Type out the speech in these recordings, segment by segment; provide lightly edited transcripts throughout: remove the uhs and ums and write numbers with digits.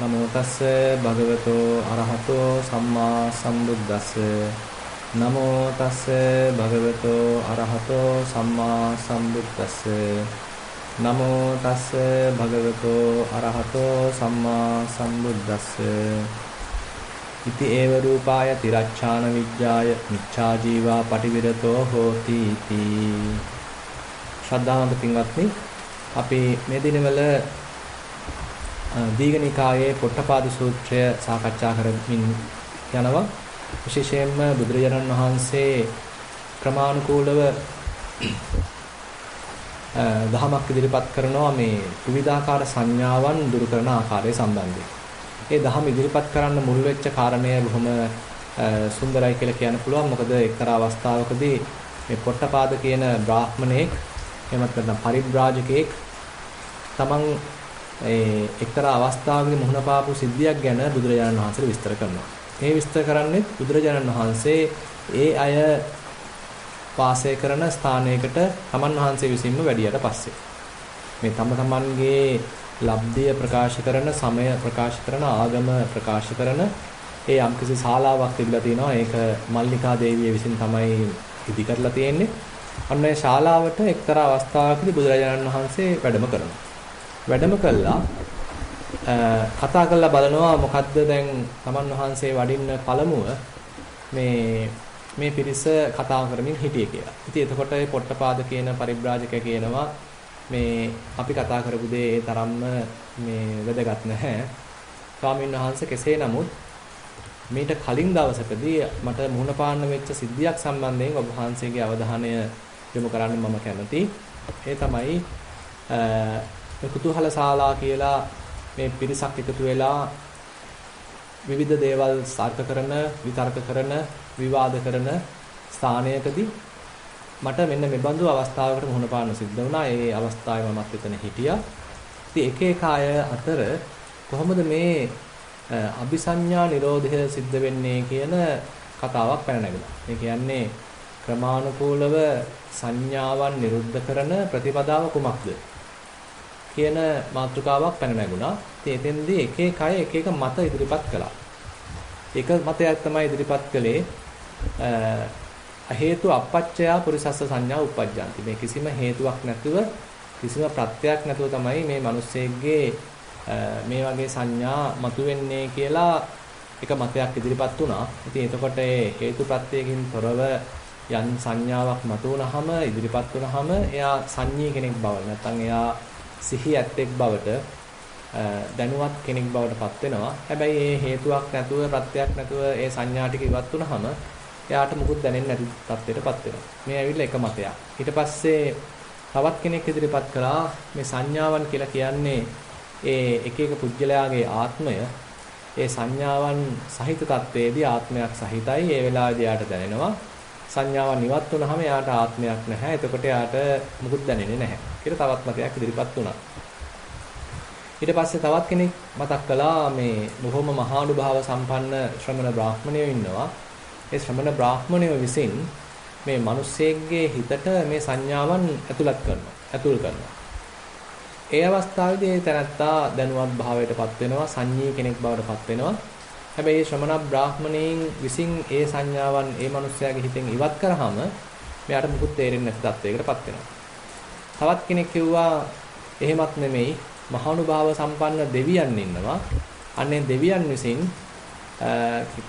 නමෝ තස්ස භගවතෝ අරහතෝ සම්මා සම්බුද්දස්ස නමෝ තස්ස භගවතෝ අරහතෝ සම්මා සම්බුද්දස්ස නමෝ තස්ස භගවතෝ අරහතෝ සම්මා සම්බුද්දස්ස ඉති ඒව රූපාය තිරච්ඡාන විජ්ජාය මිච්ඡා ජීවා පටිවිරතෝ හෝති इति ශ්‍රද්ධාවන්ත පින්වත්නි අපි මේ දිනවල දීඝනිකායේ පොට්ටපාද සූත්‍රය සාකච්ඡා කරමින් යනවා විශේෂයෙන්ම බුදුරජාණන් වහන්සේ ක්‍රමානුකූලව දහමක් ඉදිරිපත් කරනවා මේ විවිධාකාර සංඥාවන් දුරු කරන ආකාරය සම්බන්ධයෙන්. ඒ දහම ඉදිරිපත් කරන්න මුල් වෙච්ච කාරණය බොහොම සුන්දරයි කියලා කියන්න පුළුවන්. මොකද එක්තරා අවස්ථාවකදී මේ පොට්ටපාද කියන බ්‍රාහ්මණයෙක් එහෙමත් නැත්නම් පරිබ්‍රාජකයෙක් තමන් එක්තරා අවස්ථාවකදී මුහුණ පාපු සිද්ධියක් ගැන බුදුරජාණන් වහන්සේට විස්තර කරනවා. මේ විස්තර කරන්නේ බුදුරජාණන් වහන්සේ ඒ අය වාසය කරන ස්ථානයකට තමන් වහන්සේ විසින්ම වැඩියට පස්සේ මේ තමන්ගේ ලබ්ධිය ප්‍රකාශ කරන සමය ප්‍රකාශ කරන ආගම ප්‍රකාශ කරන ඒ යම්කිසි ශාලාවක් තිබිලා තිනවා. ඒක මල්ලිකා දේවිය විසින් තමයි ඉදි කරලා තියෙන්නේ. අන්න ඒ ශාලාවට එක්තරා අවස්ථාවකදී බුදුරජාණන් වහන්සේ වැඩම කරනවා. වැඩම කළා කතා කරලා බලනවා මොකද්ද දැන් තමන් වහන්සේ වඩින්න පළමුව මේ පිරිස කතා කරමින් හිටියේ කියලා. ඉතින් එතකොට මේ පොට්ටපාද කියන පරිබ්‍රාජකයා කියනවා මේ අපි කතා කරපු දේ ඒ තරම්ම මේ වැදගත් නැහැ. ස්වාමීන් වහන්සේ කෙසේ නමුත් මීට කලින් දවසකදී මට මුහුණ පාන්න වෙච්ච සිද්ධියක් සම්බන්ධයෙන් ඔබ වහන්සේගේ අවධානය යොමු කරන්න මම කැමතියි. ඒ තමයි කුතුහල ශාලා කියලා මේ පිරිසක් එකතු වෙලා විවිධ දේවල් සාර්ථක කරන, විතර්ක කරන, විවාද කරන ස්ථානයකදී මට මෙන්න මේ බඳු අවස්ථාවකට මුහුණ පාන්න සිද්ධ වුණා. ඒ අවස්ථාවේ මමත් එතන හිටියා. ඉතින් එක එක අය අතර කොහොමද මේ අபிසඤ්ඤා නිරෝධය සිද්ධ වෙන්නේ කියන කතාවක් පැන නැගුණා. ඒ කියන්නේ ක්‍රමානුකූලව සංඥාවන් නිරුද්ධ කරන ප්‍රතිපදාව කුමක්ද කියන මාතෘකාවක් පැන නැගුණා. ඉතින් එතෙන්දී එක එක අය එක එක මත ඉදිරිපත් කළා. එක මතයක් තමයි ඉදිරිපත් කළේ හේතු අපච්චයා පුරිසස්ස සංඥා උප්පජ්ජಂತಿ. මේ කිසිම හේතුවක් නැතුව කිසිම ප්‍රත්‍යක් නැතුව තමයි මේ මිනිස්සෙගේ මේ වගේ සංඥා මතුවෙන්නේ කියලා එක මතයක් ඉදිරිපත් වුණා. ඉතින් එතකොට හේතු ප්‍රත්‍යයෙන් තොරව යම් සංඥාවක් මතුවනහම ඉදිරිපත් වුණාම එයා සංඤී කෙනෙක් බව නැත්නම් එයා සිහි ඇත්තෙක් බවට දැනුවත් කෙනෙක් බවට පත් වෙනවා. හැබැයි මේ හේතුවක් නැතුව ප්‍රත්‍යක් නැතුව ඒ සංඥා ටික ඉවත් වුණාම එයාට මුකුත් දැනෙන්නේ නැති තත්ත්වයටපත් වෙනවා. මේ ඇවිල්ලා එක මතයක්. ඊට පස්සේ තවත් කෙනෙක් ඉදිරිපත් කළා මේ සංඥාවන් කියලා කියන්නේ ඒ එක එක පුජ්‍යලයාගේ ආත්මය ඒ සංඥාවන් සහිත තත්ත්වයේදී ආත්මයක් සහිතයි. ඒ වෙලාවේදී එයාට දැනෙනවා. සංඥාවන් ඉවත් වුණාම එයාට ආත්මයක් නැහැ. එතකොට එයාට මුකුත් දැනෙන්නේ නැහැ. කියලා තවත් මතයක් ඉදිරිපත් වුණා. ඊට පස්සේ තවත් කෙනෙක් මතක් කළා මේ බොහොම මහානුභාව සම්පන්න ශ්‍රමණ බ්‍රාහ්මණයෝ ඉන්නවා. ඒ ශ්‍රමණ බ්‍රාහ්මණයෝ විසින් මේ මිනිස්සෙගේ හිතට මේ සංඥාවන් ඇතුල් කරනවා. ඒ අවස්ථාවේදී ඒ තැනත්තා දැනුවත් භාවයටපත් වෙනවා, සංඤී කෙනෙක් බවටපත් වෙනවා. හැබැයි මේ ශ්‍රමණ බ්‍රාහ්මණයන් විසින් ඒ සංඥාවන් ඒ මිනිස්යාගේ හිතෙන් ඉවත් කරාම මෙයාට මුකුත් තේරෙන්නේ නැති තත්වයකටපත් වෙනවා. තවත් කෙනෙක් කිව්වා එහෙමත් නෙමෙයි මහානුභාව සම්පන්න දෙවියන් ඉන්නවා. අන්නේ දෙවියන් විසින්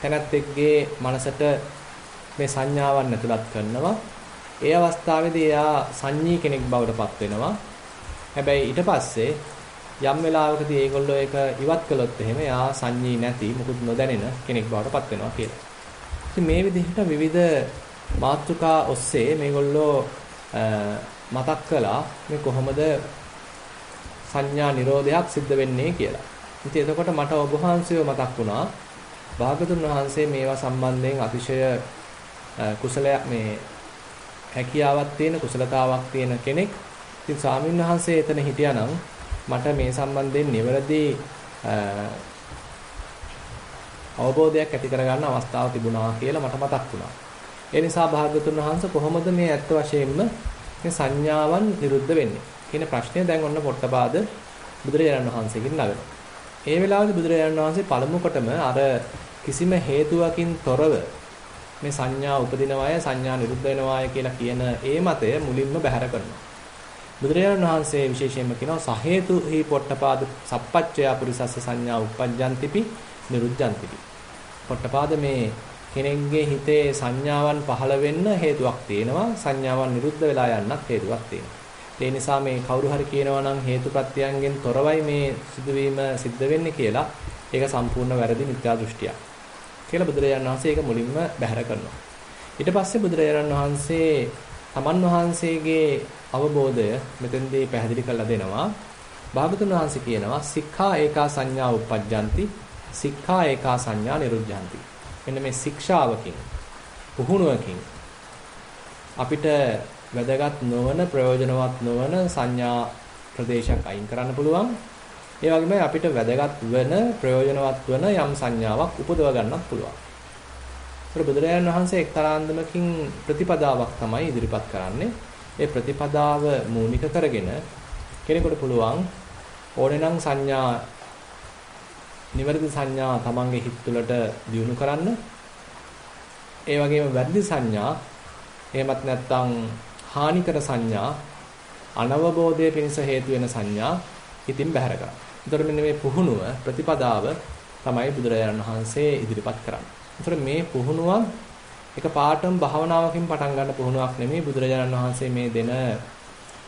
තැනැත්තෙක්ගේ මනසට මේ සංඥාවන් ඇතුළත් කරනවා. ඒ අවස්ථාවේදී එයා සංඤී කෙනෙක් බවට පත් වෙනවා. හැබැයි ඊට පස්සේ යම් වෙලාවකදී ඒගොල්ලෝ ඒක ඉවත් කළොත් එහෙම එයා සංඤී නැති මුකුත් නොදැනෙන කෙනෙක් බවට පත් වෙනවා කියලා. ඉතින් මේ විදිහට විවිධ මාතෘකා ඔස්සේ මේගොල්ලෝ මතක් කළා මේ කොහොමද සංඥා නිරෝධයක් සිද්ධ වෙන්නේ කියලා. ඉතින් එතකොට මට ඔබ වහන්සේව මතක් වුණා. භාගතුන් වහන්සේ මේවා සම්බන්ධයෙන් අතිශය කුසලයක් මේ හැකියාවක් තියෙන කුසලතාවක් තියෙන කෙනෙක්. ඉතින් ස්වාමීන් වහන්සේ එතන හිටියානම් මට මේ සම්බන්ධයෙන් නිවැරදි අවබෝධයක් ඇති කරගන්න අවස්ථාවක් තිබුණා කියලා මට මතක් වුණා. ඒ නිසා භාගතුන් වහන්සේ කොහොමද මේ ඇත්ත වශයෙන්ම මේ සංඥාවන් නිරුද්ධ වෙන්නේ කියන ප්‍රශ්නය දැන් ඔන්න පොට්ටපාද බුදුරජාණන් වහන්සේගෙන් නගනවා. ඒ වෙලාවේදී බුදුරජාණන් වහන්සේ පළමු කොටම අර කිසිම හේතුවකින් තොරව මේ සංඥා උපදිනවාය සංඥා නිරුද්ධ වෙනවාය කියලා කියන ඒ මතය මුලින්ම බැහැර කරනවා. බුදුරජාණන් වහන්සේ විශේෂයෙන්ම කියනවා සහේතු හි පොට්ටපාද සප්පච්චය පුරිසස්ස සංඥා උප්පජ්ජන්තිපි නිරුද්ධන්තිපි. පොට්ටපාද මේ කෙනෙක්ගේ හිතේ සංඥාවන් පහළ වෙන්න හේතුවක් තියෙනවා සංඥාවන් නිරුද්ධ වෙලා යන්නත් හේතුවක් තියෙනවා. ඒ නිසා මේ කවුරු හරි කියනවා නම් හේතුප්‍රත්‍යයන්ගෙන් තොරවයි මේ සිදුවීම සිද්ධ වෙන්නේ කියලා ඒක සම්පූර්ණ වැරදි මිත්‍යා දෘෂ්ටියක්. කියලා බුදුරජාණන් වහන්සේ ඒක මුලින්ම බැහැර කරනවා. ඊට පස්සේ බුදුරජාණන් වහන්සේ තමන් වහන්සේගේ අවබෝධය මෙතෙන්දී පැහැදිලි කරලා දෙනවා. භාගතුන් වහන්සේ කියනවා සික්ඛා ඒකා සංඥා උප්පජ්ජಂತಿ සික්ඛා ඒකා සංඥා නිරුද්ධಂತಿ. මෙන්න මේ ශික්ෂාවකින් පුහුණුවකින් අපිට වැදගත් නොවන ප්‍රයෝජනවත් නොවන සංඥා ප්‍රදේශයක් අයින් කරන්න පුළුවන්. ඒ වගේම අපිට වැදගත් වෙන ප්‍රයෝජනවත් වෙන යම් සංඥාවක් උපදව ගන්නත් පුළුවන්. ඒතර බුදුරජාණන් වහන්සේ එක්තරා අන්දමකින් ප්‍රතිපදාවක් තමයි ඉදිරිපත් කරන්නේ. ඒ ප්‍රතිපදාව මූලික කරගෙන කෙනෙකුට පුළුවන් ඕනේ නම් සංඥා නිවැරදි සංඥා තමන්ගේ හිත තුළට දියුණු කරන්න. ඒ වගේම වැරදි සංඥා එහෙමත් නැත්නම් හානිකර සංඥා අනවබෝධය පිණිස හේතු වෙන සංඥා හිතින් බැහැර කරන්න. ඒතර මෙන්න මේ පුහුණුව ප්‍රතිපදාව තමයි බුදුරජාණන් වහන්සේ ඉදිරිපත් කරන්නේ. ඒතර මේ පුහුණුව එක පාඩම් භාවනාවකින් පටන් ගන්න පුහුණුවක් නෙමෙයි බුදුරජාණන් වහන්සේ මේ දෙන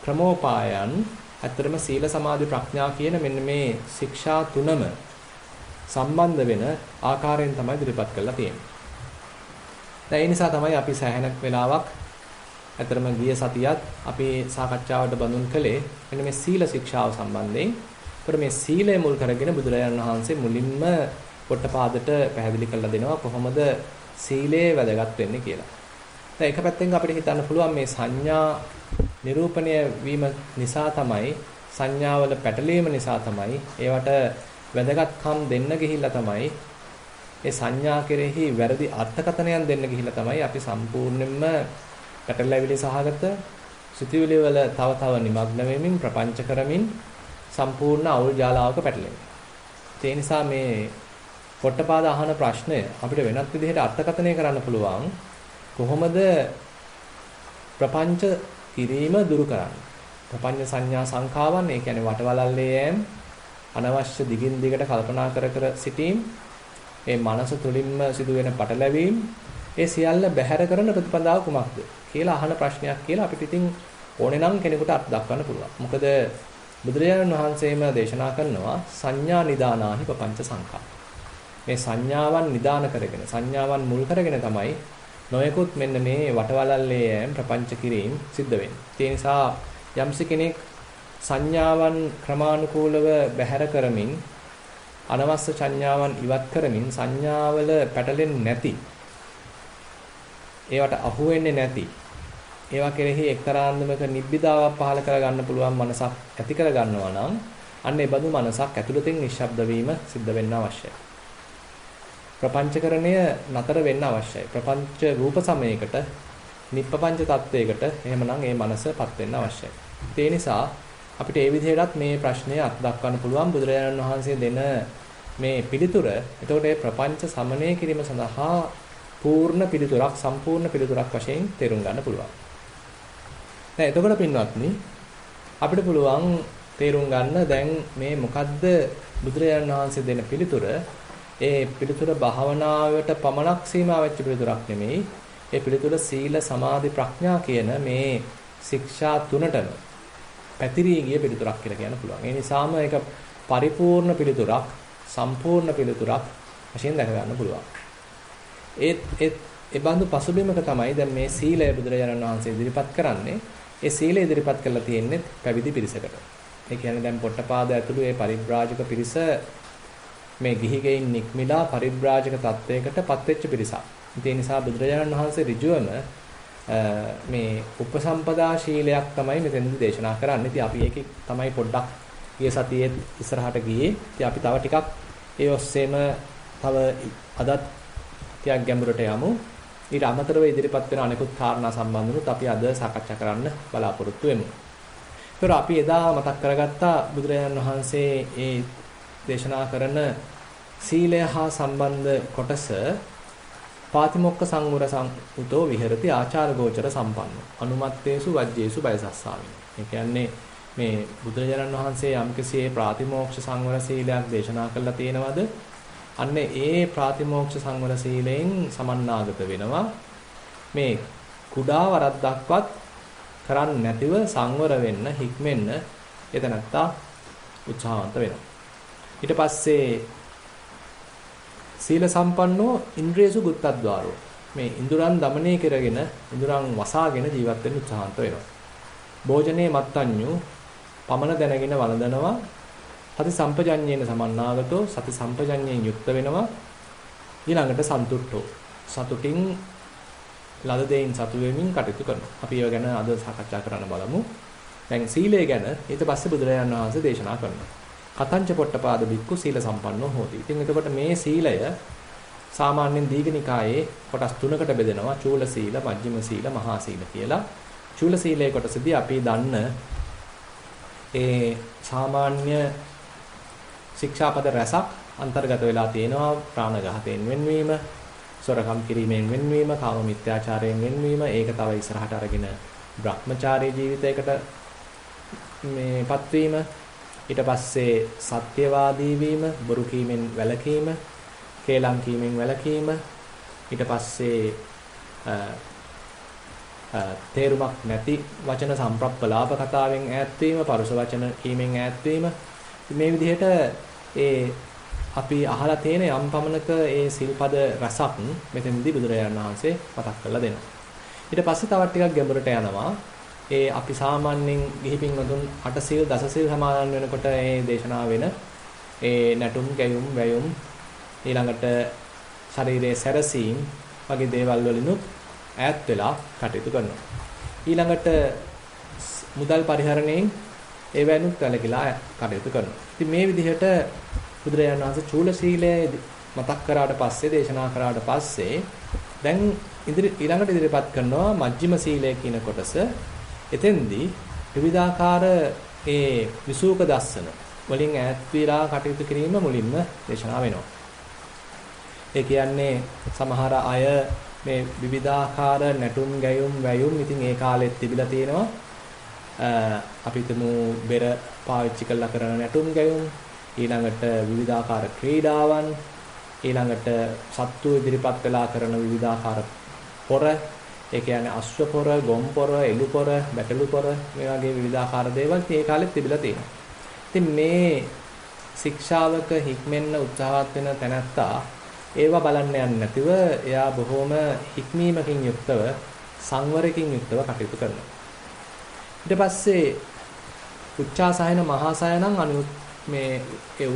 ක්‍රමෝපායන් ඇත්තටම සීල සමාධි ප්‍රඥා කියන මෙන්න මේ ශික්ෂා තුනම සම්බන්ධ වෙන ආකාරයෙන් තමයි ඉදිරිපත් කරලා තියෙන්නේ. දැන් ඒ නිසා තමයි අපි සෑහෙන වෙලාවක් ඇත්තටම ගිය සතියත් අපි සාකච්ඡාවට බඳුන් කළේ මෙන්න මේ සීල ශික්ෂාව සම්බන්ධයෙන්. ඒතර මේ සීලය මුල් කරගෙන බුදුරජාණන් වහන්සේ මුලින්ම පොට්ටපාදට පැහැදිලි කරලා දෙනවා කොහොමද සීලය වැදගත් වෙන්නේ කියලා. දැන් එක පැත්තෙන් අපිට හිතන්න පුළුවන් මේ සංඥා නිරූපණය වීම නිසා තමයි සංඥාවල පැටලීම නිසා තමයි ඒවට වැදගත්කම් දෙන්න ගිහිල්ලා තමයි ඒ සංඥා කෙරෙහි වැරදි අර්ථකථනයන් දෙන්න ගිහිල්ලා තමයි අපි සම්පූර්ණයෙන්ම පැටලැවිලි සහගත සිතුවිලි වල තව තව නිමග්න වෙමින් ප්‍රපංච කරමින් සම්පූර්ණ අවුල් ජාලාවක පැටලෙනවා. ඒ නිසා මේ පොට්ටපාද අහන ප්‍රශ්නය අපිට වෙනත් විදිහට අර්ථකථනය කරන්න පුළුවන් කොහොමද ප්‍රපංච කිරීම දුරු කරන්නේ? ප්‍රපංච සංඥා සංඛාවන් ඒ කියන්නේ වටවලල්ලේ යෑම අනවශ්‍ය දිගින් දිගට කල්පනා කර කර සිටීම මේ මනස තුලින්ම සිදුවෙන පටලැවීම ඒ සියල්ල බැහැර කරන ප්‍රතිපදාව කුමක්ද කියලා අහන ප්‍රශ්නයක් කියලා අපිට ඉතින් ඕනේ නම් කෙනෙකුට අර්ථ දක්වන්න පුළුවන්. මොකද බුදුරජාණන් වහන්සේම දේශනා කරනවා සංඥා නිදානාහි පపంచ සංඛා. මේ සංඥාවන් නිදාන කරගෙන සංඥාවන් මුල් කරගෙන තමයි නොයෙකුත් මෙන්න මේ වටවලල්ලේ යෑම ප්‍රපංච කිරීම සිද්ධ වෙන්නේ. ඒ නිසා යම්සි කෙනෙක් සංඥාවන් ක්‍රමානුකූලව බැහැර කරමින් අනවශ්‍ය සංඥාවන් ඉවත් කරමින් සංඥාවල පැටලෙන්නේ නැති ඒවට අහු වෙන්නේ නැති ඒවා කෙරෙහි එක්තරා අන්දමක නිබ්බිදාවක් පහළ කර ගන්න පුළුවන් මනසක් ඇති කර ගන්නවා නම් අන්න ඒ බඳු මනසක් ඇතුළතින් නිශ්ශබ්ද වීම සිද්ධ වෙන්න අවශ්‍යයි. ප්‍රපංචකරණය නතර වෙන්න අවශ්‍යයි. ප්‍රපංච රූප සමයකට නිප්පපංච තත්වයකට එහෙමනම් ඒ මනසපත් වෙන්න අවශ්‍යයි. ඒ නිසා අපිට මේ විදිහටත් මේ ප්‍රශ්නය අත් දක්වන්න පුළුවන් බුදුරජාණන් වහන්සේ දෙන මේ පිළිතුර. එතකොට මේ ප්‍රපංච සමනය කිරීම සඳහා පූර්ණ පිළිතුරක් සම්පූර්ණ පිළිතුරක් වශයෙන් තේරුම් ගන්න පුළුවන්. දැන් එතකොට පින්වත්නි අපිට පුළුවන් තේරුම් ගන්න දැන් මේ මොකද්ද බුදුරජාණන් වහන්සේ දෙන පිළිතුර. ඒ පිළිතුර භාවනාවට පමණක් සීමා වෙච්ච පිළිතුරක් නෙමෙයි. ඒ පිළිතුර සීල සමාධි ප්‍රඥා කියන මේ ශික්ෂා තුනටම පැතිරී ගිය පිළිතුරක් කියලා කියන්න පුළුවන්. ඒ නිසාම ඒක පරිපූර්ණ පිළිතුරක්, සම්පූර්ණ පිළිතුරක් වශයෙන් දැක ගන්න පුළුවන්. ඒ බඳු පසුබිමක තමයි දැන් මේ සීලය බුදුරජාණන් වහන්සේ ඉදිරිපත් කරන්නේ. ඒ සීලය ඉදිරිපත් කරලා තියෙන්නේ පැවිදි පිරිසකට. ඒ කියන්නේ දැන් පොට්ටපාද ඇතුළු ඒ පරිබ්‍රාජක පිරිස මේ ගිහිගෙයින් නික්මිලා පරිබ්‍රාජක තත්වයකටපත් වෙච්ච පිරිසක්. ඒ නිසා බුදුරජාණන් වහන්සේ ඍජුවම මේ උපසම්පදා ශීලයක් තමයි මෙතෙන්දී දේශනා කරන්නේ. ඉතින් අපි ඒකේ තමයි පොඩ්ඩක් ගිය සතියේ ඉස්සරහට ගියේ. ඉතින් අපි තව ටිකක් ඒ ඔස්සේම තව අදත් ටිකක් ගැඹුරට යමු. ඊට අමතරව ඉදිරිපත් වෙන අනෙකුත් කාරණා සම්බන්ධව අපි අද සාකච්ඡා කරන්න බලාපොරොත්තු වෙමු. ඒතර අපි එදා මතක් කරගත්තා බුදුරජාණන් වහන්සේ ඒ දේශනා කරන සීලය හා සම්බන්ධ කොටස පාතිමොක්ඛ සංවර සංඋතෝ විහෙරති ආචාර ගෝචර සම්පන්න අනුමත්තේසු වජ්ජේසු බයසස්සාමි. ඒ කියන්නේ මේ බුදුරජාණන් වහන්සේ යම්කිසි ප්‍රාතිමෝක්ෂ සංවර සීලයක් දේශනා කළා තියෙනවද? අන්න ඒ ප්‍රාතිමෝක්ෂ සංවර සීලයෙන් සමන්නාගත වෙනවා. මේ කුඩා වරද්දක්වත් කරන්නේ නැතිව සංවර වෙන්න, හික්මෙන්න එතනත්තා උත්සාහවන්ත වෙනවා. ඊට පස්සේ සීල සම්පන්නෝ ඉන්ද්‍රියසු ගුත්තද්වාරෝ. මේ ඉඳුරන් দমনය කරගෙන, ඉඳුරන් වසාගෙන ජීවත් වෙන්න උත්සාහන්ත වෙනවා. භෝජනේ මත්තඤ්ඤු පමණ දැනගෙන වළඳනවා. සති සම්පජඤ්ඤේන සමන්නාගතෝ සති සම්පජඤ්ඤයෙන් යුක්ත වෙනවා. ඊළඟට සන්තුට්ඨෝ සතුටින් ලද දෙයින් සතු වෙමින් කටයුතු කරනවා. අපි ඒව ගැන අද සාකච්ඡා කරන්න බලමු. දැන් සීලය ගැන ඊට පස්සේ බුදුරජාණන් වහන්සේ දේශනා කරනවා. කතංච පොට්ටපාද බික්කු සීල සම්පන්නෝ හෝති. ඉතින් එතකොට මේ සීලය සාමාන්‍යයෙන් දීඝනිකායේ කොටස් තුනකට බෙදෙනවා. චූල සීල, මජ්ක්‍ධිම සීල, මහා සීල කියලා. චූල සීලයේ කොටසදී අපි දන්න ඒ සාමාන්‍ය ශික්ෂාපද රැසක් අන්තර්ගත වෙලා තියෙනවා. ප්‍රාණඝාතයෙන් වෙන්වීම, සොරකම් කිරීමෙන් වෙන්වීම, කාම මිත්‍යාචාරයෙන් වෙන්වීම, ඒක තව ඉස්සරහට අරගෙන බ්‍රහ්මචාරී ජීවිතයකට මේපත් වීම, ඊට පස්සේ සත්‍යවාදී වීම, බොරු කීමෙන් වැළකීම, කේලම් කීමෙන් වැළකීම, ඊට පස්සේ තේරුමක් නැති වචන සම්ප්‍රප්පලාප කතාවෙන් ඈත් වීම, පරුෂ වචන කීමෙන් ඈත් වීම. මේ විදිහට ඒ අපි අහලා තියෙන යම් පමණක ඒ සිල්පද රසක් මෙතෙන්දී බුදුරජාණන් වහන්සේ මතක් කරලා දෙනවා. ඊට පස්සේ තවත් ටිකක් ගැඹුරට යනවා. ඒ අපි සාමාන්‍යයෙන් ගිහි පින්වතුන් 8 සීල් දස සීල් සමාදන් වෙනකොට ඒ දේශනා වෙන ඒ නැටුම් ගැයුම් වැයුම් ඊළඟට ශරීරයේ සැරසීම් වගේ දේවල් වලිනුත් ඈත් වෙලා කටයුතු කරනවා. ඊළඟට මුදල් පරිහරණයෙන් ඒ වැනුත් වැළකීලා කටයුතු කරනවා. ඉතින් මේ විදිහට බුදුරජාණන් වහන්සේ චූල සීලය මතක් කරාට පස්සේ දේශනා කරාට පස්සේ දැන් ඊළඟට ඉදිරිපත් කරනවා මජ්ක්‍ධිම සීලය කියන කොටස. එතෙන්දී විවිධාකාර ඒ විසූක දස්සන වලින් ඈත් වීලා කටයුතු කිරීම මුලින්ම දේශනා වෙනවා. ඒ කියන්නේ සමහර අය මේ විවිධාකාර නැටුම් ගැයුම් වැයුම් ඉතින් ඒ කාලෙත් තිබිලා තියෙනවා. අපි හිතමු බෙර පාවිච්චි කරලා කරන නැටුම් ගැයුම්, ඊළඟට විවිධාකාර ක්‍රීඩාවන්, ඊළඟට සත්තු ඉදිරිපත් වෙලා කරන විවිධාකාර පොර, ඒ කියන්නේ අශ්ව පොර, ගොම් පොර, එළු පොර, බැටළු පොර මේ වගේ විවිධාකාර දේවල් මේ කාලෙත් තිබිලා තියෙනවා. ඉතින් මේ ශික්ෂාවක හික්මෙන්න උත්සාහවත් වෙන තැනැත්තා ඒවා බලන්න යන්නේ නැතිව එයා බොහොම හික්මීමකින් යුක්තව සංවරයෙන් යුක්තව කටයුතු කරනවා. ඊට පස්සේ උච්චාසයන මහාසයනං අනුත් මේ ඒ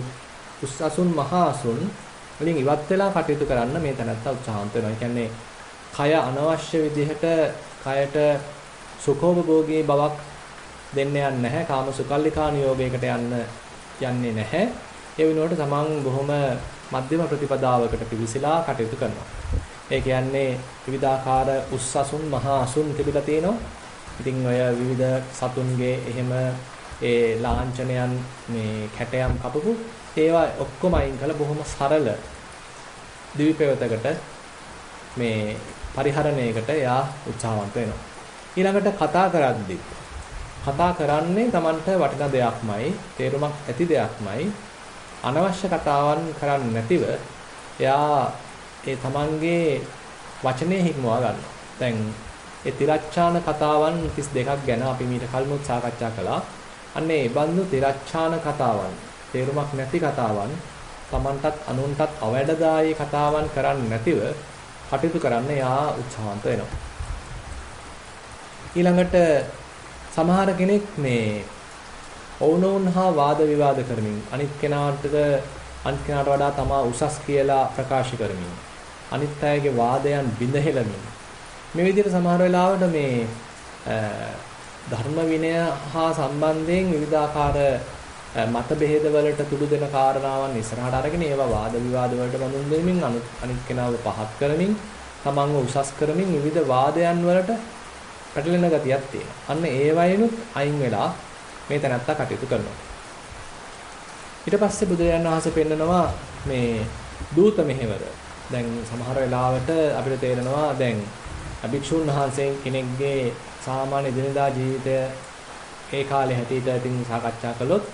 උස්සසුන් මහාසුන් වලින් ඉවත් වෙලා කටයුතු කරන්න මේ තැනත්තා උත්සාහන්ත වෙනවා. ඒ කියන්නේ කය අනවශ්‍ය විදිහට කයට සුඛෝපභෝගී බවක් දෙන්න යන්නේ නැහැ. කාම සුකල්ලිකා නියෝගයකට යන්නේ නැහැ. ඒ වෙනුවට තමන් බොහොම මධ්‍යම ප්‍රතිපදාවකට පිවිසලා කටයුතු කරනවා. ඒ කියන්නේ විවිධාකාර උස්සසුන් මහාසුන් තිබිලා තියෙනවා. ඉතින් ඔය විවිධ සතුන්ගේ එහෙම ඒ ලාංඡනයන් මේ කැටයම් කපපු ඒවා ඔක්කොම අයින් කළ බොහොම සරල දිවිපෙවතකට මේ පරිහරණයකට එයා උත්සාහවන්ත වෙනවා. ඊළඟට කතා කරද්දී කතා කරන්නේ Tamanට වටිනා දෙයක්මයි, තේරුමක් ඇති දෙයක්මයි. අනවශ්‍ය කතාවන් කරන්නේ නැතිව එයා ඒ Tamanගේ වචනේ හික්මවා ගන්නවා. දැන් ඒ තිරච්ඡාන කතාවන් 32ක් ගැන අපි මීට කලිනුත් සාකච්ඡා කළා. අන්න ඒ බඳු තිරච්ඡාන කතාවන්, තේරුමක් නැති කතාවන්, Tamanටත් අනුන්ටත් අවැඩදායී කතාවන් කරන්නේ නැතිව කටයුතු කරන්න යා උත්සාහන්ත වෙනවා. ඊළඟට සමහර කෙනෙක් මේ ඔවුනොවුන් හා වාද විවාද කරමින් අනිත් කෙනාට වඩා තමා උසස් කියලා ප්‍රකාශ කරමින් අනිත් අයගේ වාදයන් බිඳහෙලමින් මේ විදිහට සමහර වෙලාවට මේ ධර්ම විනය හා සම්බන්ධයෙන් විවිධාකාර මත බෙහෙද වලට තුඩු දෙන කාරණාවන් ඉස්සරහට අරගෙන ඒවා වාද විවාද වලට බඳුන් දෙමින් අනිත් කෙනාව පහත් කරමින් තමන්ව උසස් කරමින් විවිධ වාදයන් වලට පැටලෙන ගතියක් තියෙනවා. අන්න ඒ වයිනුත් අයින් වෙලා මේ තැනත්තා කටයුතු කරනවා. ඊට පස්සේ බුදුරජාණන් වහන්සේ පෙන්නනවා මේ දූත මෙහෙවර. දැන් සමහර වෙලාවට අපිට තේරෙනවා දැන් භික්ෂුන් වහන්සේ කෙනෙක්ගේ සාමාන්‍ය දිනදා ජීවිතය ඒ කාලේ හැටියට ඉතින් සාකච්ඡා කළොත්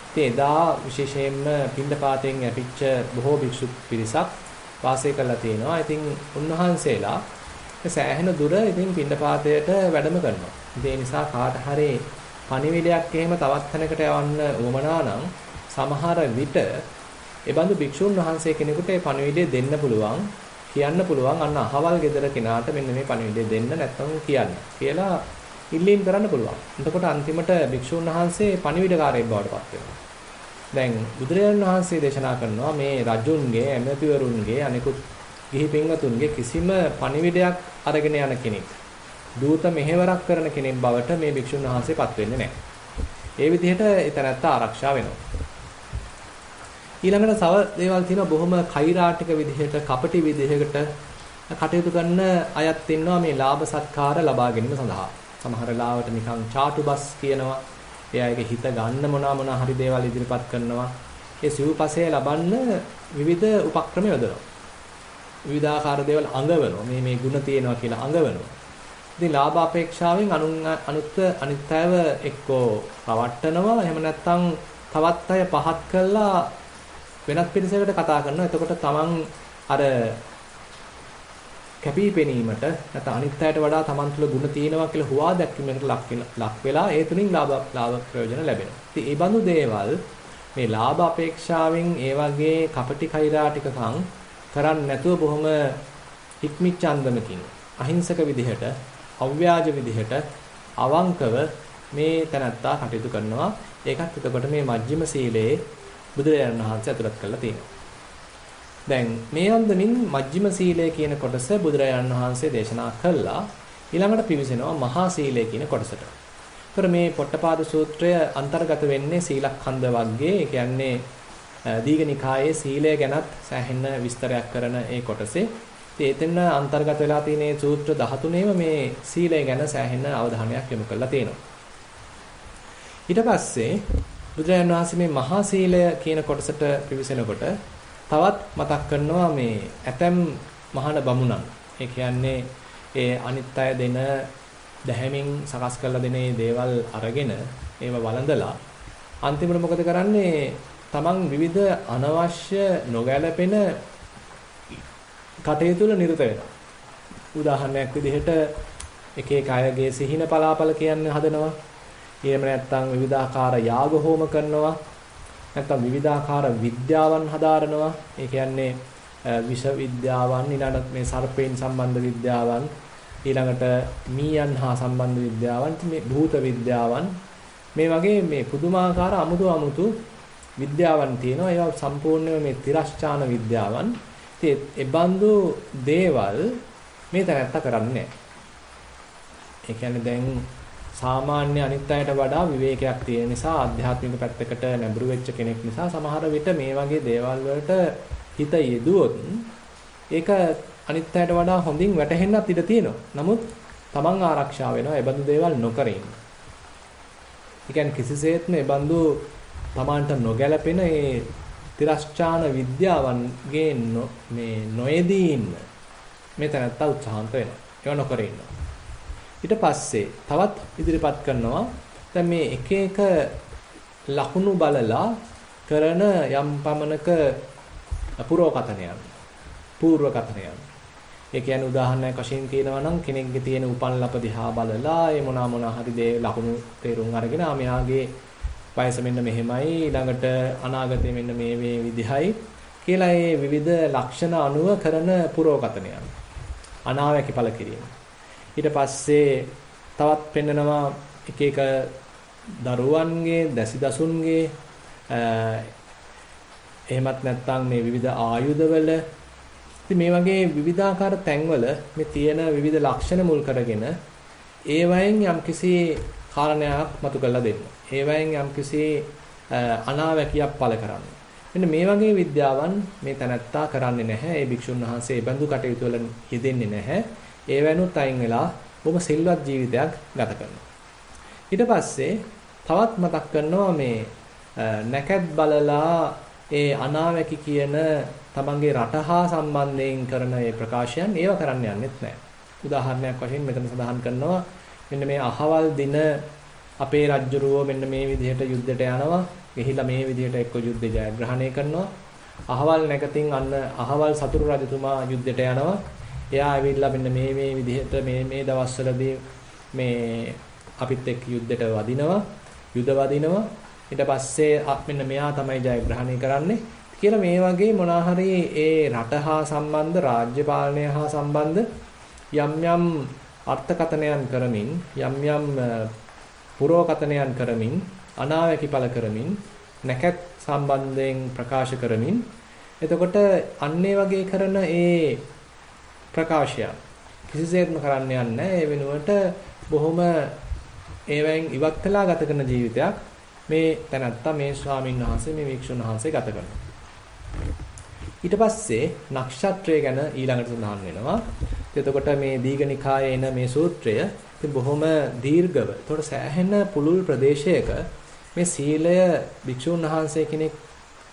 ඉතින් එදා විශේෂයෙන්ම පින්ඩපාතයෙන් යැපිච්ච බොහෝ භික්ෂු පිරිසක් වාසය කරලා තියෙනවා. ඉතින් උන්වහන්සේලා සෑහෙන දුර ඉතින් පින්ඩපාතයට වැඩම කරනවා. ඒ නිසා කාට හරි පණිවිඩයක් එහෙම තවත් තැනකට යවන්න උවමනා නම් සමහර විට ඒ බඳු භික්ෂුන් වහන්සේ කෙනෙකුට ඒ පණිවිඩය දෙන්න පුළුවන්, කියන්න පුළුවන් අන්න අහවල් ගෙදර කෙනාට මෙන්න මේ පණිවිඩය දෙන්න නැත්නම් කියන්න කියලා ඉල්ලීම් කරන්න පුළුවන්. එතකොට අන්තිමට භික්ෂුන් වහන්සේ පණිවිඩකාරයෙක් බවට පත් වෙනවා. දැන් බුදුරජාණන් වහන්සේ දේශනා කරනවා මේ රජුන්ගේ, ඇමතිවරුන්ගේ, අනිකුත් ගිහි පින්වතුන්ගේ කිසිම පණිවිඩයක් අරගෙන යන කෙනෙක්, දූත මෙහෙවරක් කරන කෙනෙක් බවට මේ භික්ෂුන් වහන්සේපත් වෙන්නේ නැහැ. ඒ විදිහට ඊතරත්ත ආරක්ෂා වෙනවා. ඊළඟට තව දේවල් තියෙනවා බොහොම කෛරාටික විදිහට, කපටි විදිහකට කටයුතු කරන අයත් ඉන්නවා මේ ලාභ සත්කාර ලබා ගැනීම සඳහා. සමහර ලාවට නිකන් චාටුබස් කියනවා. ඒ අයගේ හිත ගන්න මොනවා හරි දේවල් ඉදිරිපත් කරනවා. ඒ සිව්පසය ලබන්න විවිධ උපක්‍රම යොදනවා. විවිධාකාර දේවල් අඟවනවා. මේ ಗುಣ තියෙනවා කියලා අඟවනවා. ඉතින් ලාභ අපේක්ෂාවෙන් අනිත් අයව එක්කෝ රවට්ටනවා. එහෙම නැත්නම් තවත් අය පහත් කළා වෙනත් පිරිසකට කතා කරනවා. එතකොට තමන් අර කැපිපෙනීමට නැත්නම් අනිත් අයට වඩා තමන් තුළ ಗುಣ තියෙනවා කියලා හුවා දැක්වීමකට ලක් වෙලා ඒ තුලින් ලාභ ප්‍රයෝජන ලැබෙනවා. ඉතින් මේ බඳු දේවල් මේ ලාභ අපේක්ෂාවෙන් ඒ වගේ කපටි කෛරාටිකකම් කරන්නේ නැතුව බොහොම හික්මිච්ච අන්දමකින් අහිංසක විදිහට, අව්‍යාජ විදිහට අවංකව මේ තැනත්තා කටයුතු කරනවා. ඒකත් එතකොට මේ මජ්ක්‍ධිම සීලයේ බුදුරජාණන් වහන්සේ අතුලත් කරලා තියෙනවා. දැන් මේ අන්දමින් මජ්ක්‍ධිම සීලය කියන කොටස බුදුරජාණන් වහන්සේ දේශනා කළා. ඊළඟට පිවිසෙනවා මහා සීලය කියන කොටසට. ඒතර මේ පොට්ටපාද සූත්‍රය අන්තර්ගත වෙන්නේ සීලඛණ්ඩ වර්ගයේ. ඒ කියන්නේ දීඝනිකායේ සීලය ගැනත් සෑහෙන විස්තරයක් කරන ඒ කොටසේ. ඉතින් එතන අන්තර්ගත වෙලා තියෙන සූත්‍ර 13ෙම මේ සීලය ගැන සෑහෙන අවධානයක් යොමු කරලා තියෙනවා. ඊට පස්සේ බුදුරජාණන් වහන්සේ මේ මහා සීලය කියන කොටසට පිවිසෙනකොට තවත් මතක් කරනවා මේ ඇතම් මහාන බමුණන්. ඒ කියන්නේ ඒ අනිත් අය දෙන දැහැමින් සකස් කරලා දෙන දේවල් අරගෙන ඒව වළඳලා අන්තිමට මොකද කරන්නේ? තමන් විවිධ අනවශ්‍ය නොගැලපෙන කටයුතු වල නිරත වෙනවා. උදාහරණයක් විදිහට එක එක අයගේ සිහින පලාපල කියන්න හදනවා. එහෙම නැත්නම් විවිධාකාර යාග හෝම කරනවා. නැත්නම් විවිධාකාර විද්‍යාවන් හදාරනවා. ඒ කියන්නේ විෂ විද්‍යාවන්, ඊළඟට මේ සර්පේන් සම්බන්ධ විද්‍යාවන්, ඊළඟට මීයන් හා සම්බන්ධ විද්‍යාවන්, මේ භූත විද්‍යාවන්, මේ වගේ මේ පුදුමාකාර අමුතු විද්‍යාවන් තියෙනවා. ඒවා සම්පූර්ණයෙන්ම මේ තිරස්චාන විද්‍යාවන්. ඉතින් ඒ බඳු දේවල් මේ තැනත්තා කරන්නේ නැහැ. ඒ කියන්නේ දැන් සාමාන්‍ය අනිත් අයට වඩා විවේකයක් තියෙන නිසා, ආධ්‍යාත්මික පැත්තකට නැඹුරු වෙච්ච කෙනෙක් නිසා සමහර විට මේ වගේ දේවල් වලට හිත යෙදුවොත් ඒක අනිත් අයට වඩා හොඳින් වැටහෙන්නත් ඉඩ තියෙනවා. නමුත් තමන් ආරක්ෂා වෙනවා ඒ බඳු දේවල් නොකර ඉන්න. ඒ කියන්නේ කිසිසේත්ම ඒ බඳු තමන්ට නොගැලපෙන ඒ තිරස්චාන විද්‍යාවන්ගේ මේ නොයේදී ඉන්න මේ තැනත්තා උත්සාහන්ත වෙනවා. ඒව නොකර ඉන්නවා. ඊට පස්සේ තවත් ඉදිරිපත් කරනවා දැන් මේ එක එක ලකුණු බලලා කරන යම් පමණක පුරෝකතනයන්, පූර්වකතනයන්. ඒ කියන්නේ උදාහරණයක් වශයෙන් කියනවා නම් කෙනෙක්ගේ තියෙන උපන් ලප දිහා බලලා ඒ මොනවා හරි දේ ලකුණු තේරුම් අරගෙන මෙයාගේ වයස මෙන්න මෙහෙමයි, ඊළඟට අනාගතේ මෙන්න මේ විදිහයි කියලා ඒ විවිධ ලක්ෂණ අනුව කරන පුරෝකතනයන්. අනාවැකි ඵල කිරීම. ඊට පස්සේ තවත් පෙන්නනවා එක එක දරුවන්ගේ, දසිදසුන්ගේ එහෙමත් නැත්නම් මේ විවිධ ආයුධවල ඉතින් මේ වගේ විවිධාකාර තැන්වල මේ තියෙන විවිධ ලක්ෂණ මුල් කරගෙන ඒවයින් යම්කිසි කාරණයක් මතු කරලා දෙන්න. ඒවයින් යම්කිසි අනාවැකියක් පළ කරන්න. මෙන්න මේ වගේ විද්‍යාවන් මේ තැනැත්තා කරන්නේ නැහැ. ඒ භික්ෂුන් වහන්සේ ඒ බඳු කටයුතු වල යෙදෙන්නේ නැහැ. ඒ වෙනුත් අයින් වෙලා බොහොම සිල්වත් ජීවිතයක් ගත කරනවා. ඊට පස්සේ තවත් මතක් කරනවා මේ නැකත් බලලා ඒ අනාවැකි කියන තමන්ගේ රට හා සම්බන්ධයෙන් කරන ඒ ප්‍රකාශයන් ඒව කරන්න යන්නෙත් නැහැ. උදාහරණයක් වශයෙන් මෙතන සඳහන් කරනවා මෙන්න මේ අහවල් දින අපේ රජුරෝ මෙන්න මේ විදිහට යුද්ධයට යනවා. ගිහිලා මේ විදිහට එක්ක යුද්ධය ජයග්‍රහණය කරනවා. අහවල් නැකතින් අන්න අහවල් සතුරු රජතුමා යුද්ධයට යනවා. එයා ඇවිල්ලා මෙන්න මේ විදිහට මේ දවස්වලදී මේ අපිත් එක්ක යුද්ධයට වදිනවා. යුද වදිනවා. ඊට පස්සේ මෙන්න මෙයා තමයි ජයග්‍රහණය කරන්නේ කියලා මේ වගේ මොනවා හරි ඒ රට හා සම්බන්ධ රාජ්‍ය පාලනය හා සම්බන්ධ යම් අර්ථකථනයන් කරමින් යම් පුරෝකථනයන් කරමින් අනාවැකි පළ කරමින් නැකත් සම්බන්ධයෙන් ප්‍රකාශ කරමින් එතකොට අන්නේ වගේ කරන ඒ ප්‍රකාශය කිසිසේත්ම කරන්න යන්නේ නැහැ. ඒ වෙනුවට බොහොම ඒවෙන් ඉවත් කළා ගත කරන ජීවිතයක් මේ තැනත්තා මේ ස්වාමීන් වහන්සේ මේ වික්ෂුන් වහන්සේ ගත කරනවා. ඊට පස්සේ නක්ෂත්‍රය ගැන ඊළඟට සඳහන් වෙනවා. එතකොට මේ දීඝනිකායේ එන මේ සූත්‍රය ඉතින් බොහොම දීර්ඝව. එතකොට සෑහෙන පුළුල් ප්‍රදේශයක මේ සීලය වික්ෂුන් වහන්සේ කෙනෙක්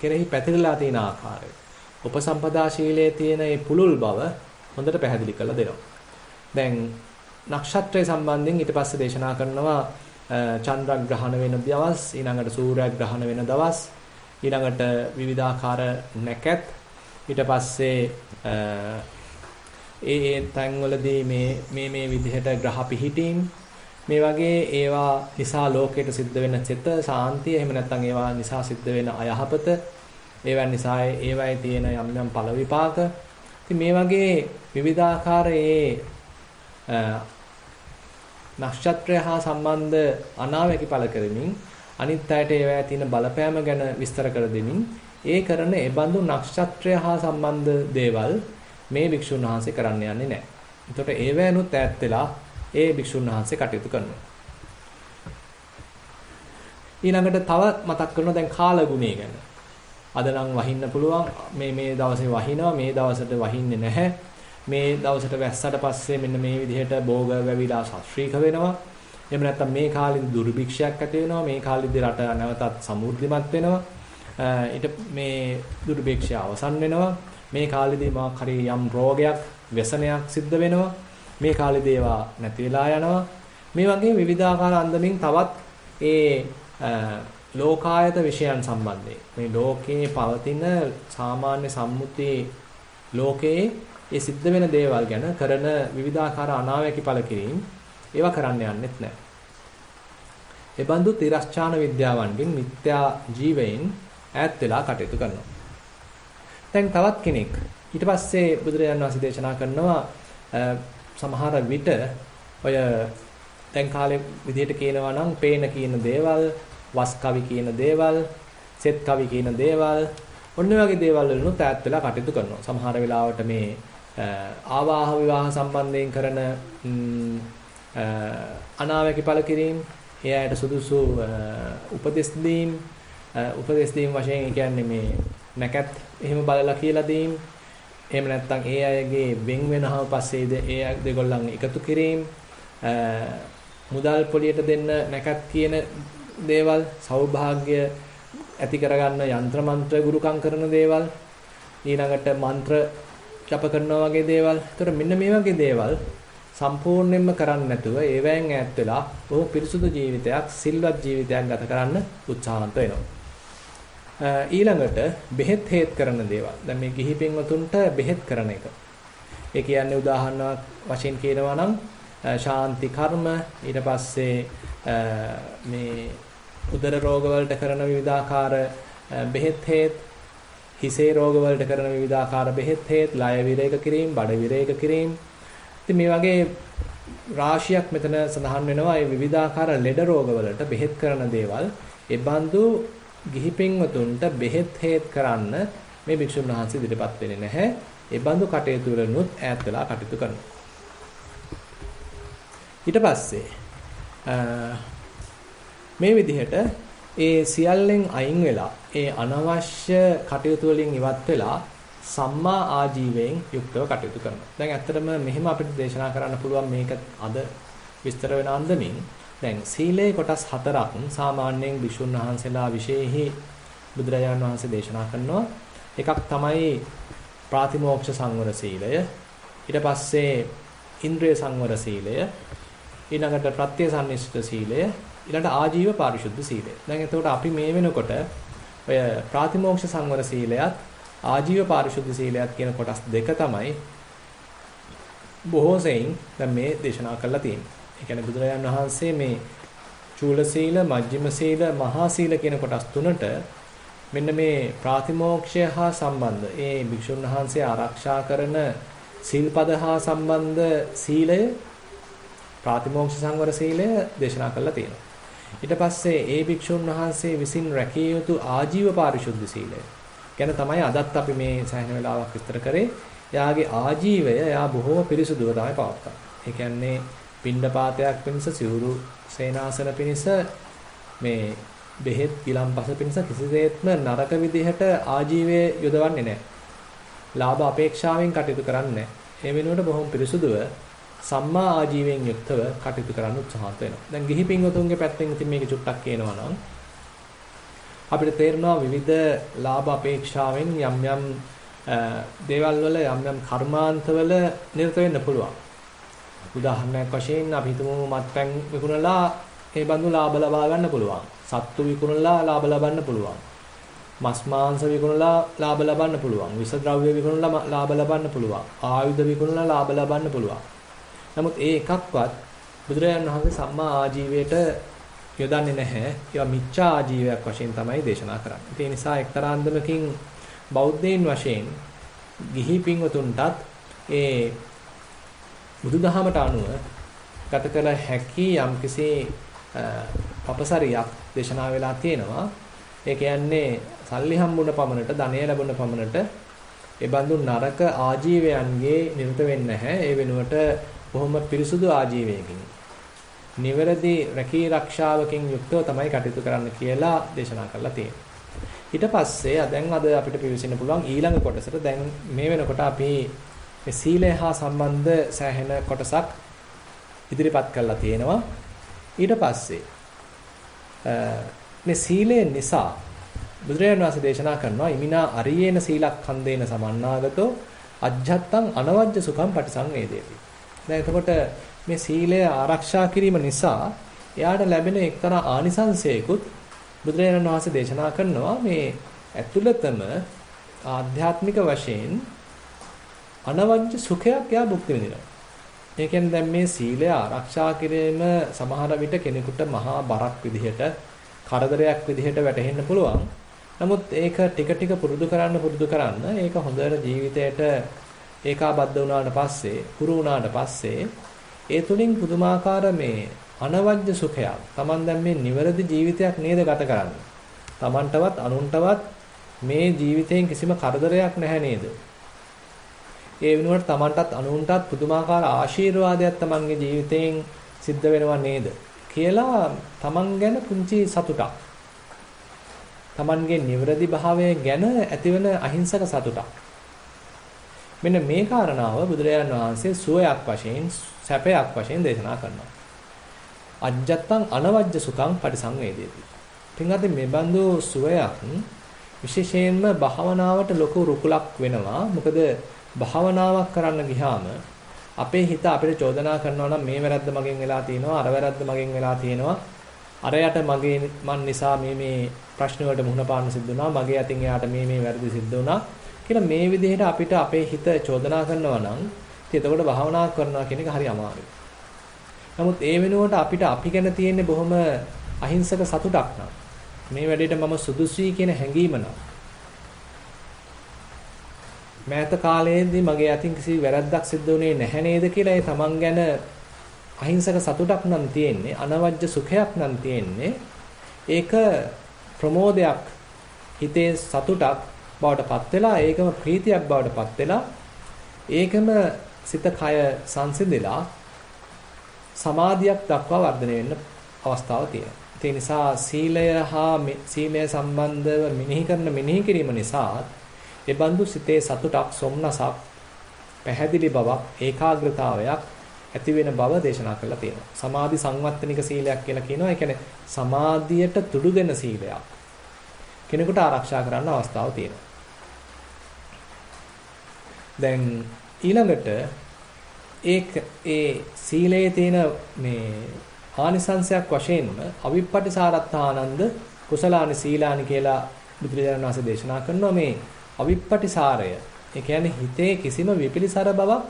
කෙරෙහි පැතිරලා තියෙන ආකාරය. උපසම්පදා ශීලයේ තියෙන මේ පුළුල් බව හොඳට පැහැදිලි කරලා දෙනවා. දැන් නක්ෂත්‍රය සම්බන්ධයෙන් ඊට පස්සේ දේශනා කරනවා චන්ද්‍රග්‍රහණ වෙන දවස්, ඊළඟට සූර්යග්‍රහණ වෙන දවස්, ඊළඟට විවිධාකාර නැකත්, ඊට පස්සේ ඒ තැන්වලදී මේ විදිහට ග්‍රහ පිහිටීම් මේ වගේ ඒවා නිසා ලෝකයට සිද්ධ වෙන චිත්ත සාන්තිය එහෙම නැත්නම් ඒවා නිසා සිද්ධ වෙන අයහපත ඒවන් නිසා ඒවයි තියෙන යම් ඵල විපාක. ඉතින් මේ වගේ විවිධාකාරයේ නක්ෂත්‍රය හා සම්බන්ධ අනාවැකි ඵල කරමින් අනිත් අයට ඒවා තියෙන බලපෑම ගැන විස්තර කර දෙමින් ඒ කරන ඒ බඳු නක්ෂත්‍රය හා සම්බන්ධ දේවල් මේ භික්ෂුන් වහන්සේ කරන්න යන්නේ නැහැ. එතකොට ඒවැනුත් ඈත් වෙලා ඒ භික්ෂුන් වහන්සේ කටයුතු කරනවා. ඊළඟට තව මතක් කරනවා දැන් කාලගුණය ගැන. අද නම් වහින්න පුළුවන් මේ දවසේ වහිනවා මේ දවසට වහින්නේ නැහැ. මේ දවසට වැස්සට පස්සේ මෙන්න මේ විදිහට භෝග වැවිලා ශාස්ත්‍රීක වෙනවා. එහෙම නැත්නම් මේ කාලෙදි දුර්භික්ෂයක් ඇති වෙනවා. මේ කාලෙදි රට නැවතත් සමෘද්ධිමත් වෙනවා. ඊට මේ දුර්භික්ෂය අවසන් වෙනවා. මේ කාලෙදී මොකක් හරි යම් රෝගයක් व्यसනයක් සිද්ධ වෙනවා. මේ කාලෙදී ඒවා නැති වෙලා යනවා. මේ වගේ විවිධාකාර අන්දමින් තවත් ඒ ලෝකායත විෂයන් සම්බන්ධයෙන් මේ ලෝකයේ පවතින සාමාන්‍ය සම්මුති ලෝකයේ ඒ සිද්ධ වෙන දේවල් ගැන කරන විවිධාකාර අනාවැකි ඵල කිරීම ඒවා කරන්න යන්නෙත් නැහැ. ඒ බඳු තිරස්චාන විද්‍යාවන්ගෙන් මිත්‍යා ජීවයෙන් ඈත් වෙලා කටයුතු කරනවා. දැන් තවත් කෙනෙක් ඊට පස්සේ බුදුරජාණන් වහන්සේ දේශනා කරනවා සමහර විට ඔය දැන් කාලේ විදිහට කියනවා නම් පේන කියන දේවල්, වස් කවි කියන දේවල්, සෙත් කවි කියන දේවල්, ඔන්න වගේ දේවල් වලිනුත් ඈත් වෙලා කටයුතු කරනවා. සමහර වෙලාවට මේ ආවාහ විවාහ සම්බන්ධයෙන් කරන අනාවැකි ඵල කිරීම, ඒ අයට සුදුසු උපදෙස් දීම් වශයෙන් ඒ කියන්නේ මේ නැකත් එහෙම බලලා කියලා දීම්. එහෙම නැත්නම් ඒ අයගේ වෙන් වෙනහම පස්සේද ඒ දෙගොල්ලන් එකතු කිරීම, මුදල් පොලියට දෙන්න නැකත් කියන දේවල්, සෞභාග්‍ය ඇති කරගන්න යంత్ర මන්ත්‍ර ගුරුකම් කරන දේවල්, ඊළඟට මන්ත්‍ර ජප කරනවා වගේ දේවල්. ඒතර මෙන්න මේ වගේ දේවල් සම්පූර්ණයෙන්ම කරන්නේ නැතුව ඒවෙන් ඈත් වෙලා බොහෝ පිරිසුදු ජීවිතයක්, සිල්වත් ජීවිතයක් ගත කරන්න උත්සාහන්ත වෙනවා. ඊළඟට බෙහෙත් හේත් කරන දේවල්. දැන් මේ ගිහි පින්වතුන්ට බෙහෙත් කරන එක. ඒ කියන්නේ උදාහරණයක් වශයෙන් කියනවා නම් ශාන්ති කර්ම, ඊට පස්සේ මේ උදර රෝග වලට කරන විවිධාකාර බෙහෙත් හේත්, හිසේ රෝග වලට කරන විවිධාකාර බෙහෙත් හේත්, ලය විරේක කිරීම, බඩ විරේක කිරීම. ඉතින් මේ වගේ රාශියක් මෙතන සඳහන් වෙනවා. ඒ විවිධාකාර ලෙඩ රෝග වලට බෙහෙත් කරන දේවල්. ඒ බඳු ගිහි පින්වතුන්ට බෙහෙත් හේත් කරන්න මේ භික්ෂුන් වහන්සේ ඉදිරිපත් වෙන්නේ නැහැ. ඒ බඳු කටයුතු වලනුත් ඈත් වෙලා කටයුතු කරනවා. ඊට පස්සේ මේ විදිහට ඒ සියල්ලෙන් අයින් වෙලා ඒ අනවශ්‍ය කටයුතු වලින් ඉවත් වෙලා සම්මා ආජීවයෙන් යුක්තව කටයුතු කරනවා. දැන් ඇත්තටම මෙහෙම අපිට දේශනා කරන්න පුළුවන් මේක අද විස්තර වෙන අන්දමින් දැන් සීලේ කොටස් හතරක් සාමාන්‍යයෙන් භික්ෂුන් වහන්සේලා විශේෂෙහි බුදුරජාණන් වහන්සේ දේශනා කරනවා. එකක් තමයි ප්‍රාතිමෝක්ෂ සංවර සීලය. ඊට පස්සේ ඉන්ද්‍රිය සංවර සීලය. ඊළඟට ප්‍රත්‍ය සම්නිෂ්ඨ සීලය. ඊළඟට ආජීව පාරිශුද්ධ සීලය. දැන් එතකොට අපි මේ වෙනකොට ඔය ප්‍රාතිමෝක්ෂ සංවර සීලයත් ආජීව පාරිශුද්ධ සීලයත් කියන කොටස් දෙක තමයි බොහෝ සෙයින් දැන් මේ දේශනා කරලා තියෙන්නේ. ඒ කියන්නේ බුදුරජාණන් වහන්සේ මේ චූල සීල, මජ්ක්‍ධිම සීල, මහා සීල කියන කොටස් තුනට මෙන්න මේ ප්‍රාතිමෝක්ෂය හා සම්බන්ධ ඒ භික්ෂුන් වහන්සේ ආරක්ෂා කරන සීල්පද හා සම්බන්ධ සීලය ප්‍රාතිමෝක්ෂ සංවර සීලය දේශනා කරලා තියෙනවා. ඊට පස්සේ ඒ භික්ෂුන් වහන්සේ විසින් රැකිය යුතු ආජීව පාරිශුද්ධ සීලය ගැන තමයි අදත් අපි මේ සෑහෙන වෙලාවක් විස්තර කරේ. එයාගේ ආජීවය එයා බොහෝම පිරිසුදුව තමයි පවත්වන්නේ. ඒ කියන්නේ පිණ්ඩපාතයක් පිණිස, සිවුරු සේනාසන පිණිස, මේ බෙහෙත් ගිලම්පස පිණිස කිසිසේත්ම නරක විදිහට ආජීවය යොදවන්නේ නැහැ. ලාභ අපේක්ෂාවෙන් කටයුතු කරන්නේ නැහැ. ඒ වෙනුවට බොහොම පිරිසුදුව සම්මා ආජීවයෙන් යුක්තව කටයුතු කරන්න උත්සාහත් වෙනවා. දැන් ගිහි පින්වතුන්ගේ පැත්තෙන් ඉතින් මේක චුට්ටක් කියනවා නම් අපිට තේරෙනවා විවිධ ලාභ අපේක්ෂාවෙන් යම් යම් දේවල් වල යම් යම් කර්මාන්තවල නිරත වෙන්න පුළුවන්. උදාහරණයක් වශයෙන් අපි හිතමු මත්පැන් විකුණලා ඒ බඳු ලාභ ලබා ගන්න පුළුවන්. සත්තු විකුණලා ලාභ ලබන්න පුළුවන්. මස් මාංශ විකුණලා ලාභ ලබන්න පුළුවන්. විස ද්‍රව්‍ය විකුණලා ලාභ ලබන්න පුළුවන්. ආයුධ විකුණලා ලාභ ලබන්න පුළුවන්. නමුත් ඒ එකක්වත් බුදුරජාණන් වහන්සේ සම්මා ආජීවයට යොදන්නේ නැහැ. ඒවා මිච්ඡා ආජීවයක් වශයෙන් තමයි දේශනා කරන්නේ. ඒ නිසා එක්තරා අන්දමකින් බෞද්ධයින් වශයෙන් ගිහි පින්වතුන්ටත් ඒ බුදුදහමට අනුව ගත කළ හැකි යම්කිසි අපසරියක් දේශනා වෙලා තියෙනවා. ඒ කියන්නේ සල්ලි හම්බුන පමණට, ධනය ලැබුණ පමණට ඒ බඳු නරක ආජීවයන්ගේ නිරත වෙන්නේ නැහැ. ඒ වෙනුවට බොහොම පිරිසුදු ආජීවයකින් නිවැරදි රැකී ආරක්ෂාවකින් යුක්තව තමයි කටයුතු කරන්න කියලා දේශනා කරලා තියෙනවා. ඊට පස්සේ දැන් අද අපිට පිවිසෙන්න පුළුවන් ඊළඟ කොටසට. දැන් මේ වෙනකොට අපි මේ සීලය හා සම්බන්ධ සෑහෙන කොටසක් ඉදිරිපත් කරලා තියෙනවා. ඊට පස්සේ මේ සීලය නිසා බුදුරජාණන් වහන්සේ දේශනා කරනවා ඉමිනා අරියේන සීලක්ඛන්දේන සමන්නාගතෝ අජ්ජත්තං අනවජ්ජ සුඛං පටිසංවේදේති. දැන් එතකොට මේ සීලය ආරක්ෂා කිරීම නිසා එයාට ලැබෙන එක්තරා ආනිසංසයකුත් බුදුරජාණන් වහන්සේ දේශනා කරනවා. මේ ඇතුළතම ආධ්‍යාත්මික වශයෙන් අනවජ්ජ සුඛයක් එයා භුක්ති විඳිනවා. ඒ කියන්නේ දැන් මේ සීලය ආරක්ෂා කිරීම සමහර විට කෙනෙකුට මහා බරක් විදිහට, කරදරයක් විදිහට වැටහෙන්න පුළුවන්. නමුත් ඒක ටික ටික පුරුදු කරන්න ඒක හොඳට ජීවිතයට ඒකාබද්ධ වුණාට පස්සේ, පුරු වුණාට පස්සේ ඒ තුලින් පුදුමාකාර මේ අනවජ්‍ය සුඛයක්. Taman දැන් මේ නිවැරදි ජීවිතයක් නේද ගත කරන්නේ. Tamanටවත් අනුන්ටවත් මේ ජීවිතයෙන් කිසිම කරදරයක් නැහැ නේද? ඒ වෙනුවට Tamanටත් අනුන්ටත් පුදුමාකාර ආශිර්වාදයක් Tamanගේ ජීවිතයෙන් සිද්ධ වෙනවා නේද කියලා Taman ගැන පුංචි සතුටක්. Tamanගේ නිවැරදි භාවය ගැන ඇතිවන අහිංසක සතුටක්. මෙන්න මේ කාරණාව බුදුරජාණන් වහන්සේ සුවයක් වශයෙන්, සැපයක් වශයෙන් දේශනා කරනවා. අජ්ජත්තං අනවජ්ජ සුඛං පටිසංවේදේති. පින්වත්නි මේ බඳු සුවයක් විශේෂයෙන්ම භාවනාවට ලොකු රුකුලක් වෙනවා. මොකද භාවනාවක් කරන්න ගියාම අපේ හිත අපිට චෝදනා කරනවා නම් මේ වැරද්ද මගෙන් වෙලා තියෙනවා, අර වැරද්ද මගෙන් වෙලා තියෙනවා, අරයට මන් නිසා මේ ප්‍රශ්න වලට මුහුණ පාන්න සිද්ධ වුණා, මගේ අතින් එයාට මේ වැරදි සිද්ධ වුණා කියලා මේ විදිහට අපිට අපේ හිත චෝදනා කරනවා නම් ඉතින් එතකොට භාවනා කරනවා කියන එක හරි අමාරුයි. නමුත් ඒ වෙනුවට අපිට අපි ගැන තියෙන බොහොම අහිංසක සතුටක් නම් මේ වැඩේට මම සුදුසුයි කියන හැඟීම නම් මෑත කාලයේදී මගේ අතින් කිසි වැරද්දක් සිද්ධ වුණේ නැහැ නේද කියලා ඒ තමන් ගැන අහිංසක සතුටක් නම් තියෙන්නේ, අනවජ්‍ය සුඛයක් නම් තියෙන්නේ. ඒක ප්‍රමෝදයක්, හිතේ සතුටක් බවට පත් වෙලා, ඒකම ප්‍රීතියක් බවට පත් වෙලා, ඒකම සිත කය සංසිඳිලා සමාධියක් දක්වා වර්ධනය වෙන්න අවස්ථාවක් තියෙනවා. ඒ නිසා සීලය හා සීලය සම්බන්ධව මෙනෙහි කරන මෙනෙහි කිරීම නිසා ඒ බඳු සිතේ සතුටක්, සොම්නසක්, පැහැදිලි බවක්, ඒකාග්‍රතාවයක් ඇති වෙන බව දේශනා කරලා තියෙනවා. සමාධි සංවත්තනික සීලයක් කියලා කියනවා. ඒ කියන්නේ සමාධියට තුඩු දෙන සීලයක්. කෙනෙකුට ආරක්ෂා කරන්න අවස්ථාවක් තියෙනවා. දැන් ඊළඟට ඒ සීලයේ තියෙන මේ ආනිසංසයක් වශයෙන්ම අවිප්පටිසාරත්තානන්ද කුසලානි සීලානි කියලා බුදුරජාණන් වහන්සේ දේශනා කරනවා. මේ අවිප්පටිසාරය ඒ කියන්නේ හිතේ කිසිම විපිලිසර බවක්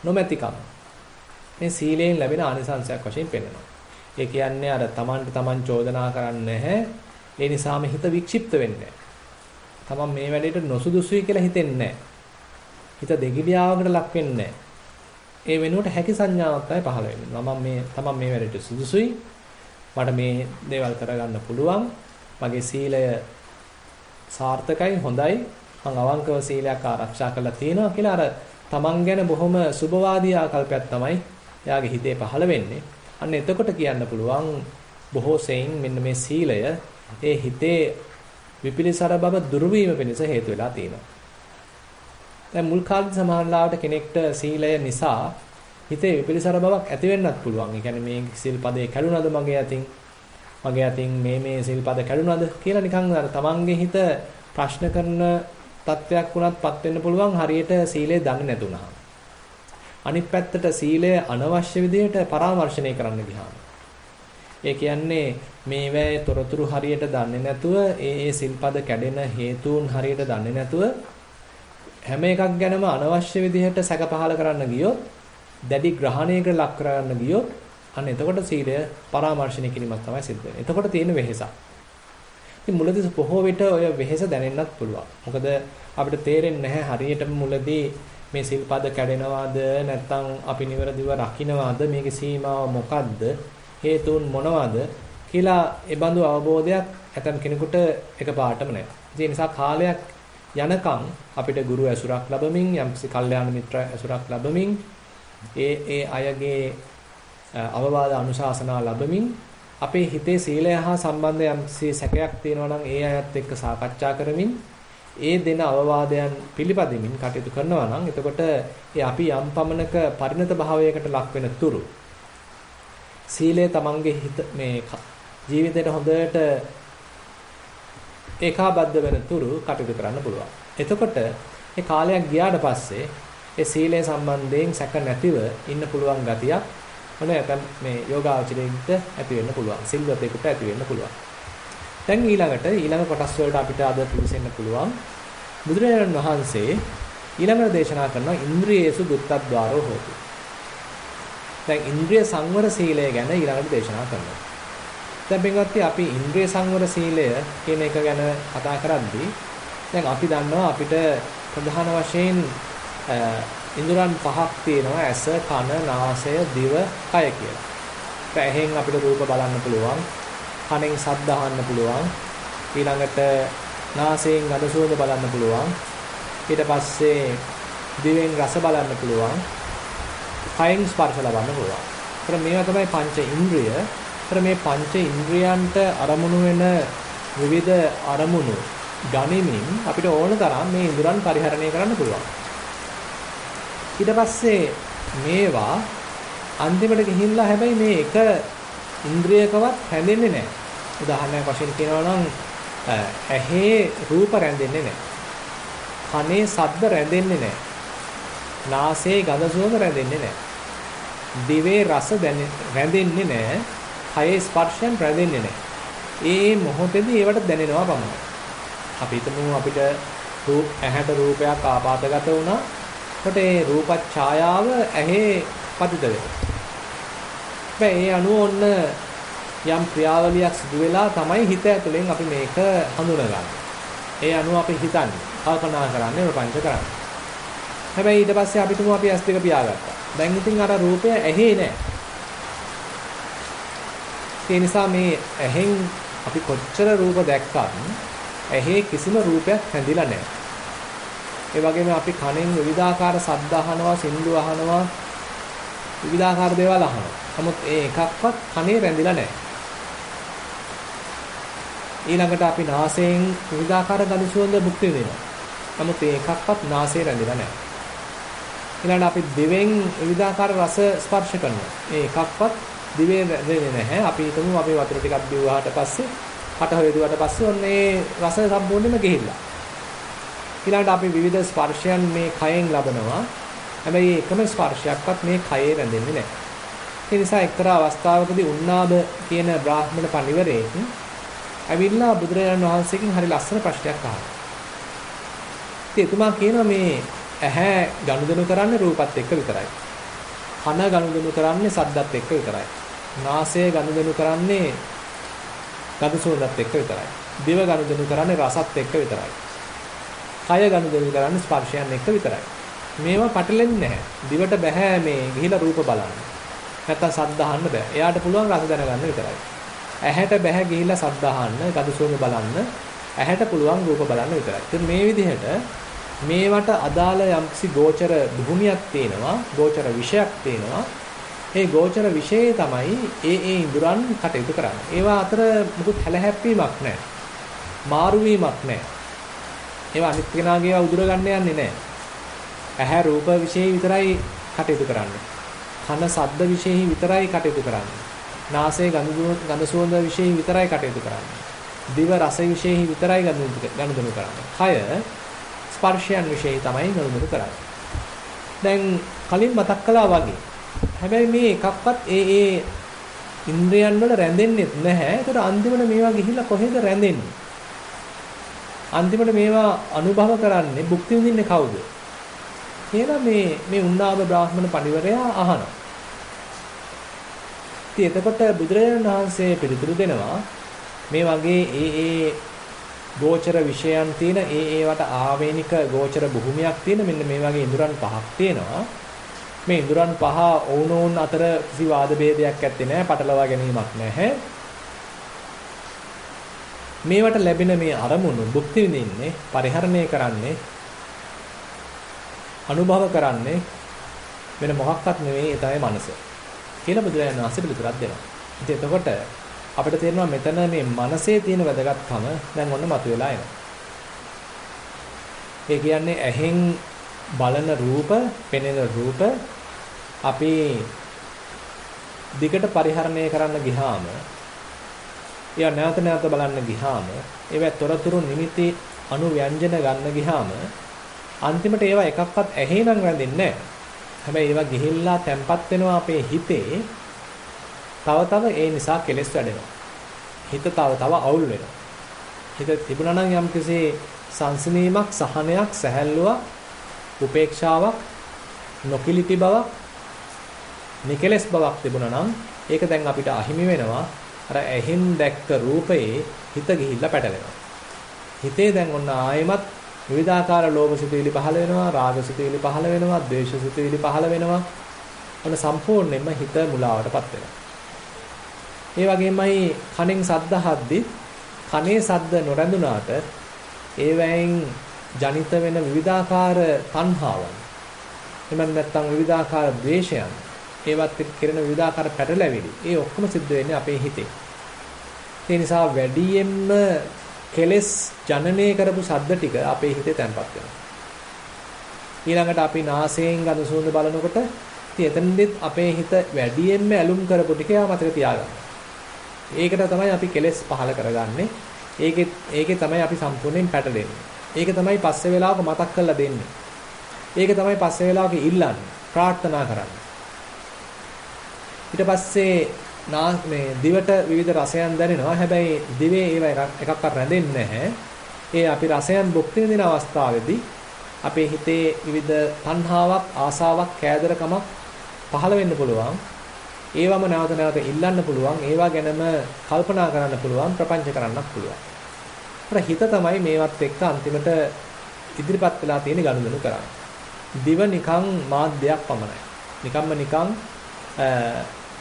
නොමැතිකම මේ සීලයෙන් ලැබෙන ආනිසංසයක් වශයෙන් පෙන්වනවා. ඒ කියන්නේ අර තමන්ට තමන් චෝදනා කරන්නේ නැහැ. ඒ නිසාම හිත වික්ෂිප්ත වෙන්නේ නැහැ. තමන් මේ වැඩේට නොසුදුසුයි කියලා හිතෙන්නේ නැහැ. හිත දෙගිඩියාවකට ලක් වෙන්නේ නැහැ. ඒ වෙනුවට හැකි සංඥාවක් තමයි පහළ වෙන්නේ. තමන් මේ වැඩේට සුදුසුයි. මට මේ දේවල් කරගන්න පුළුවන්. මගේ සීලය සාර්ථකයි හොඳයි. මම අවංකව සීලයක් ආරක්ෂා කරලා තියෙනවා කියලා අර තමන් ගැන බොහොම සුබවාදී ආකල්පයක් තමයි එයාගේ හිතේ පහළ වෙන්නේ. අන්න එතකොට කියන්න පුළුවන් බොහෝ සෙයින් මෙන්න මේ සීලය ඒ හිතේ විපිලිසර බව දුරු වීම පිණිස හේතු වෙලා තියෙනවා. දැන් මුල් කාලේ සමාහලාවට කෙනෙක්ට සීලය නිසා හිතේ විපිලිසර බවක් ඇති වෙන්නත් පුළුවන්. ඒ කියන්නේ මේ සිල්පදේ කැඩුනද මගේ අතින් මේ සිල්පද කැඩුනද කියලා නිකන් අර තමන්ගේ හිත ප්‍රශ්න කරන තත්වයක් වුණත්පත් වෙන්න පුළුවන් හරියට සීලය දන්නේ නැතුණා. අනිත් පැත්තට සීලය අනවශ්‍ය විදිහට පරාමර්ශණය කරන්න ගියාම. ඒ කියන්නේ මේවැයේ තොරතුරු හරියට දන්නේ නැතුව ඒ සිල්පද කැඩෙන හේතුන් හරියට දන්නේ නැතුව හැම එකක් ගැනම අනවශ්‍ය විදිහට සැක පහල කරන්න ගියොත් දැඩි ග්‍රහණයකට ලක් කරගන්න ගියොත් අන්න එතකොට සීලය පරාමර්ශණය කිරීමක් තමයි සිද්ධ වෙන්නේ. එතකොට තියෙන වෙහෙසක්. ඉතින් මුලදී බොහෝ විට ඔය වෙහෙස දැනෙන්නත් පුළුවන්. මොකද අපිට තේරෙන්නේ නැහැ හරියටම මුලදී මේ සිල්පද කැඩෙනවාද නැත්නම් අපි නිවැරදිව රකින්නවාද මේකේ සීමාව මොකද්ද හේතුන් මොනවාද කියලා ඒ බඳු අවබෝධයක් ඇතම් කෙනෙකුට එකපාරටම නැහැ. ඒ නිසා කාලයක් යනකම් අපිට ගුරු ඇසුරක් ලැබමින් යම්කිසි කල්යාණ මිත්‍ර ඇසුරක් ලැබමින් ඒ අයගේ අවවාද අනුශාසනා ලැබමින් අපේ හිතේ සීලය හා සම්බන්ධ යම්කිසි සැකයක් තියෙනවා නම් ඒ අයත් එක්ක සාකච්ඡා කරමින් ඒ දෙන අවවාදයන් පිළිපදිමින් කටයුතු කරනවා නම් එතකොට අපි යම් පමණක පරිණත භාවයකට ලක් වෙන තුරු සීලය තමන්ගේ හිත මේ ජීවිතයට හොඳට ඒකාබද්ධ වෙන තුරු කටයුතු කරන්න පුළුවන්. එතකොට ඒ කාලයක් ගියාට පස්සේ ඒ සීලය සම්බන්ධයෙන් සැක නැතිව ඉන්න පුළුවන් ගතියක් නැත්නම් මේ යෝගාචරයෙන්ට ඇති වෙන්න පුළුවන්. සිල්වතෙකුට ඇති වෙන්න පුළුවන්. දැන් ඊළඟ කොටස් වලට අපිට අද පිළිසෙන්න පුළුවන්. බුදුරජාණන් වහන්සේ ඊළඟට දේශනා කරන ඉන්ද්‍රියේසු දුත්තද්වාරෝ හෝති. දැන් ඉන්ද්‍රිය සංවර සීලය ගැන ඊළඟට දේශනා කරනවා. දැන් පින්වත්නි අපි ඉන්ද්‍රිය සංවර සීලය කියන එක ගැන කතා කරද්දී දැන් අපි දන්නවා අපිට ප්‍රධාන වශයෙන් ඉන්ද්‍රයන් පහක් තියෙනවා ඇස, කන, නාසය, දිව, කය කියලා. ඇහෙන් අපිට රූප බලන්න පුළුවන්. කනෙන් ශබ්ද අහන්න පුළුවන්. ඊළඟට නාසයෙන් ගඳ සුවඳ බලන්න පුළුවන්. ඊට පස්සේ දිවෙන් රස බලන්න පුළුවන්. කයෙන් ස්පර්ශ ලබන්න පුළුවන්. ඒතර මේවා තමයි පංච ඉන්ද්‍රිය. ඒතර මේ පංච ඉන්ද්‍රියන්ට අරමුණු වෙන විවිධ අරමුණු ගනිමින් අපිට ඕන තරම් මේ ඉන්ද්‍රයන් පරිහරණය කරන්න පුළුවන්. ඊට පස්සේ මේවා අන්තිමට ගිහිල්ලා හැබැයි මේ එක ඉන්ද්‍රියකවත් රැඳෙන්නේ නැහැ. උදාහරණයක් වශයෙන් කියනවා නම් ඇහි රූප රැඳෙන්නේ නැහැ. කනේ ශබ්ද රැඳෙන්නේ නැහැ. නාසයේ ගඳ සුවඳ රැඳෙන්නේ නැහැ. දිවේ රස රැඳෙන්නේ නැහැ. කයේ ස්පර්ශයෙන් රැඳෙන්නේ නැහැ. ඒ මොහොතේදී ඒවට දැනෙනවා පමණයි. අපි හිතමු අපිට ඇහැට රූපයක් ආපాతගත වුණා. කොට ඒ රූප ඡායාව ඇහි පතිත වෙනවා. ඒ අනුව ඔන්න යම් ක්‍රියාවලියක් සිදු වෙලා තමයි හිත ඇතුලෙන් අපි මේක හඳුනගන්නේ. ඒ අනුව අපි හිතන්නේ, කල්පනා කරන්නේ, ප්‍රපංච කරන්නේ. හැබැයි ඊට පස්සේ අපි තුමු අපි S2 පියාගත්තා. දැන් ඉතින් අර රූපය ඇහි නෑ. ඒ නිසා මේ ඇහෙන් අපි කොච්චර රූප දැක්කත් ඇහි කිසිම රූපයක් හැඳිලා නෑ. ඒ වගේම අපි කනෙන් විවිධාකාර ශබ්ද අහනවා, සින්දු අහනවා, විවිධාකාර දේවල් අහනවා. නමුත් ඒ එකක්වත් කනේ රැඳිලා නැහැ. ඊළඟට අපි නාසයෙන් විවිධාකාර ගඳ සුවඳ භුක්ති විඳිනවා. නමුත් ඒ එකක්වත් නාසයේ රැඳිලා නැහැ. ඊළඟට අපි දිවෙන් විවිධාකාර රස ස්පර්ශ කරනවා. මේ එකක්වත් දිවේ රැඳෙන්නේ නැහැ. අපි හිතමු අපි වතුර ටිකක් බිව්වාට පස්සේ කට හොයදුවාට පස්සේ ඔන්න ඒ රස සම්පූර්ණයෙන්ම ගිහිල්ලා. ඊළඟට අපි විවිධ ස්පර්ශයන් මේ කයෙන් ලබනවා. හැබැයි එකම ස්පර්ශයක්වත් මේ කයේ රැඳෙන්නේ නැහැ. ඒ නිසා එක්තරා අවස්ථාවකදී උන්නාද කියන බ්‍රාහ්මණ පඬිවරයෙක් ඇවිල්ලා බුදුරජාණන් වහන්සේගෙන් හරි ලස්සන ප්‍රශ්නයක් අහනවා. ඉතින් එතුමා කියනවා මේ ඇහැ ගනුදෙනු කරන්නේ රූපත් එක්ක විතරයි. කන ගනුදෙනු කරන්නේ ශබ්දත් එක්ක විතරයි. නාසය ගනුදෙනු කරන්නේ ගඳ සුවඳත් එක්ක විතරයි. දිව ගනුදෙනු කරන්නේ රසත් එක්ක විතරයි. කය ගනුදෙනු කරන්නේ ස්පර්ශයන් එක්ක විතරයි. මේවා පටලෙන්නේ නැහැ. දිවට බෑ මේ ගිහිලා රූප බලන්න. නැත්තම් ශබ්ද අහන්න බෑ. එයාට පුළුවන් රස දැනගන්න විතරයි. ඇහැට බෑ ගිහිලා ශබ්ද අහන්න, ගඳ සුවඳ බලන්න. ඇහැට පුළුවන් රූප බලන්න විතරයි. ඉතින් මේ විදිහට මේවට අදාළ යම්කිසි ගෝචර භූමියක් තියෙනවා, ගෝචර විෂයක් තියෙනවා. ඒ ගෝචර විෂයේ තමයි ඒ ඉඳුරන් කටයුතු කරන්නේ. ඒවා අතර මුකුත් හැලහැප්පීමක් නැහැ. මාරු වීමක් නැහැ. ඒවා අනිත් කෙනාගේ ඒවා උදුර ගන්න යන්නේ නැහැ. ඇහැ රූප විෂයේ විතරයි කටයුතු කරන්නේ. කන ශබ්ද විෂයේ විතරයි කටයුතු කරන්නේ. නාසය ගඳ සුවඳ විෂයේ විතරයි කටයුතු කරන්නේ. දිව රස විෂයේ විතරයි ගනුදෙනු කරන්නේ. කය ස්පර්ශයන් විශේෂයි තමයි ගනුදෙනු කරන්නේ. දැන් කලින් මතක් කළා වගේ. හැබැයි මේ එකක්වත් ඒ ඉන්ද්‍රයන් වල රැඳෙන්නේ නැහැ. ඒකට අන්තිමට මේවා ගිහිල්ලා කොහෙද රැඳෙන්නේ? අන්තිමට මේවා අනුභව කරන්නේ භුක්ති විඳින්නේ කවුද? කියලා මේ උන්නාද බ්‍රාහ්මණ පඬිවරයා අහනවා. ඉතින් එතකොට බුදුරජාණන් වහන්සේ පිළිතුරු දෙනවා මේ වගේ ඒ ගෝචර විෂයන් තියෙන ඒවට ආවේනික ගෝචර භූමියක් තියෙන මෙන්න මේ වගේ ඉඳුරන් පහක් තියෙනවා. මේ ඉඳුරන් පහ ඕනෝන් අතර කිසි වාද ભેදයක් ඇත්තේ නැහැ, පටලවා ගැනීමක් නැහැ. මේවට ලැබෙන මේ අරමුණු භුක්ති විඳින්නේ, පරිහරණය කරන්නේ, අනුභව කරන්නේ වෙන මොකක්වත් නෙවෙයි, ඒ තමයි මනස. කියලා බුදුරජාණන් වහන්සේ පිළිතුරක් දෙනවා. ඉතින් එතකොට අපිට තේරෙනවා මෙතන මේ මනසේ තියෙන වැදගත්කම දැන් ඔන්න මතුවලා එනවා. ඒ කියන්නේ ඇහෙන් බලන රූප, පෙනෙන රූප අපි දිගට පරිහරණය කරන්න ගියාම, එයා නැවත නැවත බලන්න ගියාම, ඒවා තොරතුරු නිමිති අනුව්‍යංජන ගන්න ගියාම අන්තිමට ඒවා එකක්වත් ඇහි නම් රැඳෙන්නේ නැහැ. හැබැයි ඒවා ගිහිල්ලා තැම්පත් වෙනවා අපේ හිතේ. තව ඒ නිසා කෙලෙස් වැඩෙනවා. හිත තව අවුල් වෙනවා. හිත තිබුණා නම් යම්කිසි සංසිනීමක්, සහනයක්, සැහැල්ලුවක්, උපේක්ෂාවක්, නොකිලිටි බවක්, නිකලස් බවක් තිබුණා නම් ඒක දැන් අපිට අහිමි වෙනවා. අර ඇහෙන් දැක්ක රූපේ හිත ගිහිල්ලා පැටලෙනවා. හිතේ දැන් ඔන්න ආයෙමත් විවිධාකාර ලෝභ සිතුවිලි පහළ වෙනවා, රාග සිතුවිලි පහළ වෙනවා, ද්වේෂ සිතුවිලි පහළ වෙනවා. ඔන්න සම්පූර්ණයෙන්ම හිත මුලාවටපත් වෙනවා. ඒ වගේමයි කනෙන් ශබ්ද අහද්දි කනේ ශබ්ද නොරැඳුනාට ඒවැයින් ජනිත වෙන විවිධාකාර තණ්හාවන්, එමන් නැත්නම් විවිධාකාර ද්වේෂයන්, ඒවත් එක්ක කරන විවිධාකාර පැටලැවිලි, ඒ ඔක්කොම සිද්ධ වෙන්නේ අපේ හිතේ. ඒ නිසා වැඩියෙන්ම කෙලෙස් ජනනය කරපු ශබ්ද ටික අපේ හිතේ තැන්පත් වෙනවා. ඊළඟට අපි නාසයෙන් ගඳ සුවඳ බලනකොට ඉතින් එතනදිත් අපේ හිත වැඩියෙන්ම ඇලුම් කරපු ටික මතක තියාගන්න. ඒකට තමයි අපි කෙලෙස් පහල කරගන්නේ. ඒකේ තමයි අපි සම්පූර්ණයෙන් පැටලෙන්නේ. ඒක තමයි පස්සේ වෙලාවක මතක් කරලා දෙන්නේ. ඒක තමයි පස්සේ වෙලාවක ඉල්ලන්නේ, ප්‍රාර්ථනා කරන්නේ. ඊට පස්සේ මේ දිවට විවිධ රසයන් දැනෙනවා. හැබැයි දිවේ ඒවා එකක්වත් රැඳෙන්නේ නැහැ. ඒ අපි රසයන් භුක්ති විඳින අවස්ථාවේදී අපේ හිතේ විවිධ තණ්හාවක්, ආසාවක්, කෑදරකමක් පහළ වෙන්න පුළුවන්. ඒවම නැවත නැවත ඉල්ලන්න පුළුවන්. ඒවා ගැනම කල්පනා කරන්න පුළුවන්, ප්‍රපංච කරන්නත් පුළුවන්. අර හිත තමයි මේවත් එක්ක අන්තිමට ඉදිරිපත් වෙලා තියෙන ගනුදෙනු කරන්නේ. දිව නිකන් මාධ්‍යයක් පමණයි. නිකන්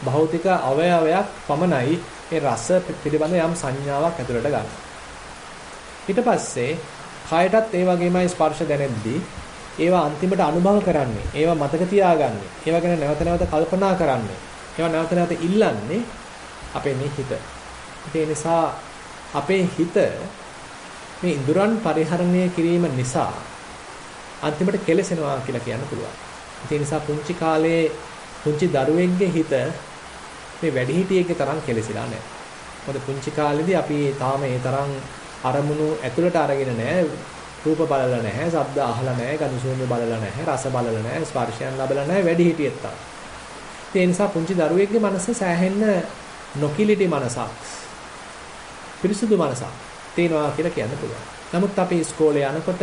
භෞතික අවයවයක් පමණයි ඒ රස පිළිබඳ යම් සංඥාවක් ඇතුළට ගන්න. ඊට පස්සේ කයටත් ඒ වගේමයි ස්පර්ශ දැනෙද්දී ඒවා අන්තිමට අනුභව කරන්නේ, ඒවා මතක තියාගන්නේ, ඒවා ගැන නැවත නැවත කල්පනා කරන්නේ, ඒවා නැවත නැවත ඉල්ලන්නේ අපේ මේ හිත. ඒ නිසා අපේ හිත මේ ඉඳුරන් පරිහරණය කිරීම නිසා අන්තිමට කෙලසෙනවා කියලා කියන්න පුළුවන්. ඒ නිසා පුංචි කාලේ පුංචි දරුවෙක්ගේ හිත මේ වැඩිහිටියෙක්ගේ තරම් කෙලෙසිලා නැහැ. මොකද පුංචි කාලේදී අපි තාම ඒ තරම් අරමුණු ඇතුළට අරගෙන නැහැ. රූප බලලා නැහැ, ශබ්ද අහලා නැහැ, ගඳ සුවඳ බලලා නැහැ, රස බලලා නැහැ, ස්පර්ශයන් ලබලා නැහැ වැඩිහිටියෙක් තරම්. ඒ නිසා පුංචි දරුවෙක්ගේ මනස සෑහෙන්න නොකිලිටි මනසක්. පිරිසුදු මනසක් තියෙනවා කියලා කියන්න පුළුවන්. නමුත් අපි ඉස්කෝලේ යනකොට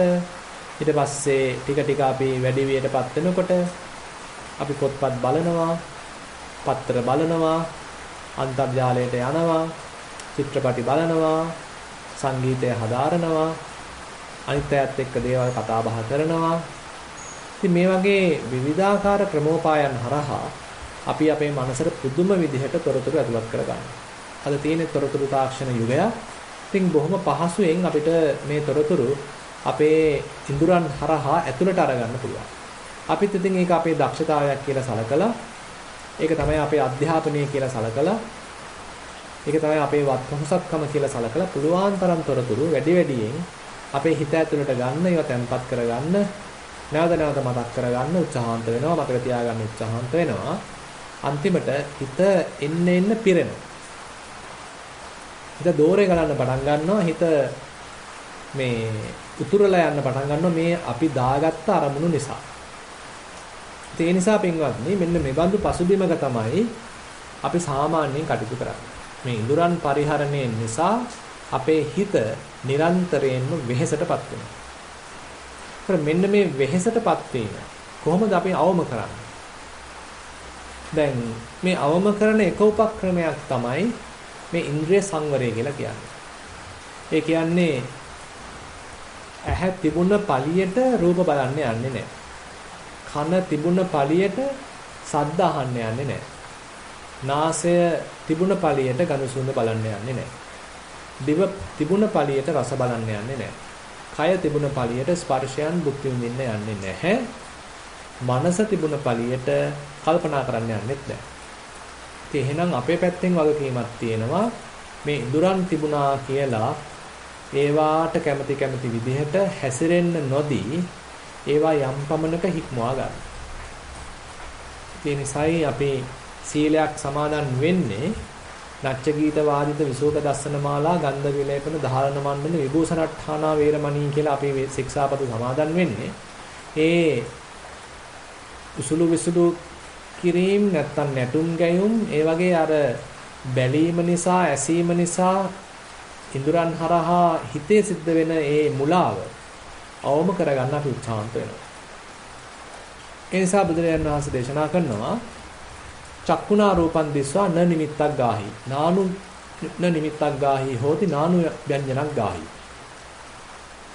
ඊට පස්සේ ටික ටික අපි වැඩි වියටපත් වෙනකොට අපි පොත්පත් බලනවා, පත්තර බලනවා, අන්තර්ජාලයට යනවා, චිත්‍රපටි බලනවා, සංගීතය හදාරනවා, අනිත් අයත් එක්ක දේවල් කතා බහ කරනවා. ඉතින් මේ වගේ විවිධාකාර ක්‍රමෝපායන් හරහා අපි අපේ මනසට පුදුම විදිහට තොරතුරු ඇතුළත් කරගන්නවා. අද තියෙන තොරතුරු තාක්ෂණ යුගයක්. ඉතින් බොහොම පහසුවෙන් අපිට මේ තොරතුරු අපේ ඉඳුරන් හරහා ඇතුළට අරගන්න පුළුවන්. අපිත් ඉතින් ඒක අපේ දක්ෂතාවයක් කියලා සලකලා, ඒක තමයි අපේ අධ්‍යාපනය කියලා සලකලා, ඒක තමයි අපේ වත්පොහසත්කම කියලා සලකලා පුළුවන් තරම් තොරතුරු වැඩි වැඩියෙන් අපේ හිත ඇතුළට ගන්න, ඒවා තැම්පත් කරගන්න, නැවත නැවත මතක් කරගන්න උත්සාහන්ත වෙනවා, මතක තියාගන්න උත්සාහන්ත වෙනවා. අන්තිමට හිත එන්න පිරෙනවා. හිත දෝරේ ගලන්න පටන් ගන්නවා. හිත මේ උතුරලා යන්න පටන් ගන්නවා මේ අපි දාගත්ත අරමුණු නිසා. ඒ නිසා පින්වත්නි මෙන්න මේ බඳු පසුබිමක තමයි අපි සාමාන්‍යයෙන් කටයුතු කරන්නේ. මේ ඉඳුරන් පරිහරණය නිසා අපේ හිත නිරන්තරයෙන්ම වෙහෙසටපත් වෙනවා. මෙන්න මේ වෙහෙසටපත් වීම කොහොමද අපි අවම කරන්නේ? දැන් මේ අවම කරන එක උපක්‍රමයක් තමයි මේ ඉන්ද්‍රිය සංවරය කියලා කියන්නේ. ඒ කියන්නේ ඇහැ තිබුණ පළියට රූප බලන්න යන්නේ නැහැ. කන තිබුණ පළියට ශබ්ද අහන්න යන්නේ නැහැ. නාසය තිබුණ පළියට ගඳ සුවඳ බලන්න යන්නේ නැහැ. දිව තිබුණ පළියට රස බලන්න යන්නේ නැහැ. කය තිබුණ පළියට ස්පර්ශයන් භුක්ති විඳින්න යන්නේ නැහැ. මනස තිබුණ පළියට කල්පනා කරන්න යන්නෙත් නැහැ. ඉතින් එහෙනම් අපේ පැත්තෙන් වගකීමක් තියෙනවා මේ ඉඳුරන් තිබුණා කියලා ඒවාට කැමති විදිහට හැසිරෙන්න නොදී ඒවා යම් පමණක හික්මවා ගන්න. ඒ නිසායි අපි සීලයක් සමාදන් වෙන්නේ නච්ච ගීත වාදිත විසෝක දස්සන මාලා ගන්ධ විලේපන ධාරණ මණ්ඩන විභූෂණට්ඨානා වේරමණී කියලා අපි ශික්ෂාපද සමාදන් වෙන්නේ. ඒ උසුළු විසුළු කිරීම නැත්තම් නැටුම් ගැයුම් ඒ වගේ අර බැලීම නිසා ඇසීම නිසා ඉඳුරන් හරහා හිතේ සිද්ධ වෙන ඒ මුලාව අවම කරගන්න අපි උත්සාහන්ත වෙනවා. ඒ නිසා බුදුරජාණන් වහන්සේ දේශනා කරනවා චක්කුණා රූපං දිස්වා න නිමිත්තක් ගාහි නානු න නිමිත්තක් ගාහි හෝති නානු ව්‍යංජනක් ගාහි.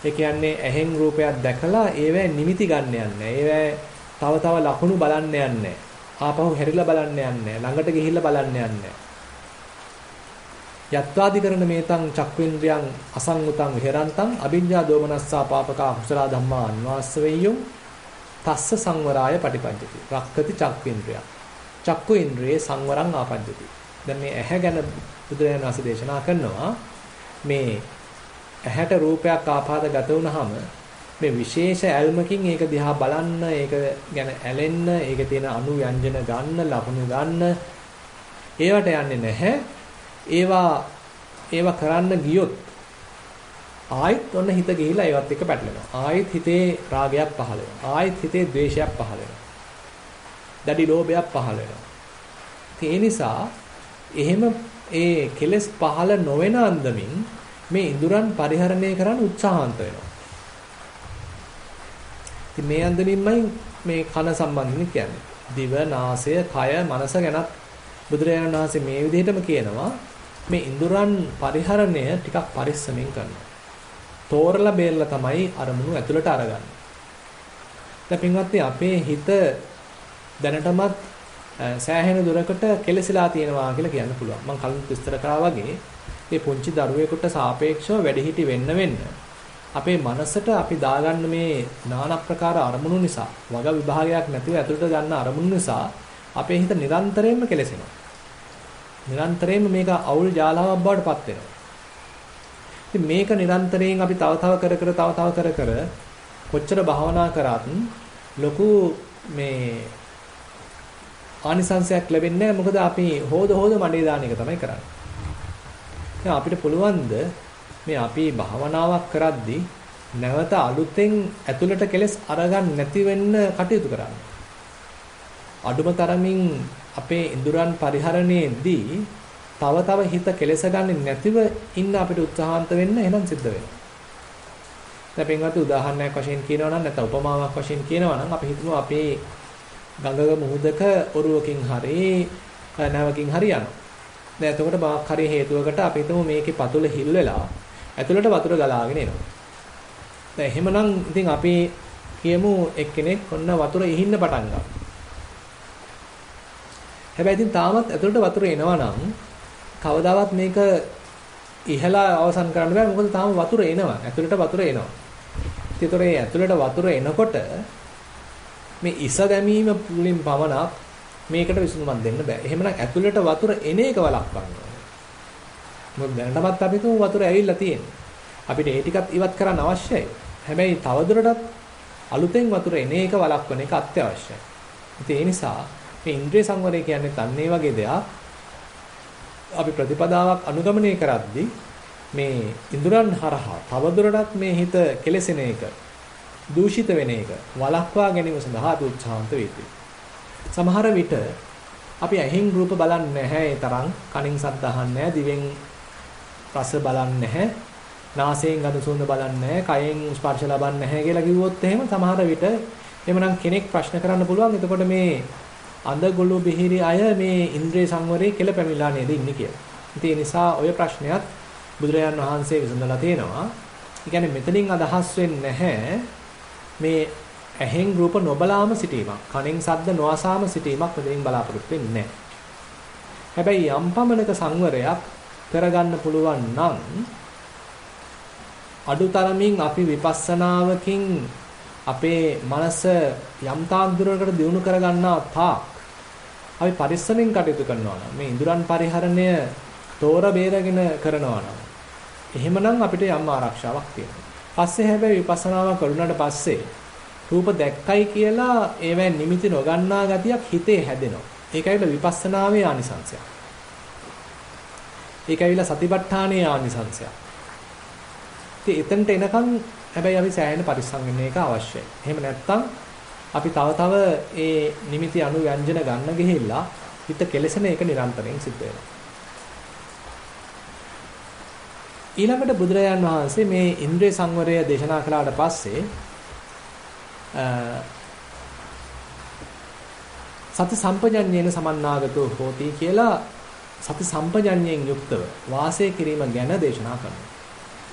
ඒ කියන්නේ ඇහෙන් රූපයක් දැකලා ඒවැ නිමිති ගන්න යන්නේ. ඒවැ තව ලකුණු බලන්න යන්නේ. ආපහු හැරිලා බලන්න යන්නේ. ළඟට ගිහිල්ලා බලන්න යන්නේ. යත්වාදිකරණ මේතං චක්ඛුන්ද්‍රයන් අසංගතං විහෙරන්තං අභිඤ්ඤා දෝමනස්සා පාපකා කුසල ධම්මා අන්වාස්ස වෙය්‍යුම් තස්ස සංවරාය පටිපංචති රක්ඛති චක්ඛුන්ද්‍රය චක්ඛු ඉන්ද්‍රියේ සංවරං ආපංචති. දැන් මේ ඇහැ ගැන බුදුරජාණන් වහන්සේ දේශනා කරනවා මේ ඇහැට රූපයක් ආපාදගත වුනහම මේ විශේෂ ඇල්මකින් ඒක දිහා බලන්න, ඒක ගැන ඇලෙන්න, ඒකේ තියෙන අණු ව්‍යංජන ගන්න, ලකුණු ගන්න ඒවට යන්නේ නැහැ. ඒවා කරන්න ගියොත් ආයෙත් ඔන්න හිත ගිහිලා ඒවත් එක්ක පැටලෙනවා. ආයෙත් හිතේ රාගයක් පහළ වෙනවා. ආයෙත් හිතේ ද්වේෂයක් පහළ වෙනවා. දැඩි ලෝභයක් පහළ වෙනවා. ඒ නිසා එහෙම ඒ කෙලෙස් පහළ නොවන අන්දමින් මේ ඉඳුරන් පරිහරණය කරන්න උත්සාහන්ත වෙනවා. ඉතින් මේ අන්දමින්මයි මේ කන සම්බන්ධයෙන් කියන්නේ. දිව, නාසය, කය, මනස ගැනත් බුදුරජාණන් වහන්සේ මේ විදිහටම කියනවා මේ ඉඳුරන් පරිහරණය ටිකක් පරිස්සමෙන් කරනවා. තෝරලා බේරලා තමයි අරමුණු ඇතුළට අරගන්නේ. දැන් පින්වත්නි අපේ හිත දැනටමත් සෑහෙන දුරකට කෙලසිලා තියෙනවා කියලා කියන්න පුළුවන්. මම කලින් විස්තර කරා වගේ මේ පුංචි දරුවෙකුට සාපේක්ෂව වැඩිහිටි වෙන්න අපේ මනසට අපි දාගන්න මේ নানা ප්‍රකාර අරමුණු නිසා, වග විභාගයක් නැතිව ඇතුළට ගන්න අරමුණු නිසා අපේ හිත නිරන්තරයෙන්ම කෙලසෙනවා. නිරන්තරයෙන්ම මේක අවුල් ජාලාවක් බවට පත් වෙනවා. ඉතින් මේක නිරන්තරයෙන් අපි තව කර කොච්චර භාවනා කරත් ලොකු මේ ආනිසංසයක් ලැබෙන්නේ නැහැ. මොකද අපි හොද මඩේ දාන එක තමයි කරන්නේ. දැන් අපිට පුළුවන්ද මේ අපි භාවනාවක් කරද්දී නැවත අලුතෙන් ඇතුළට කෙලස් අරගන්න නැති වෙන්න කටයුතු කරන්න. අඩුම තරමින් අපේ ඉඳුරන් පරිහරණයේදී තව හිත කෙලස ගන්න නැතිව ඉන්න අපිට උත්සාහන්ත වෙන්න එහෙනම් සිද්ධ වෙනවා. දැන් පින්වත් උදාහරණයක් වශයෙන් කියනවා නම් නැත්නම් උපමාවක් වශයෙන් කියනවා නම් අපි හිතමු අපේ ගඟක මුහුදක ඔරුවකින් හරි නැවකින් හරි යනවා. දැන් එතකොට බාක් හරි හේතුවකට අපි හිතමු මේකේ පතුල හිල් වෙලා ඇතුළට වතුර ගලාගෙන එනවා. දැන් එහෙමනම් ඉතින් අපි කියමු එක්කෙනෙක් ඔන්න වතුර ඉහින්න පටන් ගන්නවා. හැබැයි ඉතින් තාමත් ඇතුළට වතුර එනවා නම් කවදාවත් මේක ඉහලා අවසන් කරන්න බෑ. මොකද තාම වතුර එනවා. ඇතුළට වතුර එනවා. ඒතකොට මේ ඇතුළට වතුර එනකොට මේ ඉස දැමීම පුලින් පමණක් මේකට විසඳුමක් දෙන්න බෑ. එහෙමනම් ඇතුළට වතුර එන එක වළක්වන්න ඕනේ. මොකද දැනටමත් අපි තුමු වතුර ඇවිල්ලා තියෙන්නේ. අපිට ඒ ටිකත් ඉවත් කරන්න අවශ්‍යයි. හැබැයි තවදුරටත් අලුතෙන් වතුර එන එක වළක්වන එක අත්‍යවශ්‍යයි. ඉතින් ඒ නිසා මේ ඉන්ද්‍රිය සංවරය කියන්නේ තන්නේ වගේ දෙයක්. අපි ප්‍රතිපදාවක් අනුගමනය කරද්දී මේ ඉඳුරන් හරහා තවදුරටත් මේ හිත කෙලසෙන එක, දූෂිත වෙන එක වළක්වා ගැනීම සඳහා අපි උත්සාහන්ත වේවි. සමහර විට අපි ඇහෙන් රූප බලන්නේ නැහැ, ඒ තරම් කනින් ශබ්ද අහන්නේ නැහැ, දිවෙන් රස බලන්නේ නැහැ, නාසයෙන් ගඳ සුවඳ බලන්නේ නැහැ, කයෙන් ස්පර්ශ ලබන්නේ නැහැ කියලා කිව්වොත් එහෙම සමහර විට එhmenan කෙනෙක් ප්‍රශ්න කරන්න පුළුවන්. එතකොට මේ අඳගොළු බිහිරි අය මේ ඉන්ද්‍රිය සංවරයේ කෙල පැමිණලා නේද ඉන්නේ කියලා. ඉතින් ඒ නිසා ඔය ප්‍රශ්නයත් බුදුරජාන් වහන්සේ විසඳලා තියෙනවා. ඒ කියන්නේ මෙතනින් අදහස් වෙන්නේ නැහැ මේ ඇහෙන් රූප නොබලාම සිටීමක්, කනෙන් ශබ්ද නොඅසාම සිටීමක් මෙතනින් බලාපොරොත්තු වෙන්නේ නැහැ. හැබැයි යම් පමණක සංවරයක් කරගන්න පුළුවන් නම් අඩුතරමින් අපි විපස්සනාවකින් අපේ මනස යම් තාක් දුරකට දියුණු කරගන්නා තාක් අපි පරිස්සමෙන් කටයුතු කරනවා නම් මේ ඉඳුරන් පරිහරණය තෝර බේරගෙන කරනවා නම් එහෙමනම් අපිට යම් ආරක්ෂාවක් තියෙනවා. පස්සේ හැබැයි විපස්සනාව කරුණාට පස්සේ රූප දැක්කයි කියලා ඒවෙන් නිමිති නොගන්නා ගතියක් හිතේ හැදෙනවා. ඒකයිල විපස්සනාවේ ආනිසංශයක්. ඒකයිල සතිපට්ඨානයේ ආනිසංශයක්. ඉතින් එතනට එනකන් හැබැයි අපි සෑහෙන පරිස්සම් වෙන්න එක අවශ්‍යයි. එහෙම නැත්නම් අපි තව ඒ නිමිති අනු ව්‍යංජන ගන්න ගිහිල්ලා හිත කෙලසෙන එක නිරන්තරයෙන් සිද්ධ වෙනවා. ඊළඟට බුදුරජාන් වහන්සේ මේ ඉන්ද්‍රිය සංවරය දේශනා කළාට පස්සේ සති සම්පජඤ්ඤේන සමන්නාගතෝ හෝති කියලා සති සම්පජඤ්ඤයෙන් යුක්තව වාසය කිරීම ගැන දේශනා කරනවා.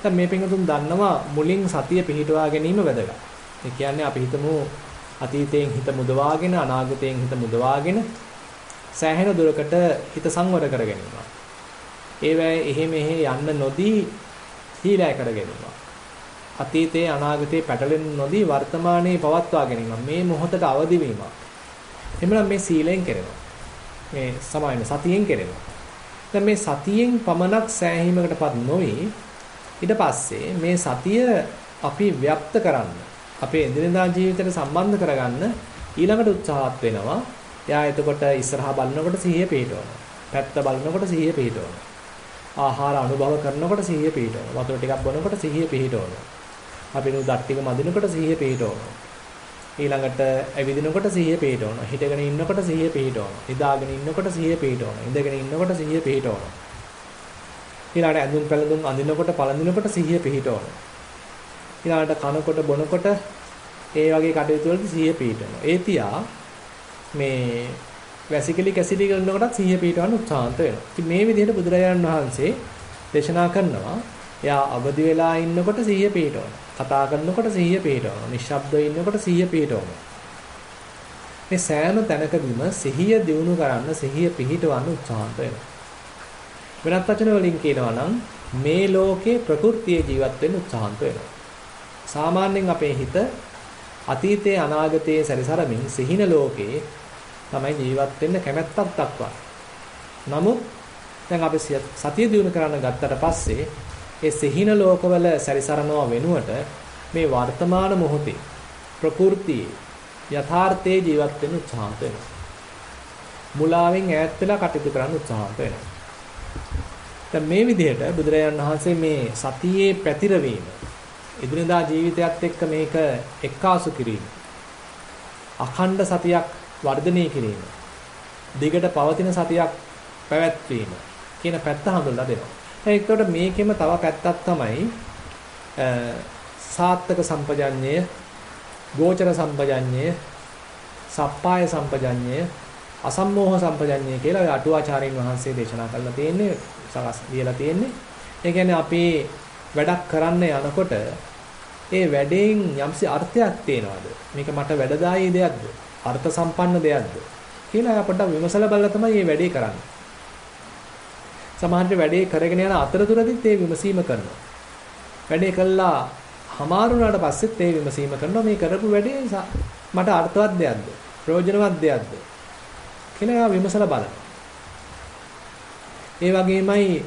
දැන් මේ පිටුතුන් දන්නවා මුලින් සතිය පිහිටවා ගැනීම වැදගත්. ඒ කියන්නේ අපි හිතමු අතීතයෙන් හිත මුදවාගෙන අනාගතයෙන් හිත මුදවාගෙන සෑහෙන දුරකට හිත සංවර කර ගැනීම. ඒවැය එහෙ මෙහෙ යන්න නොදී හීලය කර ගැනීම. අතීතයේ අනාගතයේ පැටලෙන්න නොදී වර්තමානයේ පවත්වා ගැනීම. මේ මොහොතට අවදි වීම. එhmenan මේ සීලෙන් කෙරෙනවා. මේ සමායන සතියෙන් කෙරෙනවා. දැන් මේ සතියෙන් පමණක් සෑහීමකටපත් නොවි ඊට පස්සේ මේ සතිය අපි ව්‍යප්ත කරන්න අපේ එදිනදා ජීවිතයට සම්බන්ධ කරගන්න ඊළඟට උත්සාහත් වෙනවා. එයා එතකොට ඉස්සරහා බලනකොට සිහිය පිහිටවනවා. පැත්ත බලනකොට සිහිය පිහිටවනවා. ආහාර අනුභව කරනකොට සිහිය පිහිටවනවා. වතුර ටිකක් බොනකොට සිහිය පිහිටවනවා. අපි නුදත් ටික මදිනකොට සිහිය පිහිටවනවා. ඊළඟට ඇවිදිනකොට සිහිය පිහිටවනවා. හිටගෙන ඉන්නකොට සිහිය පිහිටවනවා. නිදාගෙන ඉන්නකොට සිහිය පිහිටවනවා. ඉඳගෙන ඉන්නකොට සිහිය පිහිටවනවා. ඊළඟට ඇඳුම් පැළඳුම් අඳිනකොට පළඳිනකොට සිහිය පිහිටවනවා. ඊළඟට කනකොට බොනකොට ඒ වගේ කටයුතු වලදී සිහිය පිහිටවනවා. ඒ තියා මේ වැසිකිලි කැසිලි කරනකොටත් සිහිය පිහිටවන්න උත්සාහන්ත වෙනවා. ඉතින් මේ විදිහට බුදුරජාණන් වහන්සේ දේශනා කරනවා. එයා අවදි වෙලා ඉන්නකොට සිහිය පිහිටවනවා. කතා කරනකොට සිහිය පිහිටවනවා. නිශ්ශබ්දව ඉන්නකොට සිහිය පිහිටවනවා. මේ සෑම තැනකදීම සිහිය දියුණු කරන්න සිහිය පිහිටවන්න උත්සාහන්ත වෙනවා. වෙනත් වචන වලින් කියනවා නම් මේ ලෝකේ ප්‍රകൃතියේ ජීවත් වෙන්න උත්සාහන්ත වෙනවා. සාමාන්‍යයෙන් අපේ හිත අතීතයේ අනාගතයේ සැරිසරමින් සිහින ලෝකේ තමයි ජීවත් වෙන්න කැමැත්තක් දක්වන්නේ. නමුත් දැන් අපි සතිය දිනු කරන්න ගත්තට පස්සේ ඒ සිහින ලෝකවල සැරිසරනවා වෙනුවට මේ වර්තමාන මොහොතේ ප්‍රകൃතියේ යථාර්ථයේ ජීවත් වෙන්න උත්සාහන්ත වෙනවා. මුලාවෙන් ඈත් වෙලා කටයුතු කරන්න උත්සාහන්ත වෙනවා. දැන් මේ විදිහට බුදුරජාණන් වහන්සේ මේ සතියේ පැතිරවීම එදිනදා ජීවිතයත් එක්ක මේක එක්කාසු කිරීම අඛණ්ඩ සතියක් වර්ධනය කිරීම දිගට පවතින සතියක් පැවැත්වීම කියන පැත්ත හඳුන්ලා දෙනවා. ඒකට මේකෙම තව පැත්තක් තමයි සාත්තක සම්පජඤ්ඤය, ගෝචර සම්පජඤ්ඤය, සප්පාය සම්පජඤ්ඤය, අසම්මෝහ සම්පජඤ්ඤය කියලා ඔය අටුවාචාර්යින් වහන්සේ දේශනා කරලා තියෙන්නේ, සකස් දීලා තියෙන්නේ. ඒ කියන්නේ අපි වැඩක් කරන්න යනකොට ඒ වැඩෙන් යම්සි අර්ථයක් තියෙනවද? මේක මට වැඩදායී දෙයක්ද? අර්ථ සම්පන්න දෙයක්ද? කියලා අපිට විමසලා බලලා තමයි මේ වැඩේ කරන්නේ. සමහරවිට වැඩේ කරගෙන යන අතරතුරදිත් ඒ විමසීම කරනවා. වැඩේ කළා හමාරු වුණාට පස්සෙත් ඒ විමසීම කරනවා මේ කරපු වැඩේ මට අර්ථවත් දෙයක්ද? ප්‍රයෝජනවත් දෙයක්ද? කියලා විමසලා බලනවා. ඒ වගේමයි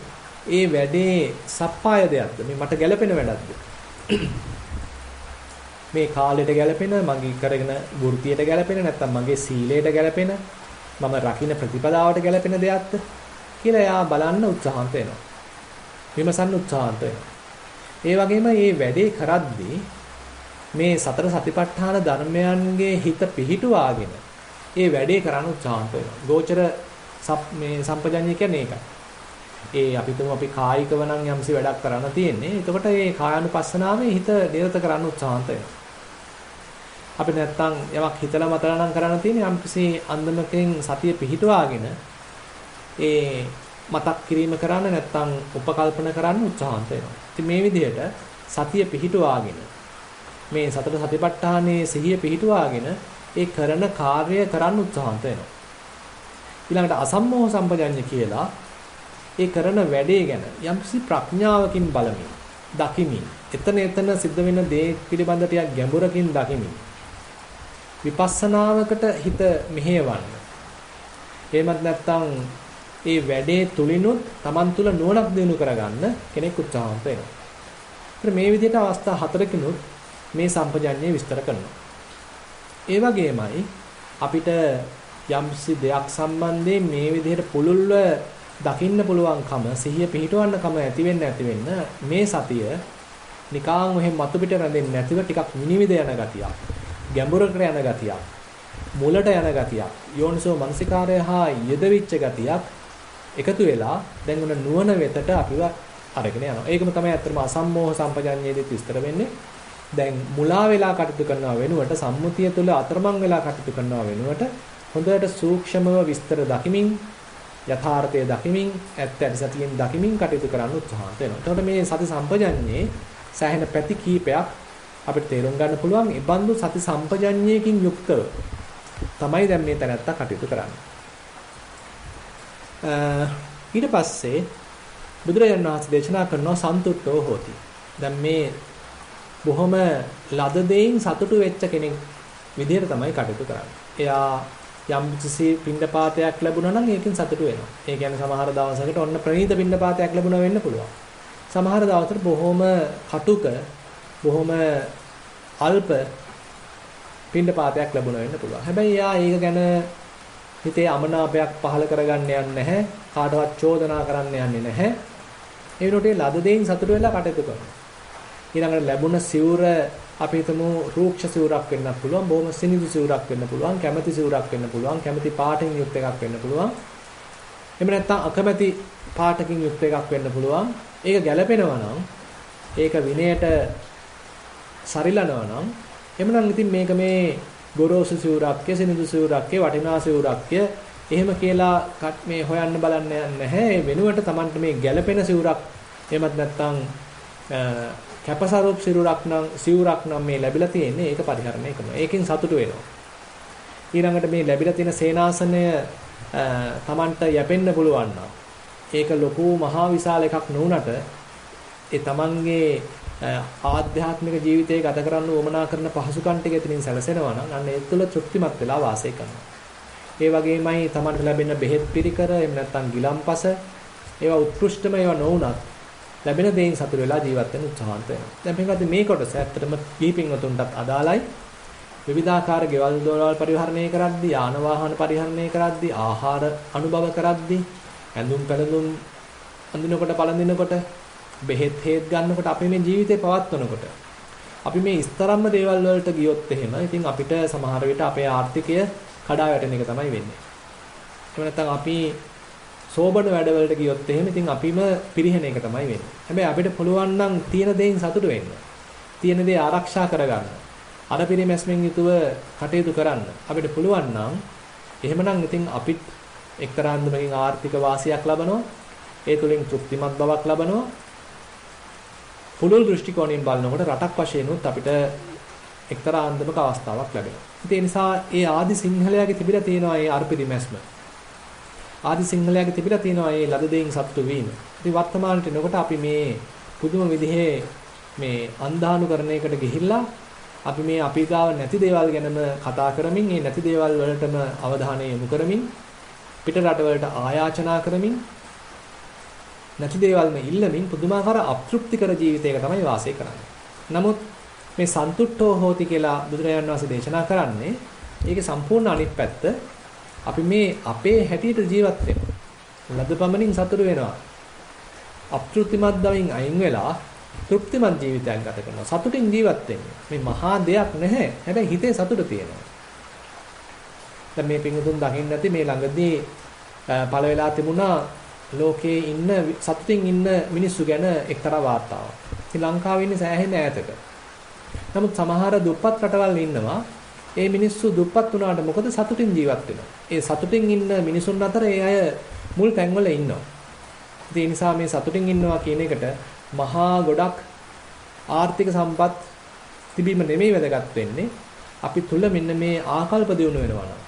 ඒ වැඩේ සප්පාය දෙයක්ද? මේ මට ගැළපෙන වැඩක්ද? මේ කාලයට ගැළපෙන, මගේ කරගෙන වෘත්තියට ගැළපෙන, නැත්නම් මගේ සීලයට ගැළපෙන, මම රකින්න ප්‍රතිපදාවට ගැළපෙන දෙයක්ද කියලා එයා බලන්න උත්සාහන්ත වෙනවා. විමසන්න උත්සාහන්ත වෙනවා. ඒ වගේම මේ වැඩේ කරද්දී මේ සතර සතිපට්ඨාන ධර්මයන්ගේ හිත පිහිටුවාගෙන ඒ වැඩේ කරන්න උත්සාහන්ත වෙනවා. ගෝචර මේ සම්පජඤ්ඤය කියන්නේ ඒකයි. ඒ අපි කායිකව නම් යම්සි වැඩක් කරන්න තියෙන්නේ. එතකොට මේ කායानुපස්සනාවේ හිත නිරත කරන්න උත්සාහන්ත වෙනවා. අපි නැත්තම් යමක් හිතලා මතලා නම් කරන්න තියෙන්නේ යම්කිසි අන්දමකින් සතිය පිහිටුවාගෙන ඒ මතක් කිරීම කරන්න නැත්තම් උපකල්පන කරන්න උත්සාහන්ත වෙනවා. ඉතින් මේ විදිහට සතිය පිහිටුවාගෙන මේ සතර සතිපට්ඨානයේ සිහිය පිහිටුවාගෙන ඒ කරන කාර්යය කරන්න උත්සාහන්ත වෙනවා. ඊළඟට අසම්මෝහ සම්පජඤ්ඤය කියලා ඒ කරන වැඩේ ගැන යම්කිසි ප්‍රඥාවකින් බලමින් දකිමින් එතන සිද්ධ වෙන දේ පිළිබඳ ටිකක් ගැඹුරකින් දකිමින් විපස්සනාවකට හිත මෙහෙවන්න. එහෙමත් නැත්නම් ඒ වැඩේ තුලිනුත් Taman තුල නුවණක් දිනු කරගන්න කෙනෙක් උත්සාහන්ත වෙනවා. ඒත් මේ විදිහට අවස්ථා හතරකිනුත් මේ සම්පජඤ්ඤය විස්තර කරනවා. ඒ වගේමයි අපිට යම්සි දෙයක් සම්බන්ධයෙන් මේ විදිහට පුළුල්ව දකින්න පුළුවන්කම, සිහිය පිහිටවන්න කම ඇති වෙන්න මේ සතිය නිකාන් ඔහෙ මතු පිට රැඳෙන්නේ නැතිව ටිකක් විනිවිද යන ගතියක්, ගැඹුරකට යන ගතියක්, මුලට යන ගතියක්, යෝනිසෝ මනසිකාරය හා යෙදවිච්ච ගතියක් එකතු වෙලා දැන් උන නුවණ වෙතට අපිව අරගෙන යනවා. ඒකම තමයි අත්‍තරම අසම්මෝහ සම්පජඤ්ඤයේදී විස්තර වෙන්නේ. දැන් මුලා වෙලා කටයුතු කරනවා වෙනුවට සම්මුතිය තුළ අතරමං වෙලා කටයුතු කරනවා වෙනුවට හොඳට සූක්ෂමව විස්තර දකිමින් යථාර්ථය දකිමින් ඇත්ත සතියෙන් දකිමින් කටයුතු කරන්න උත්සාහන්ත වෙනවා. එතකොට මේ සති සම්පජඤ්ඤේ සෑහෙන පැති කීපයක් අපිට තේරුම් ගන්න පුළුවන්. ඒ බඳු සති සම්පජඤ්ඤයකින් යුක්තව තමයි දැන් මේ තැනත්තා කටයුතු කරන්නේ. ඊට පස්සේ බුදුරජාණන් වහන්සේ දේශනා කරනවා සන්තුට්ඨෝ හෝති. දැන් මේ බොහොම ලද දෙයින් සතුටු වෙච්ච කෙනෙක් විදිහට තමයි කටයුතු කරන්නේ. එයා යම් කිසි පින්ඩපාතයක් ලැබුණා නම් ඒකෙන් සතුටු වෙනවා. ඒ කියන්නේ සමහර දවසකට ඔන්න ප්‍රණීත පින්ඩපාතයක් ලැබුණා වෙන්න පුළුවන්. සමහර දවසට බොහොම කටුක, බොහොම අල්ප පින්ඩපාතයක් ලැබුණා වෙන්න පුළුවන්. හැබැයි එයා ඒක ගැන හිතේ අමනාපයක් පහළ කරගන්න යන්නේ නැහැ. කාටවත් චෝදනා කරන්න යන්නේ නැහැ. ඒ වෙනුවට ලද දෙයින් සතුටු වෙලා කටයුතු කරනවා. ඊළඟට ලැබුණ සිවුර අපි හිතමු රූක්ෂ සිවුරක් වෙන්න පුළුවන්, බොහොම සිනිඳු සිවුරක් වෙන්න පුළුවන්, කැමැති සිවුරක් වෙන්න පුළුවන්, කැමැති පාටකින් යුක්ත එකක් වෙන්න පුළුවන්. එහෙම නැත්නම් අකමැති පාටකින් යුක්ත එකක් වෙන්න පුළුවන්. ඒක ගැළපෙනවා නම්, ඒක විනයට සරිලනවා නම්, එහෙමනම් ඉතින් මේක මේ ගොරෝසු සිවුරක්ය, සිනිඳු සිවුරක්ය, වටිනා සිවුරක්ය එහෙම කියලා මේ හොයන්න බලන්න නැහැ. ඒ වෙනුවට Tamanට මේ ගැළපෙන සිවුරක් එහෙමත් නැත්නම් කැපසරුප් සිවුරක් නම් මේ ලැබිලා තියෙන්නේ. ඒක පරිහරණය කරනවා. ඒකෙන් සතුටු වෙනවා. ඊළඟට මේ ලැබිලා තියෙන සේනාසනය Tamanට යැපෙන්න පුළුවන් නම් ඒක ලොකු මහා විශාල එකක් නොවුනට ඒ Tamanගේ ආධ්‍යාත්මික ජීවිතය ගත කරන්න උවමනා කරන පහසුකම් ටික එතනින් සැලසෙනවා නම් අන්න ඒ තුළ තෘප්තිමත් වෙලා වාසය කරනවා. ඒ වගේමයි Tamanට ලැබෙන බෙහෙත් පිළිකර එහෙම නැත්නම් ගිලම්පස ඒවා උත්කෘෂ්ඨම ඒවා නොවුනත් ලැබෙන දේෙන් සතුට වෙලා ජීවත් වෙන්න උත්සාහන්ත වෙනවා. දැන් පින්වත්නි මේ කොටස ඇත්තටම කීපින්වතුන්ටත් අදාළයි. විවිධාකාර ගෙවල් දොරවල් පරිහරණය කරද්දී, යාන වාහන පරිහරණය කරද්දී, ආහාර අනුභව කරද්දී, ඇඳුම් පැළඳුම් අඳිනකොට පළඳිනකොට, බෙහෙත් හේත් ගන්නකොට අපි මේ ජීවිතේ පවත්වනකොට අපි මේ ඉස්තරම්ම දේවල් වලට ගියොත් එහෙම ඉතින් අපිට සමහර විට අපේ ආර්ථිකය කඩා වැටෙන එක තමයි වෙන්නේ. එහෙම නැත්නම් අපි සෝබන වැඩවලට ගියොත් එහෙම ඉතින් අපිම පිරිහෙන එක තමයි වෙන්නේ. හැබැයි අපිට පුළුවන් නම් තියෙන දේෙන් සතුටු වෙන්න. තියෙන දේ ආරක්ෂා කරගන්න. අර පිරිමැස්මෙන් යුතුව කටයුතු කරන්න. අපිට පුළුවන් නම් එහෙමනම් ඉතින් අපිත් එක්තරා අන්දමකින් ආර්ථික වාසියක් ලබනවා. ඒ තුලින් තෘප්තිමත් බවක් ලබනවා. පුළුල් දෘෂ්ටි කෝණයෙන් බලනකොට රටක් වශයෙන් උත් අපිට එක්තරා අන්දමක අවස්ථාවක් ලැබෙනවා. ඒ නිසා ඒ ආදි සිංහලයාගේ තිබිලා තියෙනවා ඒ අර්පිරිමැස්ම. ආදි සිංහලයාගේ තිබිලා තියෙනවා ඒ ලද දෙයින් සතුටු වීම. ඉතින් වර්තමානට එනකොට අපි මේ පුදුම විදිහේ මේ අන්ධානුකරණයකට ගිහිල්ලා අපි මේ අපි ගාව නැති දේවල් ගැනම කතා කරමින් මේ නැති දේවල් වලටම අවධානය යොමු කරමින් පිට රටවලට ආයාචනා කරමින් නැති දේවල්ම ඉල්ලමින් පුදුමාකාර අප්‍තෘප්තිකර ජීවිතයක තමයි වාසය කරන්නේ. නමුත් මේ සන්තුට්ඨෝ හෝති කියලා බුදුරජාණන් වහන්සේ දේශනා කරන්නේ ඒකේ සම්පූර්ණ අනිත් පැත්ත. අපි මේ අපේ හැටියට ජීවත් වෙනවා. ලදපමණින් සතුට වෙනවා. අප්‍තෘප්තිමත් බවින් අයින් වෙලා තෘප්තිමත් ජීවිතයක් ගත කරනවා. සතුටින් ජීවත් වෙන්නේ. මේ මහා දෙයක් නැහැ. හැබැයි හිතේ සතුට තියෙනවා. දැන් මේ පිංගුතුන් දකින්න නැති මේ ළඟදී පළ වෙලා තිබුණා ලෝකේ ඉන්න සතුටින් ඉන්න මිනිස්සු ගැන එක්තරා වාර්තාවක්. ඉතින් ලංකාවේ ඉන්නේ සෑහෙන ඈතක. නමුත් සමහර දුප්පත් රටවල් ඉන්නවා. ඒ මිනිස්සු දුප්පත් වුණාට මොකද සතුටින් ජීවත් වෙනවා. ඒ සතුටින් ඉන්න මිනිසුන් අතර ඒ අය මුල් තැන්වල ඉන්නවා. ඒ නිසා මේ සතුටින් ඉන්නවා කියන එකට මහා ගොඩක් ආර්ථික සම්පත් තිබීම නෙමෙයි වැදගත් වෙන්නේ. අපි තුල මෙන්න මේ ආකල්ප දියුණු වෙනවා නම්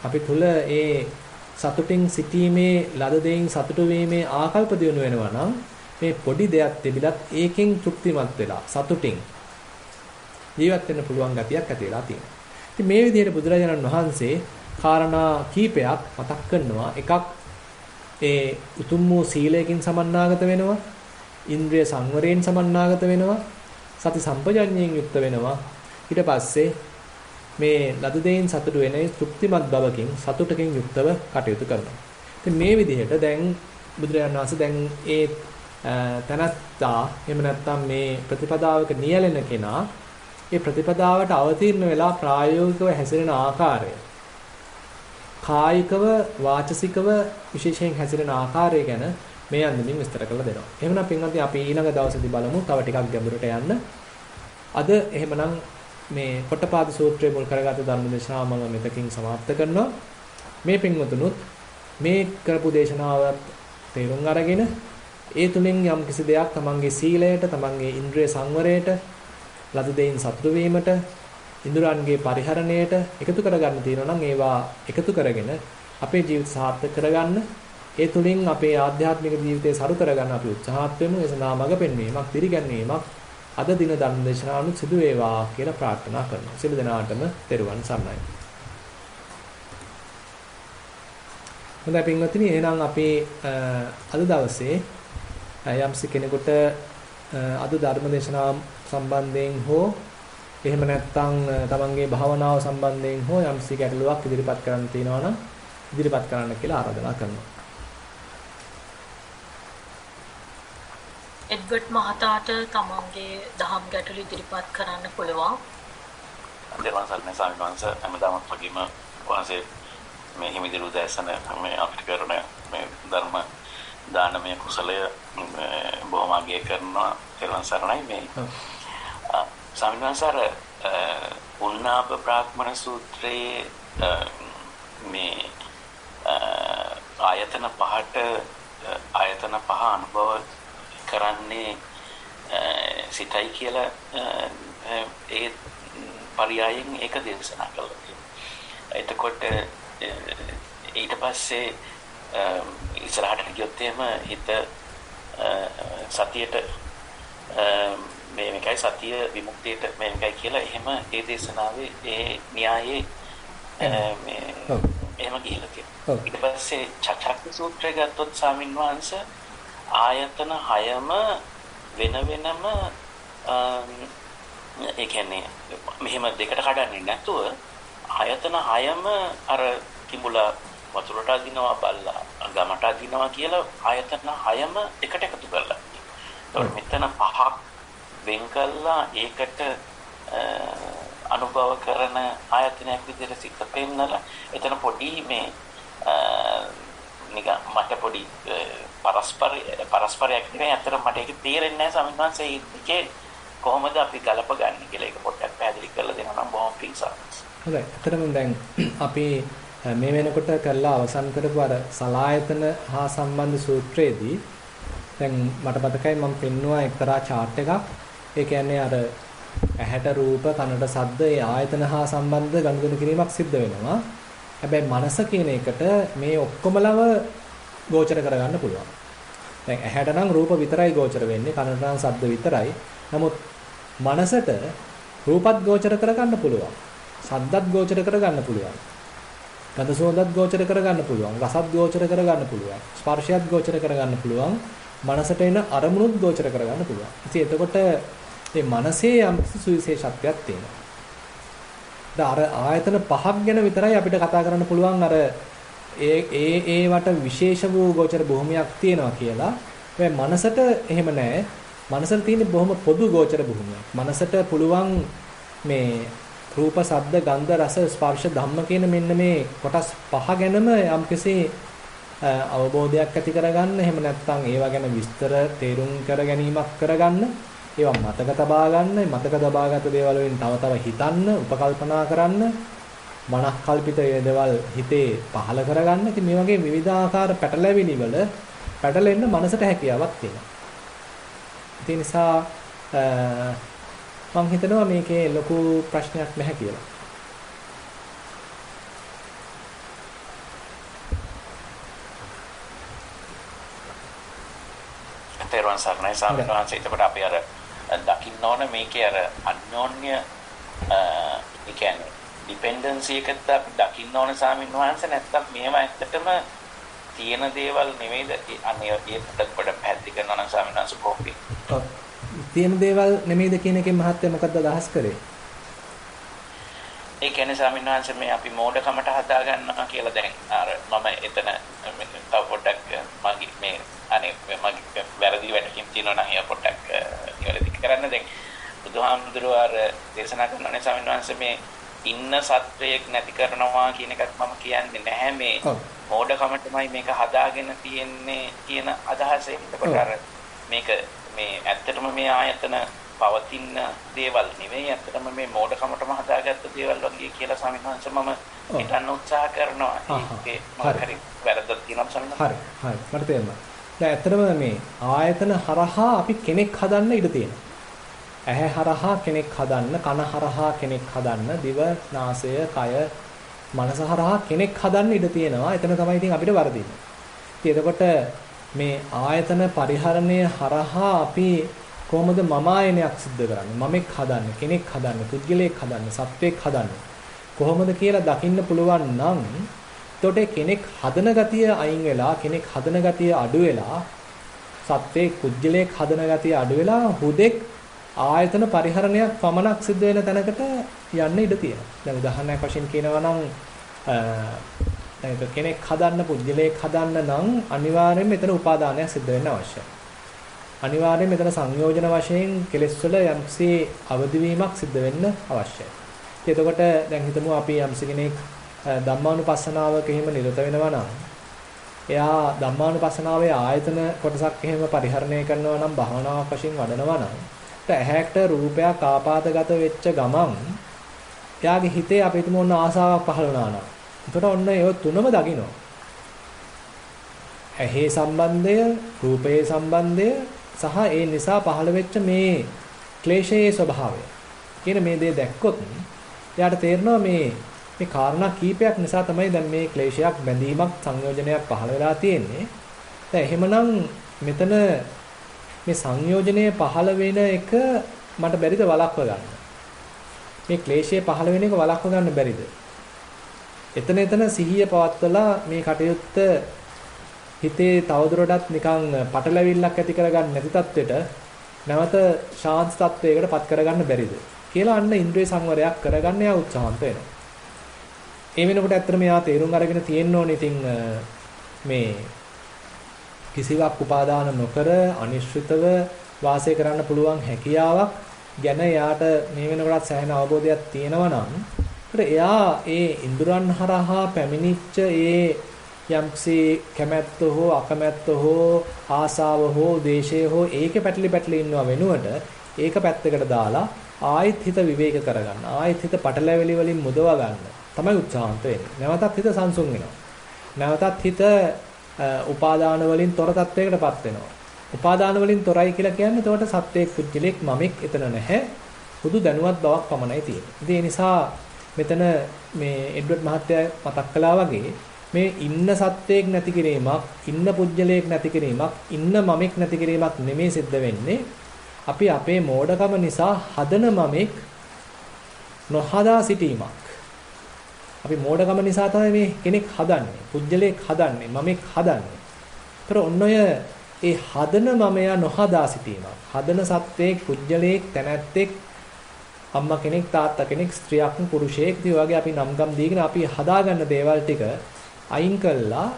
අපි තුල ඒ සතුටින් සිටීමේ ලද දෙයින් සතුටු වීමේ ආකල්ප දියුණු වෙනවා නම් මේ පොඩි දෙයක් තිබිලත් ඒකෙන් තෘප්තිමත් වෙලා සතුටින් ජීවත් වෙන්න පුළුවන් ගතියක් ඇති වෙලා තියෙනවා. ඉතින් මේ විදිහට බුදුරජාණන් වහන්සේ කාරණා කීපයක් මතක් කරනවා. එකක් ඒ උතුම් වූ සීලයෙන් සමන්නාගත වෙනවා. ඉන්ද්‍රිය සංවරයෙන් සමන්නාගත වෙනවා. සති සම්පජඤ්ඤයෙන් යුක්ත වෙනවා. ඊට පස්සේ මේ ලද දෙයින් සතුටු වෙන තෘප්තිමත් බවකින් සතුටකින් යුක්තව කටයුතු කරනවා. ඉතින් මේ විදිහට දැන් බුදුරජාණන් වහන්සේ දැන් ඒ තනත්තා එහෙම නැත්නම් මේ ප්‍රතිපදාවක නියැලෙන කෙනා ඒ ප්‍රතිපදාවට අවතීර්ණ වෙලා ප්‍රායෝගිකව හැසිරෙන ආකාරය කායිකව වාචසිකව විශේෂයෙන් හැසිරෙන ආකාරය ගැන මේ අන්දමින් විස්තර කරලා දෙනවා. එහෙමනම් පින්වත්නි අපි ඊළඟ දවසේදී බලමු තව ටිකක් ගැඹුරට යන්න. අද එහෙමනම් මේ පොට්ටපාද සූත්‍රය මුල් කරගත් ධර්ම දේශනාව මම මෙතකින් સમાપ્ત කරනවා. මේ පින්වතුනුත් මේ කරපු දේශනාවත් තේරුම් අරගෙන ඒ තුලින් යම් කිසි දෙයක් තමන්ගේ සීලයට, තමන්ගේ ඉන්ද්‍රිය සංවරයට, ලද දෙයින් සතුටු වීමට, ඉන්ද්‍රයන්ගේ පරිහරණයට එකතු කරගන්න තියෙනවා නම් ඒවා එකතු කරගෙන අපේ ජීවිත සාර්ථක කරගන්න, ඒ තුලින් අපේ ආධ්‍යාත්මික ජීවිතය සරු කරගන්න අපි උත්සාහත් වෙමු. ඒ සඳහා මඟ පෙන්වීමක්, දිරිගැන්වීමක් අද දින ධර්ම දේශනාවනුත් සිදු වේවා කියලා ප්‍රාර්ථනා කරනවා. සියලු දෙනාටම තෙරුවන් සරණයි. හොඳයි පින්වත්නි, එහෙනම් අපි අද දවසේ යම්සි කෙනෙකුට අද ධර්ම දේශනාව සම්බන්ධයෙන් හෝ එහෙම නැත්නම් තමන්ගේ භාවනාව සම්බන්ධයෙන් හෝ යම්සි ගැටලුවක් ඉදිරිපත් කරන්න තියෙනවා නම් ඉදිරිපත් කරන්න කියලා ආරාධනා කරනවා. එඩ්වඩ් මහතාට තමන්ගේ දහම් ගැටලු ඉදිරිපත් කරන්න පුළුවන්. දේවාන් සල්මේ ස්වාමීන් වහන්සේ හැමදාමත් වගේම වහන්සේ මේ හිමිදිරි උදෑසන මේ අපිට කරන මේ ධර්ම දානමය කුසලය බොහොම අගය කරනවා. දේවාන් සරණයි මේ ස්වාමීන් වහන්සේ උන්නාප බ්‍රාහ්මණ සූත්‍රයේ මේ ආයතන පහ අනුභව කරන්නේ සිතයි කියලා ඒ පරියායෙන් ඒක දේශනා කළා. එතකොට ඊට පස්සේ ඉස්සරහට ගියොත් එහෙම හිත සතියට මේකයි සතිය විමුක්තියට මේකයි කියලා එහෙම ඒ දේශනාවේ ඒ න්‍යායේ මේ එහෙම ගිහිල්ලා තියෙනවා. ඊට පස්සේ චක්ක සූත්‍රය ගත්තොත් ස්වාමීන් වහන්සේ ආයතන 6ම වෙන වෙනම ඒ කියන්නේ මෙහෙම දෙකට කඩන්නේ නැතුව ආයතන 6ම අර කිඹුලා වතුරට අදිනවා බල්ලා ගමට අදිනවා කියලා ආයතන 6ම එකට එකතු කරලා. ඒතකොට මෙතන පහක් වෙන් කළා ඒකට අනුභව කරන ආයතනයක් විදිහට සිත පෙන්නලා එතන පොඩි මේ නිකන් මට පොඩි පරස්පරයක් නෙවෙයි අතර මට ඒක තේරෙන්නේ නැහැ ස්වාමීන් වහන්සේ ඒකේ කොහොමද අපි ගලපගන්නේ කියලා ඒක පොඩ්ඩක් පැහැදිලි කරලා දෙනවා නම් බොහොම පිංසක්. හොඳයි. අතරම දැන් අපි මේ වෙනකොට කරලා අවසන් කරපු අර සලායතන හා සම්බන්ධ සූත්‍රයේදී දැන් මට මතකයි මම පෙන්නුවා එක්තරා chart එකක්. ඒ කියන්නේ අර ඇහැට රූප කනට ශබ්ද ඒ ආයතන හා සම්බන්ධ ගනුදෙනු කිරීමක් සිද්ධ වෙනවා. හැබැයි මනස කියන එකට මේ ඔක්කොමලව ගෝචර කරගන්න පුළුවන්. දැන් ඇහැට නම් රූප විතරයි ගෝචර වෙන්නේ කනට නම් ශබ්ද විතරයි. නමුත් මනසට රූපත් ගෝචර කරගන්න පුළුවන්. ශබ්දත් ගෝචර කරගන්න පුළුවන්. ගඳ සුවඳත් ගෝචර කරගන්න පුළුවන්. රසත් ගෝචර කරගන්න පුළුවන්. ස්පර්ශයත් ගෝචර කරගන්න පුළුවන්. මනසට එන අරමුණුත් ගෝචර කරගන්න පුළුවන්. ඉතින් එතකොට මේ මනසේ යම් සුවිශේෂත්වයක් තියෙනවා. අර ආයතන පහක් ගැන විතරයි අපිට කතා කරන්න පුළුවන් අර ඒවට විශේෂ වූ ගෝචර භූමියක් තියෙනවා කියලා. හැබැයි මනසට එහෙම නැහැ. මනසට තියෙන්නේ බොහොම පොදු ගෝචර භූමියක්. මනසට පුළුවන් මේ රූප, ශබ්ද, ගන්ධ, රස, ස්පර්ශ, ධම්ම කියන මෙන්න මේ කොටස් පහ ගැනම යම්කිසි අවබෝධයක් ඇති කරගන්න. එහෙම නැත්නම් ඒවා ගැන විස්තර තේරුම් කර ගැනීමක් කරගන්න. ඒවා මතක තබා ගන්න. මතක තබාගත් දේවල් වලින් තව තව හිතන්න, උපකල්පනා කරන්න, මනස් කල්පිත දේවල් හිතේ පහළ කරගන්න. ඉතින් මේ වගේ විවිධාකාර පැටලැවිලි වල පැටලෙන්න මනසට හැකියාවක් තියෙනවා. ඒ නිසා මම හිතනවා මේකේ ලොකු ප්‍රශ්නයක් නැහැ කියලා. තේරුවන් සරණයි ස්වාමීන් වහන්සේ. එතකොට අපි අර දකින්න ඕන මේකේ අර අන්‍යෝන්‍ය ඒ කියන්නේ ඩිපෙන්ඩන්සි එකත් අපි දකින්න ඕන ස්වාමීන් වහන්සේ. නැත්තම් මේව ඇත්තටම තියෙන දේවල් නෙවෙයිද? අනේ ඒකට පොඩ පැහැදිලි කරනවා නම් ස්වාමීන් වහන්සේ කොහොමද? ඔව්. තියෙන දේවල් නෙමෙයිද කියන එකෙන් මහත්ය මොකද්ද අදහස් කරේ? ඒ කියන්නේ ස්වාමීන් වහන්සේ මේ අපි මෝඩකමට හදා ගන්නවා කියලා දැන් අර මම එතන තව පොඩ්ඩක් මගේ මේ අනේ මගේ වැරදි වැඩකින් තියෙනවා නම් ඒ පොඩ්ඩක් නිවැරදි කරන්න. දැන් බුදුහාමුදුරුවෝ අර දේශනා කරනනේ ස්වාමීන් වහන්සේ මේ ඉන්න සත්වයක් නැති කරනවා කියන එකත් මම කියන්නේ නැහැ. මේ මෝඩකමටමයි මේක හදාගෙන තියෙන්නේ කියන අදහස. ඒකට අර මේක මේ ඇත්තටම මේ ආයතන පවතින දේවල් නෙවෙයි, ඇත්තටම මේ මෝඩකමටම හදාගත්ත දේවල් වගේ කියලා ස්වාමීන් වහන්සේ මම හිතන්න උත්සාහ කරනවා. ඒකේ මම හරි වැරද්දක් තියෙනවා ස්වාමීන් වහන්සේ. හරි මට තේරුණා. දැන් ඇත්තටම මේ ආයතන හරහා අපි කෙනෙක් හදන්න ඉඩ තියෙනවා. ඇහැ හරහා කෙනෙක් හදන්න, කන හරහා කෙනෙක් හදන්න, දිව, නාසය, කය, මනස හරහා කෙනෙක් හදන්න ඉඩ තියෙනවා. එතන තමයි ඉතින් අපිට වරදින්නේ. ඉතින් එතකොට මේ ආයතන පරිහරණය හරහා අපි කොහොමද මම ආයනයක් සිද්ධ කරන්නේ? මමෙක් හදන්නේ, කෙනෙක් හදන්නේ, පුද්ගලයෙක් හදන්නේ, සත්වෙක් හදන්නේ. කොහොමද කියලා දකින්න පුළුවන් නම් එතකොට කෙනෙක් හදන ගතිය අයින් වෙලා, කෙනෙක් හදන ගතිය අඩු වෙලා, සත්වෙක් පුද්ගලයෙක් හදන ගතිය අඩු වෙලා හුදෙක් ආයතන පරිහරණයක් පමණක් සිද්ධ වෙන තැනකට යන්න ඉඩ තියෙනවා. දැන් උදාහරණයක් වශයෙන් කියනවා නම් කෙනෙක් හදන්න, පුද්ගලයෙක් හදන්න නම් අනිවාර්යයෙන්ම මෙතන උපාදානයක් සිද්ධ වෙන්න අවශ්‍යයි. අනිවාර්යයෙන් මෙතන සංයෝජන වශයෙන් කෙලෙස් වල යම්සි අවදිවීමක් සිද්ධ වෙන්න අවශ්‍යයි. එතකොට දැන් හිතමු අපි යම්සි කෙනෙක් ධම්මානුපස්සනාවක එහෙම නිරත වෙනවා නම් එයා ධම්මානුපස්සනාවේ ආයතන කොටසක් එහෙම පරිහරණය කරනවා නම් භාවනාවක් වශයෙන් වඩනවා නම් ඇහැට රූපයක් ආපාදගත වෙච්ච ගමන් එයාගේ හිතේ අපි හිතමු ඔන්න ආසාවක් පහළ වුණා නම් එතකොට ඔන්න ඒ තුනම දකින්න. ඇහි සම්බන්ධය, රූපයේ සම්බන්ධය සහ ඒ නිසා පහළ වෙච්ච මේ ක්ලේශයේ ස්වභාවය කියන මේ දේ දැක්කොත් එයාට තේරෙනවා මේ කාරණා කීපයක් නිසා තමයි දැන් මේ ක්ලේශයක්, බැඳීමක්, සංයෝජනයක් පහළ වෙලා තියෙන්නේ. දැන් එහෙමනම් මෙතන මේ සංයෝජනය පහළ වෙන එක මට බැරිද වළක්ව ගන්න? මේ ක්ලේශය පහළ වෙන එක වළක්ව ගන්න බැරිද? එතන සිහිය පවත්වලා මේ කටයුත්ත හිතේ තවදුරටත් නිකන් පටලැවිල්ලක් ඇති කරගන්න නැති තත්වෙට නැවත ශාන්ත තත්වයකට පත් කරගන්න බැරිද? කියලා අන්න ඉන්ද්‍රිය සංවරයක් කරගන්න යා උත්සාහන්ත වෙනවා. ඒ වෙනකොට ඇත්තට මෙයා තේරුම් අරගෙන තියෙන්න ඕනේ ඉතින් මේ කිසිවක් උපාදාන නොකර අනිශ්චිතව වාසය කරන්න පුළුවන් හැකියාවක් ගැන එයාට මේ වෙනකොටත් සෑහෙන අවබෝධයක් තියෙනවා නම් එයා ඒ ඉන්ද්‍රයන් හරහා පැමිණිච්ච ඒ යම්කිසි කැමැත්ත හෝ අකමැත්ත හෝ ආසාව හෝ දේශය හෝ ඒකේ පැටලි ඉන්නව වෙනුවට ඒක පැත්තකට දාලා ආයෙත් හිත විවේක කරගන්න ආයෙත් හිත පටලැවිලි වලින් මුදව ගන්න තමයි උත්සාහන්ත වෙන්නේ. නැවතත් හිත සංසුන් වෙනවා. නැවතත් හිත උපාදාන වලින් තොර තත්වයකටපත් වෙනවා. උපාදාන වලින් තොරයි කියලා කියන්නේ එතකොට සත්‍යයක් පුජ්‍යලෙක් මමෙක් එතන නැහැ. හුදු දැනුවත් බවක් පමණයි තියෙන්නේ. ඉතින් ඒ නිසා මෙතන මේ එඩ්වඩ් මහත්තයා මතක් කළා වගේ මේ ඉන්න සත්‍යයක් නැති කිරීමක්, ඉන්න පුජ්‍යලයක් නැති කිරීමක්, ඉන්න මමෙක් නැති කිරීමක් නෙමෙයි සිද්ධ වෙන්නේ. අපි අපේ මෝඩකම නිසා හදන මමෙක් නොහදා සිටීමක්. අපි මෝඩකම නිසා තමයි මේ කෙනෙක් හදන්නේ, පුජ්‍යලයක් හදන්නේ, මමෙක් හදන්නේ. ඒතර ඔන්න ඔය ඒ හදන මමයා නොහදා සිටීමක්. හදන සත්වයක්, පුජ්‍යලයක්, තැනැත්තෙක්, අම්මා කෙනෙක්, තාත්තා කෙනෙක්, ස්ත්‍රියක්, පුරුෂයෙක් ඉතින් වගේ අපි නම්ගම් දීගෙන අපි හදාගන්න දේවල් ටික අයින් කළා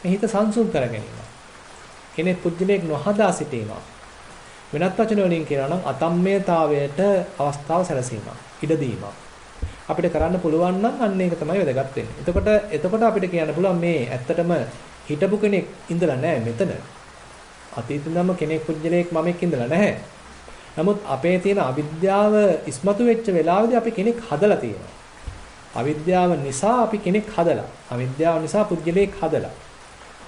මේ හිත සංසුන් කර ගැනීම. කෙනෙක් පුජ්‍යලයක් නොහදා සිටීමක්. වෙනත් වචන වලින් කියනවා නම් අතම්මයතාවයට අවස්ථාව සැලසීමක්, ඉඩ දීමක්. අපිට කරන්න පුළුවන් නම් අන්න ඒක තමයි වැදගත් වෙන්නේ. එතකොට අපිට කියන්න පුළුවන් මේ ඇත්තටම හිටපු කෙනෙක් ඉඳලා නැහැ මෙතන. අතීතෙදම කෙනෙක් පුජ්‍යලයක් මමෙක් ඉඳලා නැහැ. නමුත් අපේ තියෙන අවිද්‍යාව ඉස්මතු වෙච්ච වෙලාවෙදී අපි කෙනෙක් හදලා තියෙනවා. අවිද්‍යාව නිසා අපි කෙනෙක් හදලා. අවිද්‍යාව නිසා පුජ්‍යලයක් හදලා.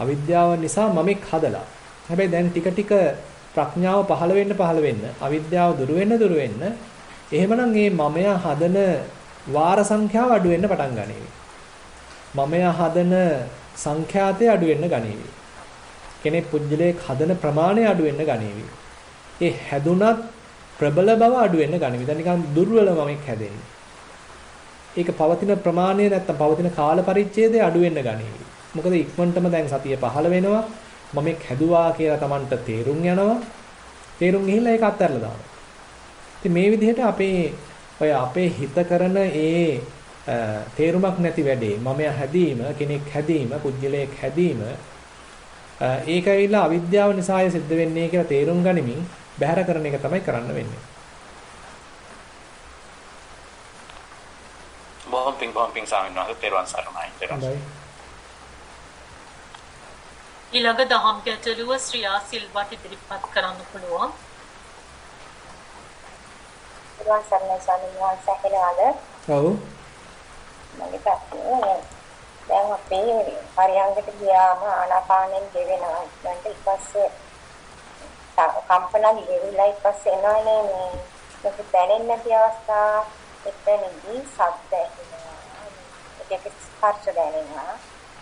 අවිද්‍යාව නිසා මමෙක් හදලා. හැබැයි දැන් ටික ටික ප්‍රඥාව පහළ වෙන්න අවිද්‍යාව දුරු වෙන්න එහෙමනම් මේ මමයා හදන වාර සංඛ්‍යාව අඩු වෙන්න පටන් ගනීවි. මමයා හදන සංඛ්‍යාතය අඩු වෙන්න ගනීවි. කෙනෙක් පුජ්‍යලයක් හදන ප්‍රමාණය අඩු වෙන්න ගනීවි. ඒ හැදුනත් ප්‍රබල බව අඩු වෙන්න ගනීවි. දැන් නිකන් දුර්වල මමෙක් හැදෙන්නේ. ඒක පවතින ප්‍රමාණය නැත්තම් පවතින කාල පරිච්ඡේදය අඩු වෙන්න ගනීවි. මොකද ඉක්මනටම දැන් සතිය පහළ වෙනවා. මමෙක් හැදුවා කියලා Tamanට තේරුම් යනවා. තේරුම් ගිහිල්ලා ඒක අත්හැරලා දානවා. ඉතින් මේ විදිහට අපේ හිත කරන ඒ තේරුමක් නැති වැඩේ මමයා හැදීම, කෙනෙක් හැදීම, පුජ්‍යලයක් හැදීම ඒක ඇවිල්ලා අවිද්‍යාව නිසාය සිද්ධ වෙන්නේ කියලා තේරුම් ගනිමින් බැහැර කරන එක තමයි කරන්න වෙන්නේ. බොහොම පිං ස්වාමීන් වහන්සේ තෙරුවන් සරණයි. ඊළඟ දහම් ගැටලුව ශ්‍රියා සිල්වත් ඉදිරිපත් කරන්න පුළුවන්. තෙරුවන් සරණයි ස්වාමීන් වහන්සේ කියලාද? ඔව්. මගේ ප්‍රශ්නේ දැන් අපේ පරියංගකට ගියාම ආනාපානෙන් ගෙවෙනවා. ඊට පස්සේ කම්පන ගෙවිලා ඊට පස්සේ එනවනේ මේ ඒක දැනෙන්නේ නැති අවස්ථා එතනදී සද්ද ඇහෙනවා. ඒක ස්පර්ශ දැනෙනවා.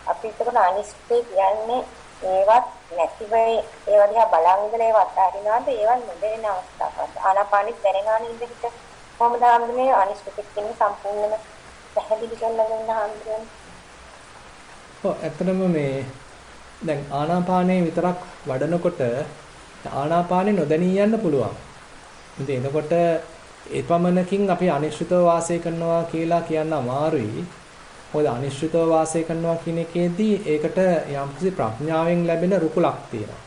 අපි ඒකට අනිශ්චිතය කියන්නේ ඒවත් නැති වෙයි ඒවා දිහා බලන් ඉඳලා ඒවත් අරිනවද ඒවත් නොදැනෙන අවස්ථාවක්. ආනාපානෙත් දැනගන්න ඉඳිට කොහොමද ආන්දනේ අනිශ්චිතය කියන්නේ සම්පූර්ණයෙන්ම පැහැදිලි කරලා දෙන්න ආන්දනේ. ඇත්තටම මේ දැන් ආනාපානේ විතරක් වඩනකොට ආනාපානේ නොදැනී යන්න පුළුවන්. ඉතින් එතකොට එපමණකින් අපි අනිශ්චිතව වාසය කරනවා කියලා කියන්න අමාරුයි. මොකද අනිශ්චිතව වාසය කරනවා කියන එකේදී ඒකට යම්කිසි ප්‍රඥාවෙන් ලැබෙන රුකුලක් තියෙනවා.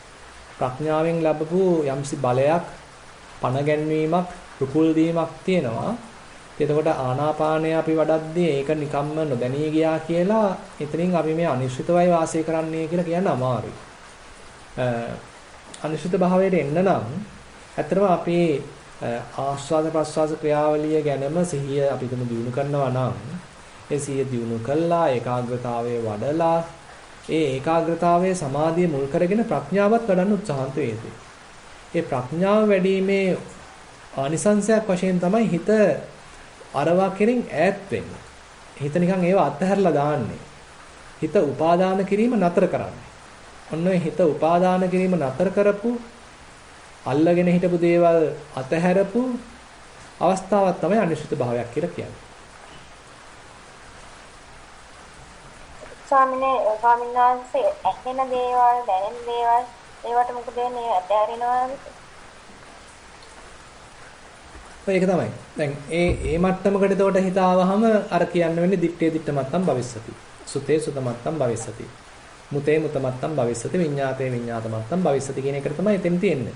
ප්‍රඥාවෙන් ලැබපු යම්කිසි බලයක්, පණ ගැන්වීමක්, රුකුල් දීමක් තියෙනවා. එතකොට ආනාපානය අපි වඩද්දී ඒක නිකම්ම නොදැනී ගියා කියලා එතනින් අපි මේ අනිශ්චිතවයි වාසය කරන්නේ කියලා කියන්න අමාරුයි. අනිශ්චිත භාවයට එන්න නම් ඇත්තටම අපි ආස්වාද ප්‍රස්වාස ක්‍රියාවලිය ගැනම සිහිය අපි දිනු කරනවා නම් ඒ සිහිය දිනු කළා ඒකාග්‍රතාවයේ වඩලා ඒ ඒකාග්‍රතාවයේ සමාධිය මුල් කරගෙන ප්‍රඥාවත් වඩන්න උත්සාහන්ත වේදී. ඒ ප්‍රඥාව වැඩිීමේ ආනිසංසයක් වශයෙන් තමයි හිත අරවා කෙරෙන් ඈත් වෙන්නේ. හිත නිකන් ඒව අත්හැරලා දාන්නේ. හිත උපාදාන කිරීම නතර කරන්නේ. ඔන්න ඔය හිත උපාදාන කිරීම නතර කරපු අල්ලගෙන හිටපු දේවල් අතහැරපු අවස්ථාවක් තමයි අනිශ්චිත භාවයක් කියලා කියන්නේ. ස්වාමීන් වහන්සේ ඇහෙන දේවල් දැනෙන දේවල් ඒවට මොකද වෙන්නේ අතහැරෙනවද? ඒක තමයි. දැන් ඒ මට්ටමකට එතකොට හිත ආවහම අර කියන්න වෙන්නේ දිත්තේ දිත්ත මත්තම් භවිස්සති. සුතේ සුත මත්තම් භවිස්සති. මුතේ මුත මත්තම් භවිස්සති. විඤ්ඤාතේ විඤ්ඤාත මත්තම් භවිස්සති කියන එකට තමයි එතෙන් තියෙන්නේ.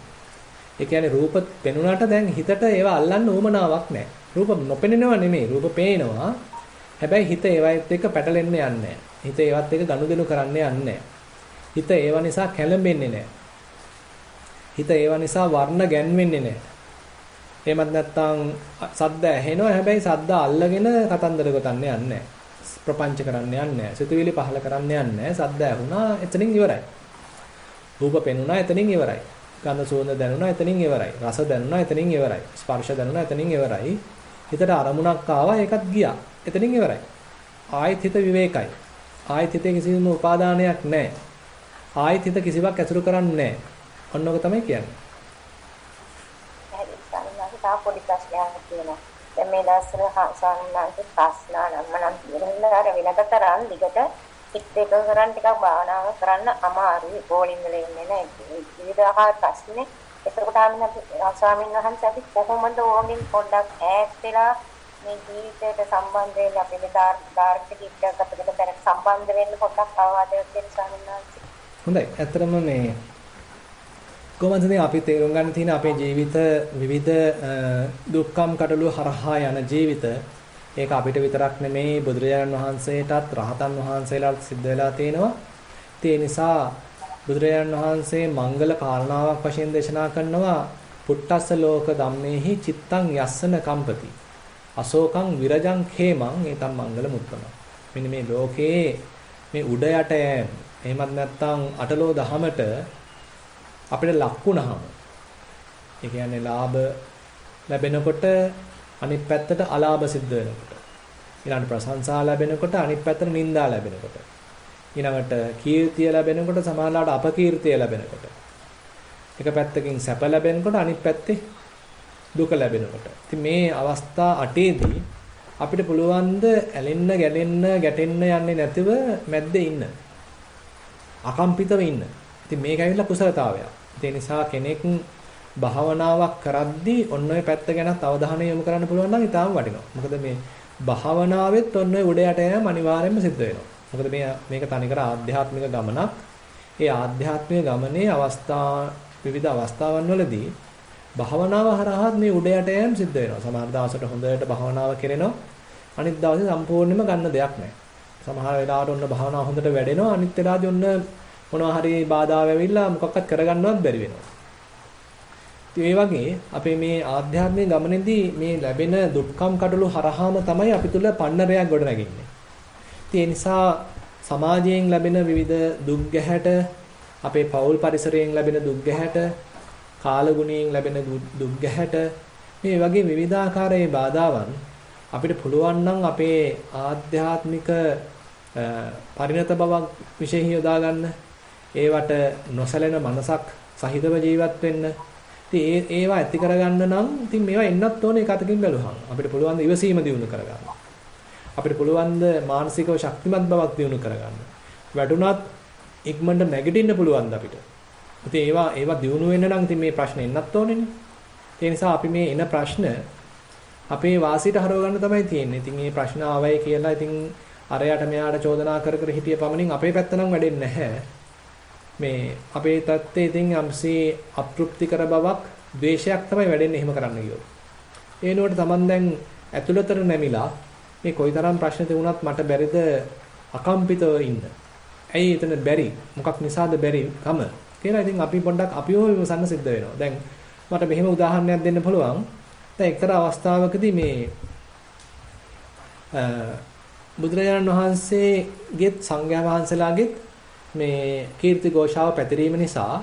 ඒ කියන්නේ රූප පෙනුනට දැන් හිතට ඒවා අල්ලන්න උවමනාවක් නැහැ. රූප නොපෙනෙනව නෙමෙයි. රූප පේනවා. හැබැයි හිත ඒවත් එක්ක පැටලෙන්න යන්නේ නැහැ. හිත ඒවත් එක්ක ගනුදෙනු කරන්න යන්නේ නැහැ. හිත ඒව නිසා කැළඹෙන්නේ නැහැ. හිත ඒව නිසා වර්ණ ගැන්වෙන්නේ නැහැ. එහෙමත් නැත්නම් සද්ද ඇහෙනවා හැබැයි සද්ද අල්ලගෙන කතන්දර ගොතන්නේ යන්නේ නැහැ. ප්‍රපංච කරන්න යන්නේ නැහැ. සිතුවිලි පහල කරන්න යන්නේ නැහැ. සද්ද ඇහුණා එතනින් ඉවරයි. රූප පෙනුණා එතනින් ඉවරයි. ගන්ධ සුවඳ දැනුණා එතනින් ඉවරයි. රස දැනුණා එතනින් ඉවරයි. ස්පර්ශ දැනුණා එතනින් ඉවරයි. හිතට අරමුණක් ආවා ඒකත් ගියා. එතනින් ඉවරයි. ආයෙත් හිත විවේකයි. ආයෙත් හිතේ කිසිම උපාදානයක් නැහැ. ආයෙත් හිත කිසිවක් ඇසුරු කරන්නේ නැහැ. ඔන්න ඔක තමයි කියන්නේ. තා පොඩි ප්‍රශ්නයක් තියෙනවා. දැන් මේ දවස්වල සාමාන්‍යයෙන් ප්‍රශ්න නම් තියෙනවා අර වෙනකතරන් දිගට පිට එක කරන් ටිකක් භාවනාව කරන්න අමාරුයි. බෝලින් වල ඉන්නේ නැහැ. විවිධාකාර ප්‍රශ්නේ. එතකොට අපි ස්වාමීන් වහන්සේ අපි කොහොමද ඕමින් පොඩ්ඩක් ඈත් වෙලා මේ ජීවිතයට සම්බන්ධ වෙන්න අපි මේ ධාර්මික ඉඩකට දැන සම්බන්ධ වෙන්න පොඩ්ඩක් අවවාදයක් දෙන්න ස්වාමීන් වහන්සේ. හොඳයි. ඇත්තටම මේ කොහොමද අපි තේරුම් ගන්න තියෙන අපේ ජීවිත විවිධ දුක්ඛම් කටළු හරහා යන ජීවිත ඒක අපිට විතරක් නෙමෙයි බුදුරජාණන් වහන්සේටත් රහතන් වහන්සේලාට සිද්ධ වෙලා තියෙනවා. ඒ නිසා බුදුරජාණන් වහන්සේ මංගල කාරණාවක් වශයෙන් දේශනා කරනවා පුට්ටස්ස ලෝක ධම්මේහි චිත්තං යස්සන කම්පති අශෝකං විරජං khemං ඒතම් මංගල මුත්තම. මෙන්න මේ ලෝකේ මේ උඩ යට යෑම එහෙමත් නැත්නම් අටලෝ දහමට අපිට ලක්ුණාම ඒ කියන්නේ ලාභ ලැබෙනකොට අනිත් පැත්තට අලාභ සිද්ධ වෙනකොට ඊළඟට ප්‍රශංසා ලැබෙනකොට අනිත් පැත්තට නිന്ദා ලැබෙනකොට ඊළඟට කීර්තිය ලැබෙනකොට සමානලාට අපකීර්තිය ලැබෙනකොට එක පැත්තකින් සැප ලැබෙනකොට අනිත් පැත්තේ දුක ලැබෙනකොට ඉතින් මේ අවස්ථා 8ේදී අපිට පුළුවන් ද ඇලෙන්න ගැලෙන්න ගැටෙන්න යන්නේ නැතිව මැද්දේ ඉන්න අකම්පිතව ඉන්න. ඉතින් මේක ඇවිල්ලා කුසලතාවයක්. ඒ නිසා කෙනෙක් භාවනාවක් කරද්දී ඔන්න ඔය පැත්ත ගැන අවධානය යොමු කරන්න පුළුවන් නම් ඊටාම වටිනවා. මොකද මේ භාවනාවෙත් ඔන්න ඔය උඩ යට යෑම අනිවාර්යයෙන්ම සිද්ධ වෙනවා. මොකද මේක තනිකර ආධ්‍යාත්මික ගමනක්. ඒ ආධ්‍යාත්මික ගමනේ විවිධ අවස්ථාවන් වලදී භාවනාව හරහා මේ උඩ යට යෑම සිද්ධ වෙනවා. සමහර දවසට හොඳට භාවනාව කරනවා. අනිත් දවසේ සම්පූර්ණයෙන්ම ගන්න දෙයක් නැහැ. සමහර වෙලාවට ඔන්න භාවනාව හොඳට වැඩෙනවා. අනිත් වෙලාවදී ඔන්න මොනවා හරි බාධා වෙවිලා මොකක්වත් කරගන්නවත් බැරි වෙනවා. ඉතින් ඒ වගේ අපේ මේ ආධ්‍යාත්මික ගමනේදී මේ ලැබෙන දුක්ඛම් කඩළු හරහාම තමයි අපි තුල පන්නරයක් ගොඩනගන්නේ. ඉතින් ඒ නිසා සමාජයෙන් ලැබෙන විවිධ දුක් ගැහැට, අපේ පෞල් පරිසරයෙන් ලැබෙන දුක් ගැහැට, කාලගුණයෙන් ලැබෙන දුක් ගැහැට මේ වගේ විවිධාකාරයේ බාධාවන් අපිට පුළුවන් නම් අපේ ආධ්‍යාත්මික පරිණත බවක් විශේෂ යොදා ගන්න ඒවට නොසැලෙන මනසක් සහිතව ජීවත් වෙන්න. ඉතින් ඒවා ඇති කරගන්න නම් ඉතින් මේවා එන්නත් ඕනේ එක අතකින් බැලුවහම. අපිට පුළුවන් ද ඉවසීම දියුණු කරගන්න. අපිට පුළුවන් ද මානසිකව ශක්තිමත් බවක් දියුණු කරගන්න. වැටුණත් ඉක්මනට නැගිටින්න පුළුවන් ද අපිට. ඉතින් ඒවා දියුණු වෙන්න නම් ඉතින් මේ ප්‍රශ්න එන්නත් ඕනේනේ. ඒ නිසා අපි මේ එන ප්‍රශ්න අපේ වාසියට හරව ගන්න තමයි තියෙන්නේ. ඉතින් මේ ප්‍රශ්න ආවයි කියලා ඉතින් අරයට මෙයාට චෝදනා කර කර හිටිය පමණින් අපේ පැත්ත නම් වැඩෙන්නේ නැහැ. මේ අපේ தත්ත්වයේ ඉතින් යම්සේ අප්‍රුප්තිකර බවක්, ද්වේෂයක් තමයි වැඩෙන්නේ එහෙම කරන්න ගියොත්. ඒ නෝට Taman දැන් ඇතුළතට නැමිලා මේ කොයිතරම් ප්‍රශ්න තිබුණත් මට බැරිද අකම්පිතව ඉන්න. ඇයි එතන බැරි? මොකක් නිසාද බැරි? කම කියලා ඉතින් අපි පොඩ්ඩක් අපිව විමසන්න සිද්ධ වෙනවා. දැන් මට මෙහෙම උදාහරණයක් දෙන්න පුළුවන්. දැන් එක්තරා අවස්ථාවකදී මේ බුදුරජාණන් වහන්සේගෙත් සංඝයා වහන්සේලාගෙත් මේ කීර්ති ഘോഷාව පැතිරීම නිසා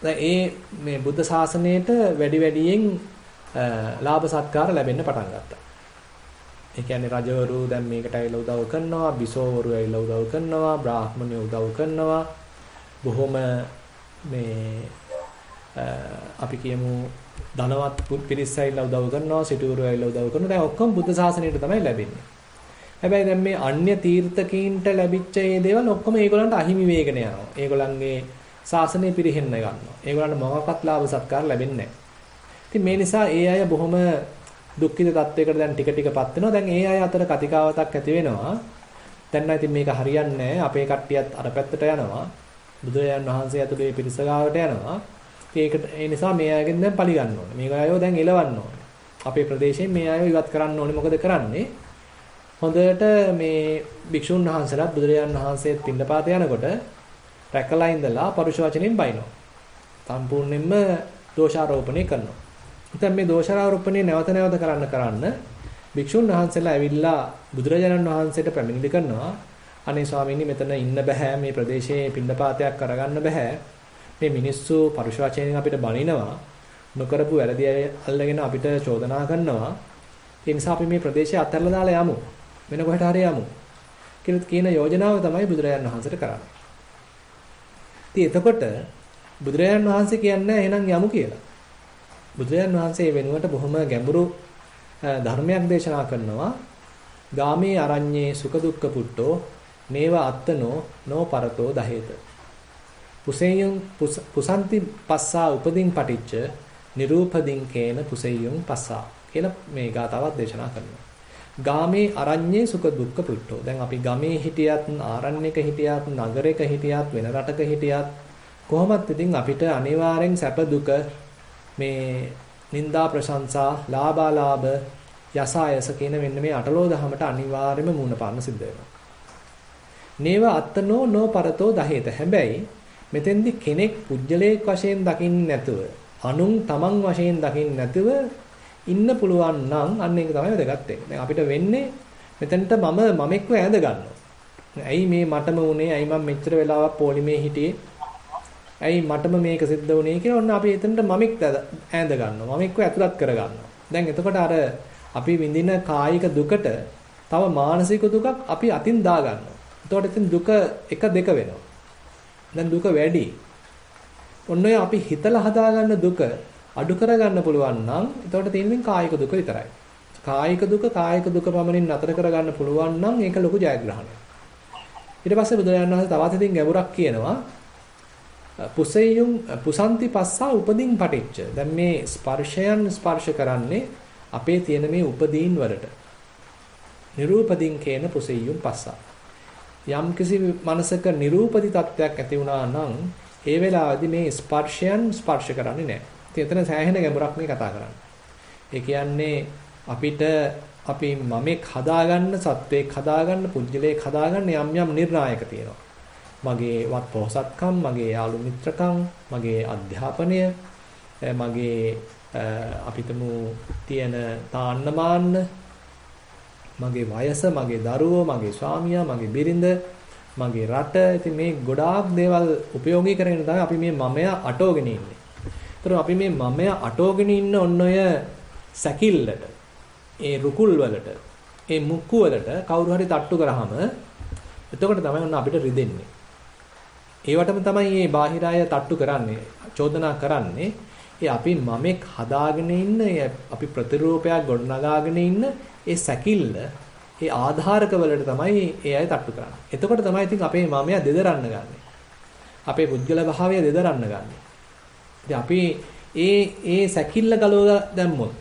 දැන් මේ බුද්ධ ශාසනයට වැඩි වැඩියෙන් ලාභ සත්කාර ලැබෙන්න පටන් ගත්තා. ඒ කියන්නේ රජවරු දැන් මේකට ඇවිල්ලා උදව් කරනවා, බිසෝවරු ඇවිල්ලා උදව් කරනවා, බ්‍රාහ්මණයෝ උදව් කරනවා. බොහොම මේ අපි කියමු ධනවත් පිරිස ඇවිල්ලා උදව් කරනවා, සිටුවරු ඇවිල්ලා උදව් කරනවා. දැන් ඔක්කොම බුද්ධ ශාසනයට තමයි ලැබෙන්නේ. හැබැයි දැන් මේ අන්‍ය තීර්ථකීන්ට ලැබිච්ච මේ දේවල් ඔක්කොම ඒගොල්ලන්ට අහිමි වේගෙන යනවා. ඒගොල්ලන්ගේ ශාසනය පිරිහෙන්න ගන්නවා. ඒගොල්ලන්ට මොකක්වත් ලාභ සත්කාර ලැබෙන්නේ නැහැ. ඉතින් මේ නිසා ඒ අය බොහොම දුක්ඛිත තත්වයකට දැන් ටික ටිකපත් වෙනවා. දැන් ඒ අය අතර කතිකාවතක් ඇති වෙනවා. දැන් නම් ඉතින් මේක හරියන්නේ නැහැ. අපේ කට්ටියත් අර පැත්තට යනවා. බුදුරජාණන් වහන්සේ ඇතුළේ පිරිස ගාවට යනවා. ඒකට ඒ නිසා මේ අයගෙන් දැන් පලි ගන්න ඕනේ. මේක අයව දැන් එලවන්න ඕනේ. අපේ ප්‍රදේශයෙන් මේ අයව ඉවත් කරන්න ඕනේ. මොකද කරන්නේ? හොඳට මේ භික්ෂුන් වහන්සේලාත් බුදුරජාණන් වහන්සේත් පින්නපාත යනකොට රැකලා ඉඳලා පරුෂ වචනෙන් බයිනවා. සම්පූර්ණයෙන්ම දෝෂාරෝපණය කරනවා. ඉතින් මේ දෝෂාරෝපණය නැවත නැවත කරන්න භික්ෂුන් වහන්සේලා ඇවිල්ලා බුදුරජාණන් වහන්සේට පැමිණිලි කරනවා. අනේ ස්වාමීනි මෙතන ඉන්න බෑ, මේ ප්‍රදේශයේ පින්නපාතයක් කරගන්න බෑ. මේ මිනිස්සු පරුෂ වචනෙන් අපිට බනිනවා. නොකරපු වැරදි අය අල්ලගෙන අපිට චෝදනා කරනවා. ඒ නිසා අපි මේ ප්‍රදේශය අත්හැරලා දාලා යමු. වෙන කොහෙට හරි යමු. කියන යෝජනාව තමයි බුදුරජාණන් වහන්සේට කරන්නේ. ඉතින් එතකොට බුදුරජාණන් වහන්සේ කියන්නේ එහෙනම් යමු කියලා. බුදුරජාණන් වහන්සේ වෙනුවට බොහොම ගැඹුරු ධර්මයක් දේශනා කරනවා. ගාමේ අරඤ්ඤේ සුඛ දුක්ඛ පුට්ටෝ නේව අත්තනෝ නෝ පරතෝ දහේත. පුසෙයුම් පුසන්ති පස්සා උපදින් පටිච්ච නිරූපදින් කේන පුසෙයුම් පස්සා කියලා මේ ගාතාවක් දේශනා කරනවා. ගාමේ අරඤ්ඤේ සුඛ දුක්ඛ පුට්ටෝ. දැන් අපි ගමේ හිටියත්, ආරණ්‍යක හිටියත්, නගරයක හිටියත්, වෙන රටක හිටියත් කොහොමත් ඉතින් අපිට අනිවාර්යෙන් සැප දුක මේ නිന്ദා ප්‍රශංසා, ලාභාලාභ, යසායස කියන මෙන්න මේ අටලෝ දහමට අනිවාර්යයෙන්ම මුණ පාන්න සිද්ධ වෙනවා. නේව අත්තනෝ නෝ පරතෝ දහේත. හැබැයි මෙතෙන්දි කෙනෙක් පුජ්‍යලේක් වශයෙන් දකින්න නැතුව, අනුන් තමන් වශයෙන් දකින්න නැතුව ඉන්න පුළුවන් නම් අන්න ඒක තමයි වැදගත් වෙන්නේ. දැන් අපිට වෙන්නේ මෙතනට මමෙක්ව ඈඳ ගන්නවා. ඇයි මේ මටම උනේ? ඇයි මම මෙච්චර වෙලාවක් පොලිමේ හිටියේ? ඇයි මටම මේක සිද්ධ වුනේ කියලා ඔන්න අපි එතනට මමෙක් ඈඳ ගන්නවා. මමෙක්ව ඇතුළත් කර ගන්නවා. දැන් එතකොට අර අපි විඳින කායික දුකට තව මානසික දුකක් අපි අතින් දා ගන්නවා. එතකොට ඉතින් දුක 1 2 වෙනවා. දැන් දුක වැඩි. ඔන්න ඔය අපි හිතලා හදාගන්න දුක අඩු කරගන්න පුළුවන් නම් එතකොට තියෙන්නේ කායික දුක විතරයි. කායික දුක පමණින් නතර කරගන්න පුළුවන් නම් ඒක ලොකු ජයග්‍රහණයක්. ඊට පස්සේ බුදුරජාණන් වහන්සේ තවත් ඉතින් ගැඹුරක් කියනවා. පුසෙයුම් පුසන්ති පස්සා උපදීන් පටිච්ච. දැන් මේ ස්පර්ශයන් ස්පර්ශ කරන්නේ අපේ තියෙන මේ උපදීන් වලට. නිරූපදීන් කේන පුසෙයුම් පස්සා. යම් කිසි මනසක නිරූපදී තත්වයක් ඇති වුණා නම් ඒ වෙලාවේදී මේ ස්පර්ශයන් ස්පර්ශ කරන්නේ නැහැ. ඉතින් එතන සෑහෙන ගැඹුරක් මේ කතා කරන්නේ. ඒ කියන්නේ අපිට අපි මමෙක් හදාගන්න, සත්වයක් හදාගන්න, පුජ්‍යලයක් හදාගන්න යම් යම් නිර්ණායක තියෙනවා. මගේ වත් පොහසත්කම්, මගේ යාළු මිත්‍රකම්, මගේ අධ්‍යාපනය, මගේ අපිටම තියෙන තාන්නමාන්න, මගේ වයස, මගේ දරුවෝ, මගේ ස්වාමියා, මගේ බිරිඳ, මගේ රට. ඉතින් මේ ගොඩාක් දේවල් ප්‍රයෝගී කරගෙන තමයි අපි මේ මමයා අටවගෙන ඉන්නේ. ඒතර අපි මේ මමයා අටවගෙන ඉන්න ඔන්න ඔය සැකිල්ලට, ඒ රුකුල් වලට, ඒ මුක්කු වලට කවුරු හරි තට්ටු කරාම එතකොට තමයි ඔන්න අපිට රිදෙන්නේ. ඒවටම තමයි මේ බාහිර අය තට්ටු කරන්නේ, චෝදනා කරන්නේ. ඒ අපි මමෙක් හදාගෙන ඉන්න, අපි ප්‍රතිරූපයක් ගොඩනගාගෙන ඉන්න ඒ සැකිල්ල, ඒ ආධාරක වලට තමයි ඒ අය තට්ටු කරන්නේ. එතකොට තමයි ඉතින් අපේ මමයා දෙදරන්න ගන්නෙ. අපේ පුද්ගල භාවය දෙදරන්න ගන්නෙ. ඉතින් අපි ඒ සැකිල්ල ගලවලා දැම්මොත්,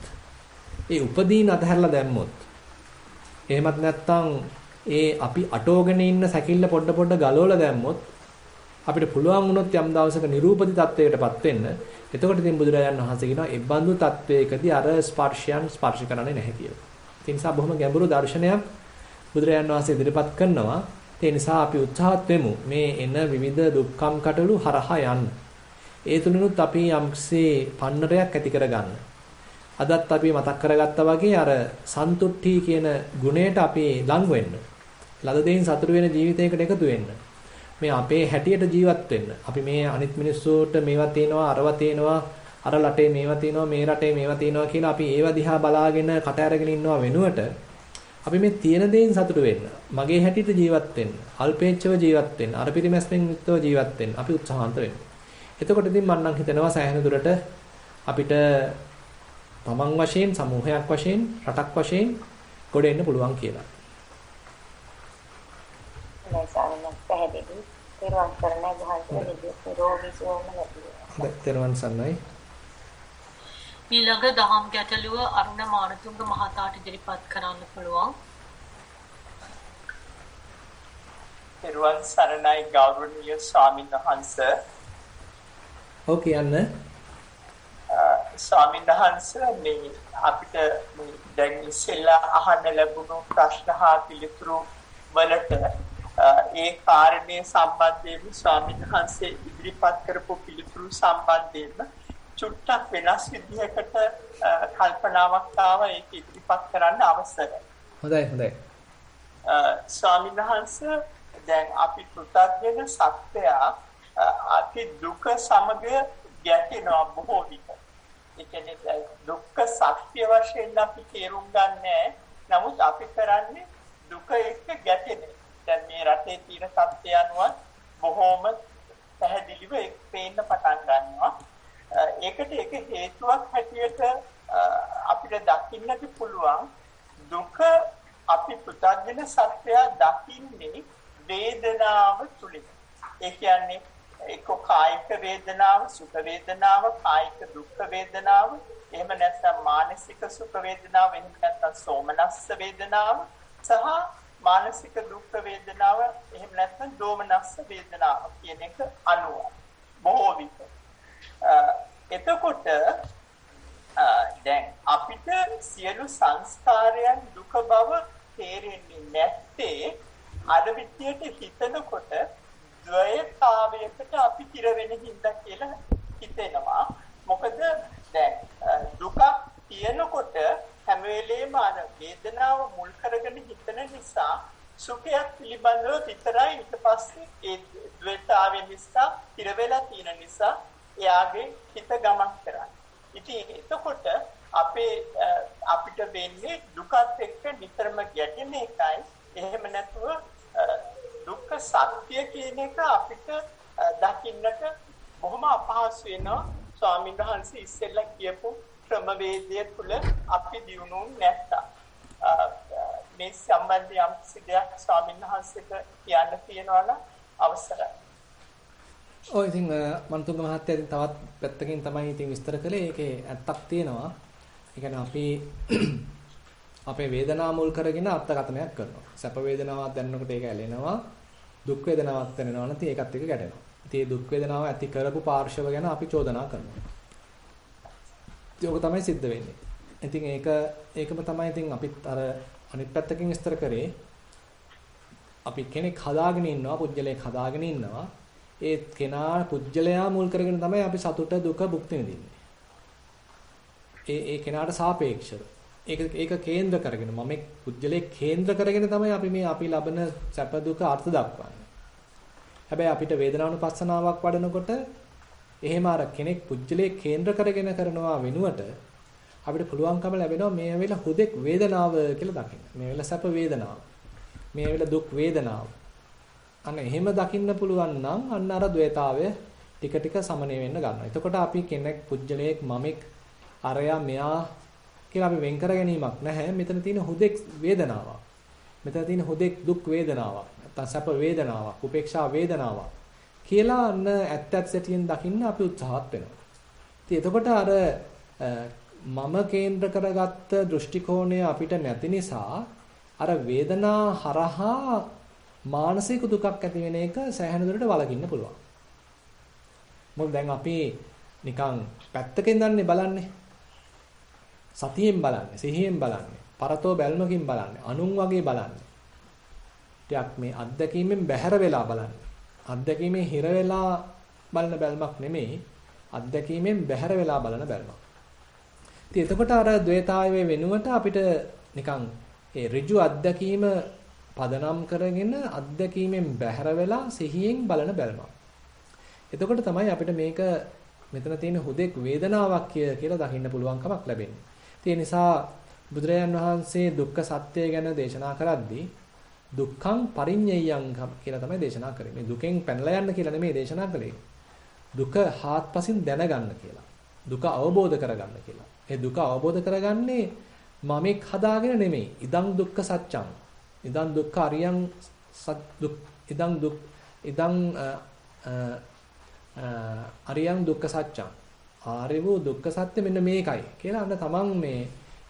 ඒ උපදීන අතහැරලා දැම්මොත්, එහෙමත් නැත්නම් ඒ අපි අටෝගෙන ඉන්න සැකිල්ල පොඩ ගලවලා දැම්මොත් අපිට පුළුවන් වුණොත් යම් දවසක නිරූපදී තත්වයකටපත් වෙන්න. එතකොට ඉතින් බුදුරජාණන් වහන්සේ කියනවා ඒ බඳු තත්වයකදී අර ස්පර්ශයන් ස්පර්ශ කරන්නේ නැහැ කියලා. ඒ නිසා බොහොම ගැඹුරු දර්ශනයක් බුදුරජාණන් වහන්සේ ඉදිරිපත් කරනවා. ඒ නිසා අපි උත්සාහත් වෙමු මේ එන විවිධ දුක්ඛම් කටළු හරහා යන්න. ඒ තුලිනුත් අපි යම්සේ පන්නරයක් ඇති කරගන්න. අදත් අපි මතක් කරගත්තා වගේ අර සන්තුට්ටි කියන ගුණයට අපි ලං වෙන්න. ලද දෙයින් සතුට වෙන ජීවිතයකට එකතු වෙන්න. මේ අපේ හැටියට ජීවත් වෙන්න. අපි මේ අනිත් මිනිස්සුන්ට මේවා තියෙනවා, අරවා තියෙනවා, අර රටේ මේවා තියෙනවා, මේ රටේ මේවා තියෙනවා කියලා අපි ඒවා දිහා බලාගෙන කට ඇරගෙන ඉන්නවා වෙනුවට අපි මේ තියෙන දේෙන් සතුට වෙන්න. මගේ හැටියට ජීවත් වෙන්න. අල්පේච්ඡව ජීවත් වෙන්න. අර පිරිමැස්මෙන් යුක්තව ජීවත් වෙන්න. අපි උත්සාහන්ත වෙන්න. එතකොට ඉතින් මම නම් හිතනවා සෑහෙන දුරට අපිට තමන් වශයෙන්, සමූහයක් වශයෙන්, රටක් වශයෙන් ගොඩ එන්න පුළුවන් කියලා. තෙරුවන් සරණයි. ඊළඟ දහම් ගැටලුව අරුණ මානතුංග මහතාට ඉදිරිපත් කරන්න පුළුවන්. පෙරවන් සරණයි ගෞරවනීය ස්වාමීන් වහන්සේ. ඔව් කියන්න. ස්වාමීන් වහන්සේ මේ අපිට මේ දැන් ඉස්සෙල්ලා අහන්න ලැබුණු ප්‍රශ්න හා පිළිතුරු වලට ඒ කාරණේ සම්බන්ධයෙන් ස්වාමීන් වහන්සේ ඉදිරිපත් කරපු පිළිතුරු සම්බන්ධයෙන් චුට්ටක් වෙනස් විදිහකට කල්පනාවක් ආවා ඒක ඉදිරිපත් කරන්න අවසරයි. හොඳයි. ස්වාමීන් වහන්සේ දැන් අපි පුතග්ජන සත්‍යය අපි දුක සමග ගැටෙනවා බොහෝ විට. ඒ කියන්නේ දුක්ඛ සත්‍ය වශයෙන් අපි තේරුම් ගන්නෑ. නමුත් අපි කරන්නේ දුක එක්ක ගැටෙන. දැන් මේ රටේ තියෙන සත්‍ය අනුව බොහෝම පැහැදිලිව ඒක පේන්න පටන් ගන්නවා. ඒකට එක හේතුවක් හැටියට අපිට දකින්නට පුළුවන් දුක අපි පුතග්ජන සත්‍යය දකින්නේ වේදනාව තුලින්. ඒ කියන්නේ එක්ක කායික වේදනාව, සුඛ වේදනාව, කායික දුක්ඛ වේදනාව, එහෙම නැත්නම් මානසික සුඛ වේදනාව, එහෙම නැත්නම් සෝමනස්ස වේදනාව සහ මානසික දුක්ඛ වේදනාව, එහෙම නැත්නම් දෝමනස්ස වේදනාව කියන එක අනුව බොහෝ විට. එතකොට දැන් අපිට සියලු සංස්කාරයන් දුක බව තේරෙන්නේ නැත්තේ අර විදියට හිතනකොට ද්වයතාවයකට අපි තිර වෙන හින්දා කියලා හිතෙනවා. මොකද දැන් දුක තියෙනකොට හැම වෙලේම අර වේදනාව මුල් කරගෙන හිතන නිසා සුඛයක් පිළිබඳව විතරයි ඊට පස්සේ ඒ ද්වයතාවය නිසා තිර වෙලා තියෙන නිසා එයාගේ හිත ගමන් කරන්නේ. ඉතින් එතකොට අපිට වෙන්නේ දුකත් එක්ක නිතරම ගැටෙන එකයි. එහෙම නැතුව දුක්ඛ සත්‍ය කියන එක අපිට දකින්නට බොහොම අපහසු වෙනවා. ස්වාමීන් වහන්සේ ඉස්සෙල්ලා කියපු ක්‍රමවේදය තුළ අපි දියුණු නැත්තා. මේ සම්බන්ධයෙන් යම් සිද්ධියක් ස්වාමීන් වහන්සේට කියන්න තියෙනවා නම් අවසරයි. ඔය ඉතින් මන්තුංග මහත්තයා ඉතින් තවත් පැත්තකින් තමයි ඉතින් විස්තර කළේ. ඒකේ ඇත්තක් තියෙනවා. ඒ කියන්නේ අපි අපේ වේදනාව මුල් කරගෙන අර්ථකථනයක් කරනවා. සැප වේදනාවක් දැනනකොට ඒක ඇලෙනවා. දුක් වේදනාවක් දැනෙනවා නැති ඒකත් එක්ක ගැටෙනවා. ඉතින් මේ දුක් වේදනාව ඇති කරපු පාර්ශව ගැන අපි චෝදනා කරනවා. ඒක තමයි සිද්ධ වෙන්නේ. ඉතින් ඒකම තමයි ඉතින් අපිත් අර අනිත් පැත්තකින් විස්තර කරේ. අපි කෙනෙක් හදාගෙන ඉන්නවා, පුජ්‍යලයක් හදාගෙන ඉන්නවා. ඒ කෙනා පුජ්‍යලයා මුල් කරගෙන තමයි අපි සතුට දුක භුක්ති විඳින්නේ. ඒ කෙනාට සාපේක්ෂව. ඒක කේන්ද්‍ර කරගෙන මම පුජ්‍යලයේ කේන්ද්‍ර කරගෙන තමයි අපි ලබන සැප දුක අර්ථ දක්වන්නේ. හැබැයි අපිට වේදනානුපස්සනාවක් වඩනකොට එහෙම අර කෙනෙක් පුජ්‍යලයේ කේන්ද්‍ර කරගෙන කරනවා වෙනුවට අපිට පුළුවන්කම ලැබෙනවා මේ වෙලාව හුදෙක් වේදනාව කියලා දකින්න. මේ වෙලාව සැප වේදනාව. මේ වෙලාව දුක් වේදනාව. අන්න එහෙම දකින්න පුළුවන් නම් අන්න අර ද්වේතාවය ටික ටික සමනය වෙන්න ගන්නවා. එතකොට අපි කෙනෙක් පුජ්‍යලයක් මමෙක් අරයා මෙයා කියලා අපි වෙන් කර ගැනීමක් නැහැ. මෙතන තියෙන හුදෙක් වේදනාවක්. මෙතන තියෙන හුදෙක් දුක් වේදනාවක්. නැත්නම් සැප වේදනාවක්, උපේක්ෂා වේදනාවක් කියලා අන්න ඇත්ත සැටියෙන් දකින්න අපි උත්සාහත් වෙනවා. ඉතින් එතකොට අර මම කේන්ද්‍ර කරගත්ත දෘෂ්ටි කෝණය අපිට නැති නිසා අර වේදනා හරහා මානසික දුකක් ඇති වෙන එක සෑහෙන දුරට වළකින්න පුළුවන්. මොකද දැන් අපි නිකන් පැත්තකින් දන්නේ බලන්නේ. සතියෙන් බලන්නේ, සිහියෙන් බලන්නේ, පරතෝ බැල්මකින් බලන්නේ, අනුන් වගේ බලන්නේ. ටිකක් මේ අත්දැකීමෙන් බැහැර වෙලා බලන්නේ. අත්දැකීමේ හිර වෙලා බලන බැල්මක් නෙමෙයි, අත්දැකීමෙන් බැහැර වෙලා බලන බැල්මක්. ඉතින් එතකොට අර ද්වේතාවයේ වෙනුවට අපිට නිකන් ඒ ඍජු අත්දැකීම පදනම් කරගෙන අත්දැකීමෙන් බැහැර වෙලා සිහියෙන් බලන බැල්මක්. එතකොට තමයි අපිට මේක මෙතන තියෙන හුදෙක් වේදනාවක් කියලා දකින්න පුළුවන්කමක් ලැබෙන්නේ. ඒ නිසා බුදුරජාන් වහන්සේ දුක්ඛ සත්‍ය ගැන දේශනා කරද්දී දුක්ඛං පරිඤ්ඤයං කියලා තමයි දේශනා කරේ. මේ දුකෙන් පැනලා යන්න කියලා නෙමෙයි දේශනා කළේ. දුක හාත්පසින් දැනගන්න කියලා. දුක අවබෝධ කරගන්න කියලා. ඒ දුක අවබෝධ කරගන්නේ මමෙක් හදාගෙන නෙමෙයි. ඉදං දුක්ඛ සත්‍යං. ඉදං දුක්ඛ අරියං ඉදං අරියං දුක්ඛ සත්‍යං. ආර්ය වූ දුක්ඛ සත්‍ය මෙන්න මේකයි කියලා අන්න තමන් මේ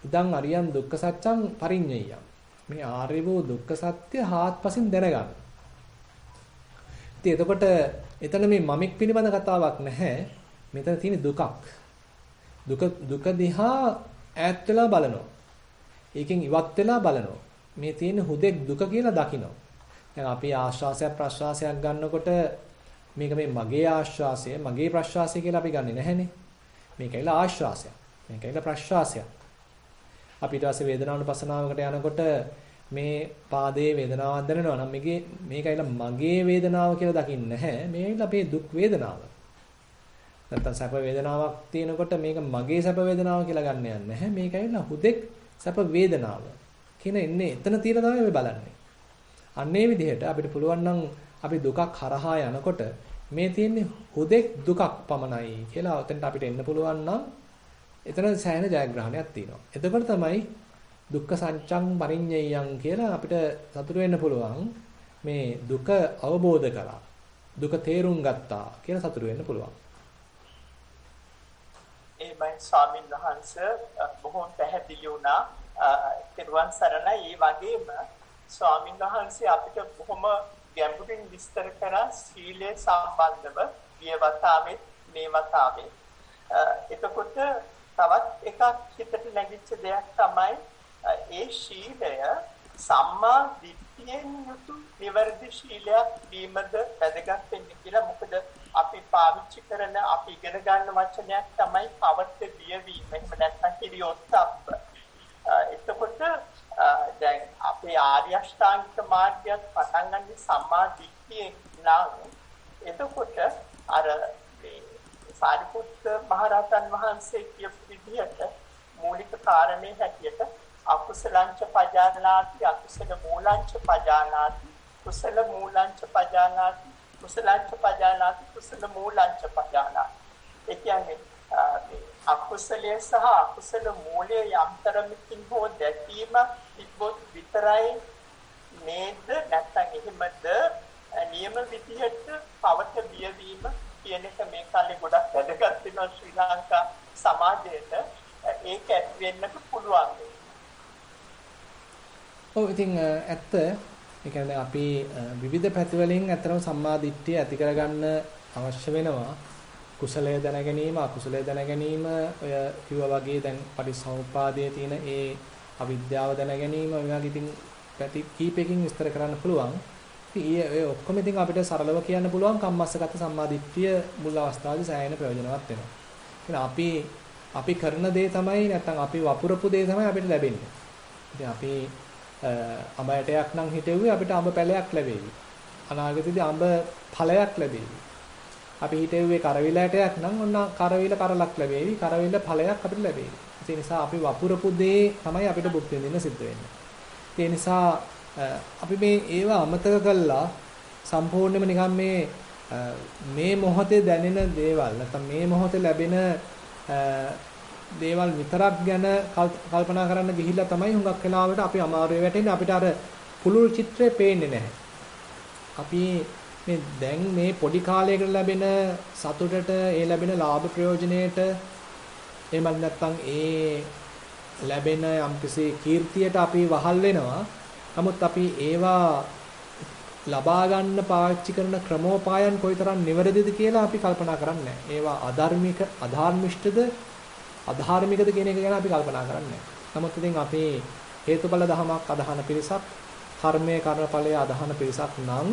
ඉදන් අරියන් දුක්ඛ සත්‍යං පරිඤ්ඤයං. මේ ආර්ය වූ දුක්ඛ සත්‍ය හාත්පසින් දැනගන්න. ඉතින් එතකොට එතන මේ මමෙක් පිළිබඳ කතාවක් නැහැ. මෙතන තියෙන දුකක්. දුක දිහා ඈත් වෙලා බලනවා. ඒකෙන් ඉවත් වෙලා බලනවා. මේ තියෙන හුදෙක් දුක කියලා දකිනවා. දැන් අපි ආශ්වාසයක් ප්‍රශ්වාසයක් ගන්නකොට මේක මේ මගේ ආශ්වාසය මගේ ප්‍රශ්වාසය කියලා අපි ගන්නෙ නැහැනේ. මේකයිලා ආශ්වාසයක්. මේකයිලා ප්‍රශ්වාසයක්. අපි ඊට පස්සේ වේදනානුපස්සනාවකට යනකොට මේ පාදයේ වේදනාවක් දැනෙනවා නම් මේකයිලා මගේ වේදනාව කියලා දකින්නේ නැහැ. මේකයිලා අපේ දුක් වේදනාව. නැත්තම් සැප වේදනාවක් තියෙනකොට මේක මගේ සැප වේදනාව කියලා ගන්න යන්නේ නැහැ. මේකයිලා හුදෙක් සැප වේදනාව. කියන එන්නේ එතන තියලා තමයි අපි බලන්නේ. අන්නේ විදිහට අපිට පුළුවන් නම් අපි දුකක් හරහා යනකොට මේ තියෙන්නේ හුදෙක් දුකක් පමණයි කියලා උතෙන්ට අපිට එන්න පුළුවන් නම් එතන සෑහෙන ජයග්‍රහණයක් තියෙනවා. එතකොට තමයි දුක්ඛ සත්‍යං පරිඤ්ඤයං කියලා අපිට සතුටු වෙන්න පුළුවන් මේ දුක අවබෝධ කරා. දුක තේරුම් ගත්තා කියලා සතුටු වෙන්න පුළුවන්. එයිමයි ස්වාමීන් වහන්සේ බොහොම පැහැදිලි වුණා. ත්‍රිවන් සරණයි. ඒ වගේම ස්වාමීන් වහන්සේ අපිට බොහොම ගැඹුරින් විස්තර කරා සීලය සම්බන්ධව ගිය වතාවේ මේ වතාවේ. එතකොට තවත් එකක් හිතට නැගිච්ච දෙයක් තමයි ඒ ශීලය සම්මා දිට්ඨියෙන් යුතු නිවැරදි ශීලයක් වීමද වැදගත් වෙන්නේ කියලා. මොකද අපි පාවිච්චි කරන අපි ඉගෙන ගන්න වචනයක් තමයි පවත්ත දියවීම. එහෙම නැත්නම් කිරියොත්ප්ප. එතකොට දැන් අපේ ආර්ය අෂ්ටාංගික මාර්ගයත් පටන් ගන්න සම්මා දිට්ඨියෙන් නම් එතකොට අර සාරිපුත්ත මහරහතන් වහන්සේ කියපු විදිහට මූලික කාරණේ හැටියට අකුසලංච පජානාති අකුසල මූලංච පජානාති කුසල මූලංච පජානාති කුසලංච පජානාති කුසල මූලංච පජානාති. ඒ කියන්නේ අකුසලයේ සහ අකුසල මූලයේ යම්තරමකින් හෝ දැකීම තිබොත් විතරයි නේද නැත්නම් එහෙමද නියම විදිහට පවත බියවීම කියන එක මේ කාලේ ගොඩක් වැදගත් වෙනවා ශ්‍රී ලංකා සමාජයට. ඒක ඇති වෙන්නත් පුළුවන්. ඔව් ඉතින් ඇත්ත ඒ කියන්නේ අපි විවිධ පැතිවලින් අතරම සම්මා දිට්ඨිය ඇති කරගන්න අවශ්‍ය වෙනවා. කුසලය දැන ගැනීම අකුසලය දැන ගැනීම ඔය කිව්වා වගේ දැන් පටිච්චසමුප්පාදයේ තියෙන ඒ අවිද්‍යාව දැන ගැනීම ඔය වගේ ඉතින් පැති කීපයකින් විස්තර කරන්න පුළුවන්. ඉතින් ඒ ඔක්කොම ඉතින් අපිට සරලව කියන්න පුළුවන් කම්මස්සගත සම්මාදිට්ඨිය මුල් අවස්ථාවේදී සෑහෙන ප්‍රයෝජනවත් වෙනවා. ඉතින් අපි කරන දේ තමයි නැත්නම් අපි වපුරපු දේ තමයි අපිට ලැබෙන්නේ. ඉතින් අපි අඹ ඇටයක් නම් හිටෙව්වේ අපිට අඹ පැලයක් ලැබෙවි. අනාගතයේදී අඹ ඵලයක් ලැබෙවි. අපි හිටෙව්වේ කරවිල ඇටයක් නම් ඔන්න කරවිල කරලක් ලැබෙවි. කරවිල ඵලයක් අපිට ලැබෙවි. ඒ නිසා අපි වපුරපු දේ තමයි අපිට භුක්ති විඳින්න සිද්ධ වෙන්නේ. ඒ නිසා අපි මේ ඒවා අමතක කළා සම්පූර්ණයෙන්ම නිකන් මේ මොහොතේ දැනෙන දේවල් නැත්නම් මේ මොහොතේ ලැබෙන දේවල් විතරක් ගැන කල්පනා කරන්න ගිහිල්ලා තමයි හුඟක් වෙලාවට අපි අමාරුවේ වැටෙන්නේ. අපිට අර පුළුල් චිත්‍රය පේන්නේ නැහැ. අපි මේ දැන් මේ පොඩි කාලයකට ලැබෙන සතුටට ඒ ලැබෙන ලාභ ප්‍රයෝජනෙට එහෙම නැත්නම් ඒ ලැබෙන යම්කිසි කීර්තියට අපි වහල් වෙනවා. නමුත් අපි ඒවා ලබා ගන්න පාවිච්චි කරන ක්‍රමෝපායන් කොයිතරම් නිවැරදිද කියලා අපි කල්පනා කරන්නේ නැහැ. ඒවා අධාර්මිෂ්ඨද අධාර්මිකද කියන එක ගැන අපි කල්පනා කරන්නේ නැහැ. නමුත් ඉතින් අපේ හේතුඵල ධමයක් අදහන පිරිසක්, කර්මයේ කර්මඵලයේ අදහන පිරිසක් නම්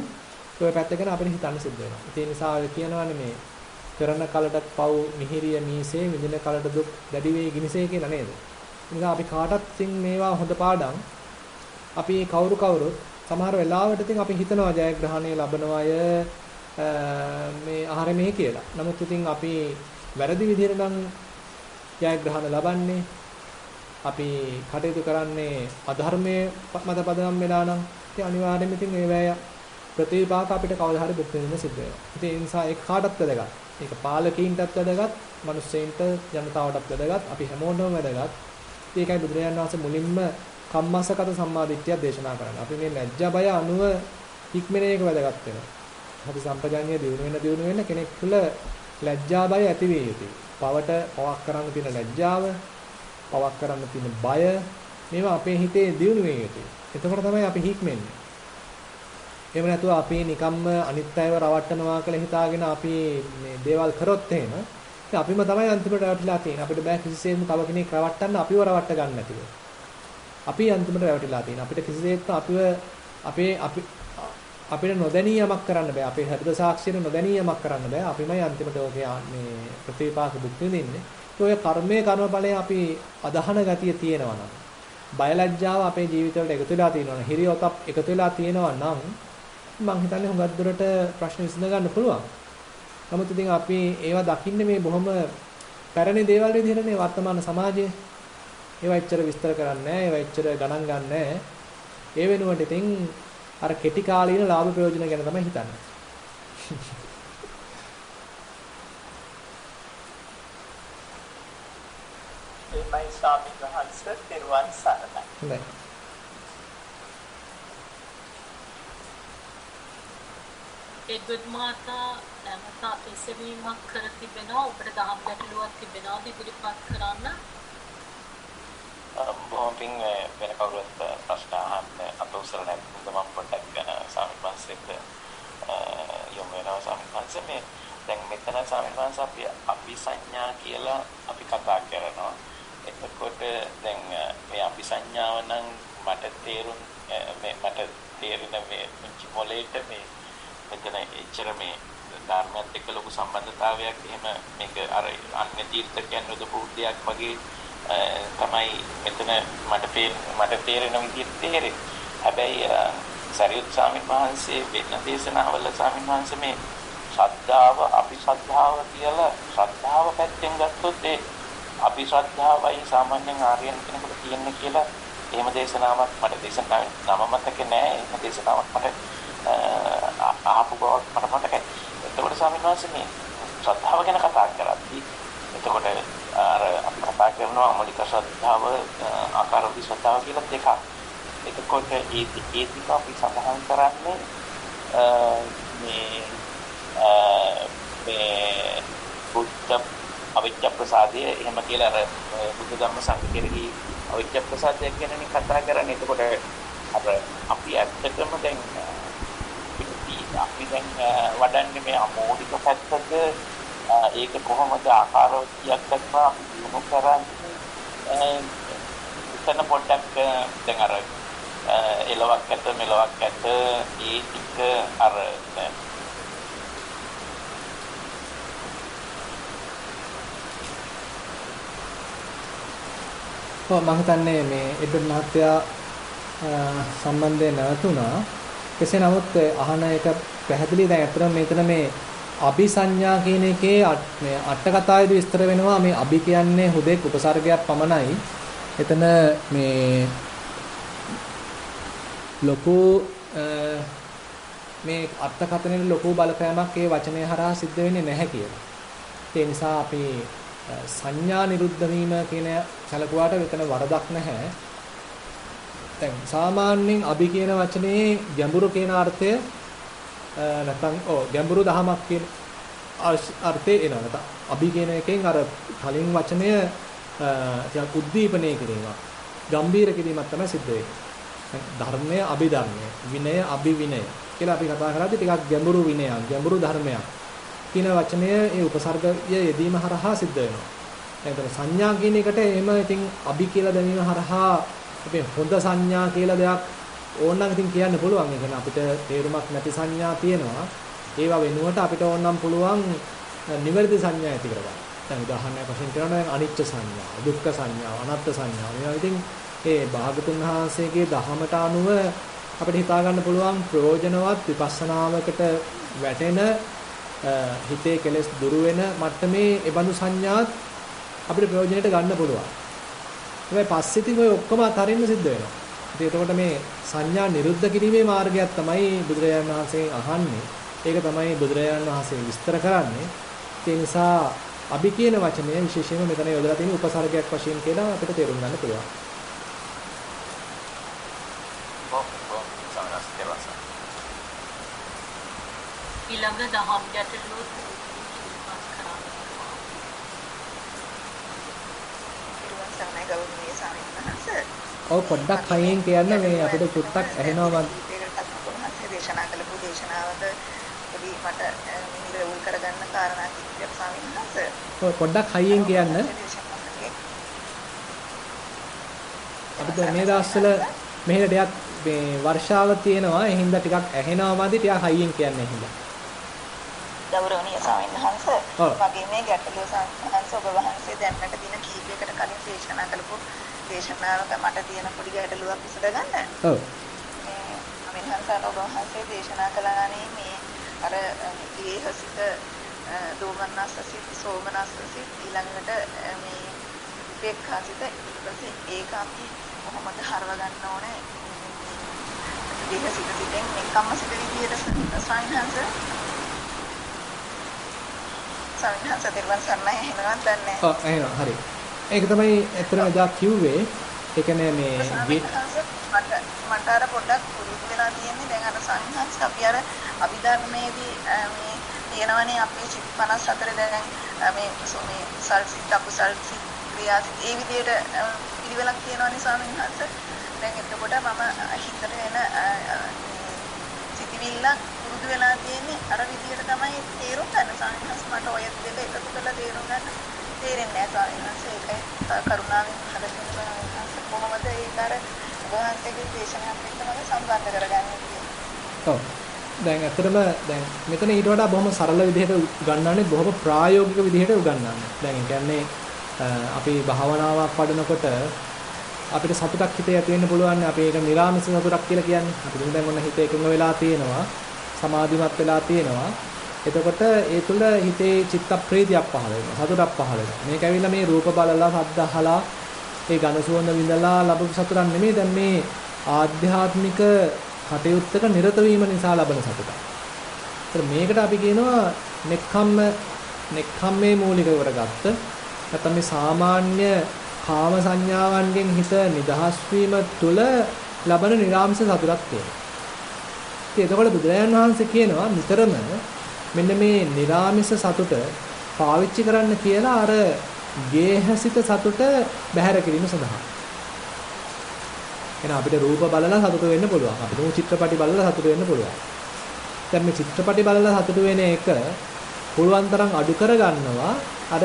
ඔය පැත්ත ගැන අපිට හිතන්න සිද්ධ වෙනවා. ඒ නිසා ඔය කියනවානේ මේ කරන කලට පව් මිහිරිය මීසේ විඳින කලට දුක් දැඩි වේ ගිනිසේ කියලා නේද? ඒ නිසා අපි කාටත් ඉතින් මේවා හොඳ පාඩම්. අපි කවුරුත් සමහර වෙලාවට ඉතින් අපි හිතනවා ජයග්‍රහණය ලබනවා අය මේ ආහාරමේ කියලා. නමුත් ඉතින් අපි වැරදි විදිහට නම් ජයග්‍රහණ ලබන්නේ. අපි කටයුතු කරන්නේ අධර්මයේ මත පදනම් වෙලා නම් ඉතින් අනිවාර්යයෙන්ම ඉතින් ඒවැය ප්‍රතිපාක අපිට කවදා හරි භුක්ති විඳින්න සිද්ධ වෙනවා. ඉතින් ඒ නිසා ඒක කාටත් වැදගත්. ඒක පාලකීන්ටත් වැදගත්, මිනිස්සෙන්ට ජනතාවටත් වැදගත්, අපි හැමෝටම වැදගත්. ඒකයි බුදුරජාණන් වහන්සේ මුලින්ම කම්මස්සගත සම්මාදිට්ඨිය දේශනා කරන්නේ. අපි මේ ලැජ්ජා බය අනුව ඉක්මන එක වැදගත් වෙනවා. අපි සම්පජාඤ්ඤය දිනු වෙන කෙනෙක් තුළ ලැජ්ජා බය ඇති වේ යුතුයි. පවට පවක් කරන්න තියෙන ලැජ්ජාව, පවක් කරන්න තියෙන බය මේවා අපේ හිතේ දියුණු වෙ යුතුයි. එතකොට තමයි අපි හික්මෙන්නේ. එහෙම නැතුව අපි නිකම්ම අනිත් අයව රවට්ටනවා කියලා හිතාගෙන අපි මේ දේවල් කරොත් එහෙම ඉතින් අපිම තමයි අන්තිමට රැවටිලා තියෙන්නේ. අපිට බෑ කිසිසේත්ම තව කෙනෙක් රවට්ටන්න අපිව රවට්ට ගන්න නැතිව. අපි අන්තිමට රැවටිලා තියෙන්නේ. අපිට කිසිසේත්ම අපිට නොදැනී යමක් කරන්න බෑ. අපේ හෘද සාක්ෂියට නොදැනී යමක් කරන්න බෑ. අපිමයි අන්තිමට ඔගේ මේ ප්‍රතිපාක භුක්ති විඳින්නේ. ඒ ඔය කර්මයේ කර්මඵලයේ අපි අදහන ගතිය තියෙනවා නම් බයලජ්ජාව අපේ ජීවිතවලට එකතු වෙලා තියෙනවා නම් හිරියොතප් එකතු වෙලා තියෙනවා නම් මම හිතන්නේ හුඟක් දුරට ප්‍රශ්න විසඳ ගන්න පුළුවන්. නමුත් ඉතින් අපි ඒවා දකින්නේ මේ බොහොම පැරණි දේවල් විදිහටනේ වර්තමාන සමාජයේ. ඒවා එච්චර විස්තර කරන්නේ නැහැ. ඒවා එච්චර ගණන් ගන්න නැහැ. ඒ වෙනුවට ඉතින් අර කෙටි කාලීන ලාභ ප්‍රයෝජන ගැන තමයි හිතන්නේ. එමයි ස්වාමීන් වහන්සේ තෙරුවන් සරණයි. හොඳයි. එද්වඩ් මහතා නැවත අපිසවීමක් කර තිබෙනවා. ඔබට දහම් ගැටලුවක් තිබෙනවා ඉදිරිපත් කරන්න. බොහොම පිං වෙන කවුරුත් ප්‍රශ්න අහන්න අපෝසල නැත්නම් මම පොඩ්ඩක් ස්වාමීන් වහන්සේට යොමු වෙනවා. ස්වාමීන් වහන්සේ මේ දැන් මෙතන ස්වාමීන් වහන්සේ අපි සංඥා කියලා අපි කතා කරනවා. එතකොට දැන් මේ අපි සංඥාව නම් මට තේරෙන මේ මුංචි මොලේට මේ මෙතන එච්චර මේ ධර්මයත් එක්ක ලොකු සම්බන්ධතාවයක් එහෙම මේක අර අන්‍ය තීර්ථකයන් යොදපු දෙයක් වගේ තමයි මෙතන මට තේරෙන විදිහට තේරෙන්නේ. හැබැයි සරියුත් ස්වාමීන් වහන්සේ වෙන දේශනාවල ස්වාමීන් වහන්සේ මේ ශ්‍රද්ධාව අපි ශ්‍රද්ධාව කියලා ශ්‍රද්ධාව පැත්තෙන් ගත්තොත් ඒ අපි ශ්‍රද්ධාවයි සාමාන්‍යයෙන් ආර්යයන් කෙනෙකුට තියෙන්නේ කියලා එහෙම දේශනාවක් මට දේශනාවේ නම මතක නෑ. එහෙම දේශනාවක් මට ආපු බවක් මට මතකයි. එතකොට ස්වාමීන් වහන්සේ මේ ශ්‍රද්ධාව ගැන කතා කරද්දී එතකොට අර අපි කතා කරනවා මූලික ශ්‍රද්ධාව ආකාරෝපි ශ්‍රද්ධාව කියලා දෙකක්. එතකොට ඒ ටික අපි සඳහන් කරන්නේ මේ බුද්ධ අවිච්ඡ ප්‍රසාදය එහෙම කියලා අර බුද්ධ ධම්ම සංඝ කෙරෙහි අවිච්ඡ ප්‍රසාදය ගැනනේ කතා කරන්නේ. එතකොට අර අපි ඇත්තටම දැන් අපි දැන් වඩන්නේ මේ අමෝලික පැත්තද ඒක කොහොමද ආකාරෝක්තියක් දක්වා යොමු කරන්නේ එතන පොඩ්ඩක් දැන් අර එලවක් ඇත මෙලවක් ඇත ඒ ටික අර මම හිතන්නේ මේ එඩ්වඩ් මහත්තයා සම්බන්ධයෙන් නැවතුණා. කෙසේ නමුත් අහන එක පැහැදිලි. දැන් අතන මෙතන මේ අபிසඤ්ඤා කියන එකේ මේ අට කතාවේදී විස්තර වෙනවා මේ අභි කියන්නේ හුදෙක් උපසර්ගයක් පමණයි. එතන මේ ලොකු මේ අර්ථකථනයේ ලොකු බලපෑමක් ඒ වචනය හරහා සිද්ධ වෙන්නේ නැහැ කියලා. ඒ නිසා අපි සංඥා නිරුද්ධ වීම කියන සැලකුවාට මෙතන වරදක් නැහැ. දැන් සාමාන්‍යයෙන් අභි කියන වචනේ ගැඹුරු කියන අර්ථය නැත්නම් ගැඹුරු දහමක් කියන අර්ථය එනවා. නැත්නම් අභි කියන එකෙන් අර කලින් වචනය ටිකක් උද්දීපනය කිරීමක්, ගම්බීර කිරීමක් තමයි සිද්ධ වෙන්නේ. ධර්මය, අභිධර්මය, විනය, අභිවිනය කියලා අපි කතා කරද්දී ටිකක් ගැඹුරු විනයක්, ගැඹුරු ධර්මයක් කියන වචනය ඒ උපසර්ගය යෙදීම හරහා සිද්ධ වෙනවා. එතන සංඥා කියන එකට එහෙම ඉතින් අභි කියලා දැමීම හරහා අපේ හොඳ සංඥා කියලා දෙයක් ඕනනම් ඉතින් කියන්න පුළුවන්. ඒ කියන්නේ අපිට තේරුමක් නැති සංඥා තියෙනවා. ඒවා වෙනුවට අපිට ඕනනම් පුළුවන් නිවැරදි සංඥා ඇති කරගන්න. දැන් උදාහරණයක් වශයෙන් කියනවා නම් අනිච්ච සංඥා, දුක්ඛ සංඥා, අනාත්ම සංඥා. මේවා ඉතින් ඒ භාගතුන් වහන්සේගේ දහමට අනුව අපිට හිතා ගන්න පුළුවන් ප්‍රයෝජනවත් විපස්සනාවකට වැටෙන හිතේ කෙලෙස් දුරු වෙන මට්ටමේ ඒ බඳු සංඥාත් අපිට ප්‍රයෝජනෙට ගන්න පුළුවන්. හැබැයි පස්සෙදී ඔය ඔක්කොම අතරින්න සිද්ධ වෙනවා. ඉතින් එතකොට මේ සංඥා නිරුද්ධ කිරීමේ මාර්ගයක් තමයි බුදුරජාණන් වහන්සේ අහන්නේ. ඒක තමයි බුදුරජාණන් වහන්සේ විස්තර කරන්නේ. ඒ නිසා අභි කියන වචනය විශේෂයෙන්ම මෙතන යොදලා තියෙන උපසර්ගයක් වශයෙන් කියලා අපිට තේරුම් ගන්න පුළුවන්. ඊළඟ දහම් ගැටලුව සමයි ගෞරවනීය ස්වාමීන් වහන්සේ. ඔව් පොඩ්ඩක් හයියෙන් කියන්න මේ අපිට චුට්ටක් ඇහෙනවා මම. උන්වහන්සේ දේශනා කළපු දේශනාවක පොඩි මට නිරවුල් කරගන්න කාරණා කිහිපයක් ස්වාමීන් වහන්සේ. ඔව් පොඩ්ඩක් හයියෙන් කියන්න. අපිට මේ දවස්වල මෙහෙට ටිකක් මේ වර්ෂාව තියෙනවා. ඒ හින්දා ටිකක් ඇහෙනවා මදි ටිකක් හයියෙන් කියන්න ඒ හින්දා. ගෞරවනීය ස්වාමීන් වහන්සේ මගේ මේ ගැටලුව ස්වාමීන් වහන්සේ ඔබ වහන්සේ දැන්නට දින කීපයකට කලින් දේශනා කළපු දේශනාවක මට තියෙන පොඩි ගැටලුවක් විසඳගන්න. ඔව්. මේ ස්වාමීන් වහන්සේ ඔබ වහන්සේ දේශනා කළානේ මේ අර ඒහසිත දෝමනස්සසිත සෝමනස්සසිත ඊළඟට මේ උපේක්ඛාසිත ඊපස්සේ ඒක අපි කොහොමද හරව ගන්න ඕනේ? ඒහසිත සිතෙන් නිකම්ම සිත විදියට ස්වාමීන් වහන්සේ සංඝාස දෙවන් සර්ණයි එහෙමවත් දන්නේ. ඔව් එහෙනම් හරි. ඒක තමයි ඇත්තටම එදා කිව්වේ. ඒ කියන්නේ මේ මට අර පොඩ්ඩක් පුරුදු වෙලා තියෙන්නේ දැන් අර සංඝාස අපි අර අභිධර්මයේදී මේ තියෙනවනේ අපේ සිත් 54 දැන් මේ සල්සිත අකුසල් සිත් ක්‍රියාසිත ඒ විදිහට පිළිවෙලක් තියෙනවනේ ස්වාමීන් වහන්සේ. දැන් එතකොට මම හිතට එන සිතිවිල්ලක් පුරුදු වෙලා තියෙන්නේ අර විදිහට තමයි තේරුම් ගන්න ස්වාමීන් වහන්සේ. මට ඔය දෙක එකතු කරලා තේරුම් ගන්න තේරෙන්නේ නැහැ ස්වාමීන් වහන්සේ. ඒකයි කරුණාවෙන් හදන්න ස්වාමීන් වහන්සේ. කොහොමද ඒක අර වහන්සේගේ දේශනාවත් එක්ක මම සම්බන්ධ කරගන්නේ කියලා. ඔව්. දැන් ඇත්තටම දැන් මෙතන ඊට වඩා බොහොම සරල විදිහට උගන්වන්නේ බොහොම ප්‍රායෝගික විදිහට උගන්වන්නේ. දැන් ඒ කියන්නේ අපි භාවනාවක් වඩනකොට අපිට සතුටක් හිතේ ඇති වෙන්න පුළුවන්. අපි ඒක නිරාමිස සතුටක් කියලා කියන්නේ. අපිට දැන් ඔන්න හිත එකඟ වෙලා තියෙනවා. සමාධිමත් වෙලා තියෙනවා. එතකොට ඒ තුළ හිතේ චිත්ත ප්‍රීතියක් පහළ වෙනවා. සතුටක් පහළ වෙනවා. මේක ඇවිල්ලා මේ රූප බලලා, ශබ්ද අහලා, ඒ ඝන සුවඳ විඳලා ලැබු සතුටක් නෙමෙයි. දැන් මේ ආධ්‍යාත්මික කටයුත්තක නිරත වීම නිසා ලබන සතුටක්. ඒතර මේකට අපි කියනවා නෙක්ඛම්මේ මූලික කරගත්ත නැත්නම් මේ සාමාන්‍ය කාම සංඥාවන්ගෙන් හිත නිදහස් වීම තුළ ලබන නිරාමිස සතුටක් තියෙනවා. එතකොට බුදුරජාණන් වහන්සේ කියනවා නිතරම මෙන්න මේ නිරාමිස සතුට පාවිච්චි කරන්න කියලා අර ගේහසිත සතුට බැහැර කිරීම සඳහා. එහෙනම් අපිට රූප බලලා සතුට වෙන්න පුළුවන්. අපිට චිත්‍රපටි බලලා සතුට වෙන්න පුළුවන්. දැන් මේ චිත්‍රපටි බලලා සතුට වෙන එක පුළුවන් තරම් අඩු කරගන්නවා අර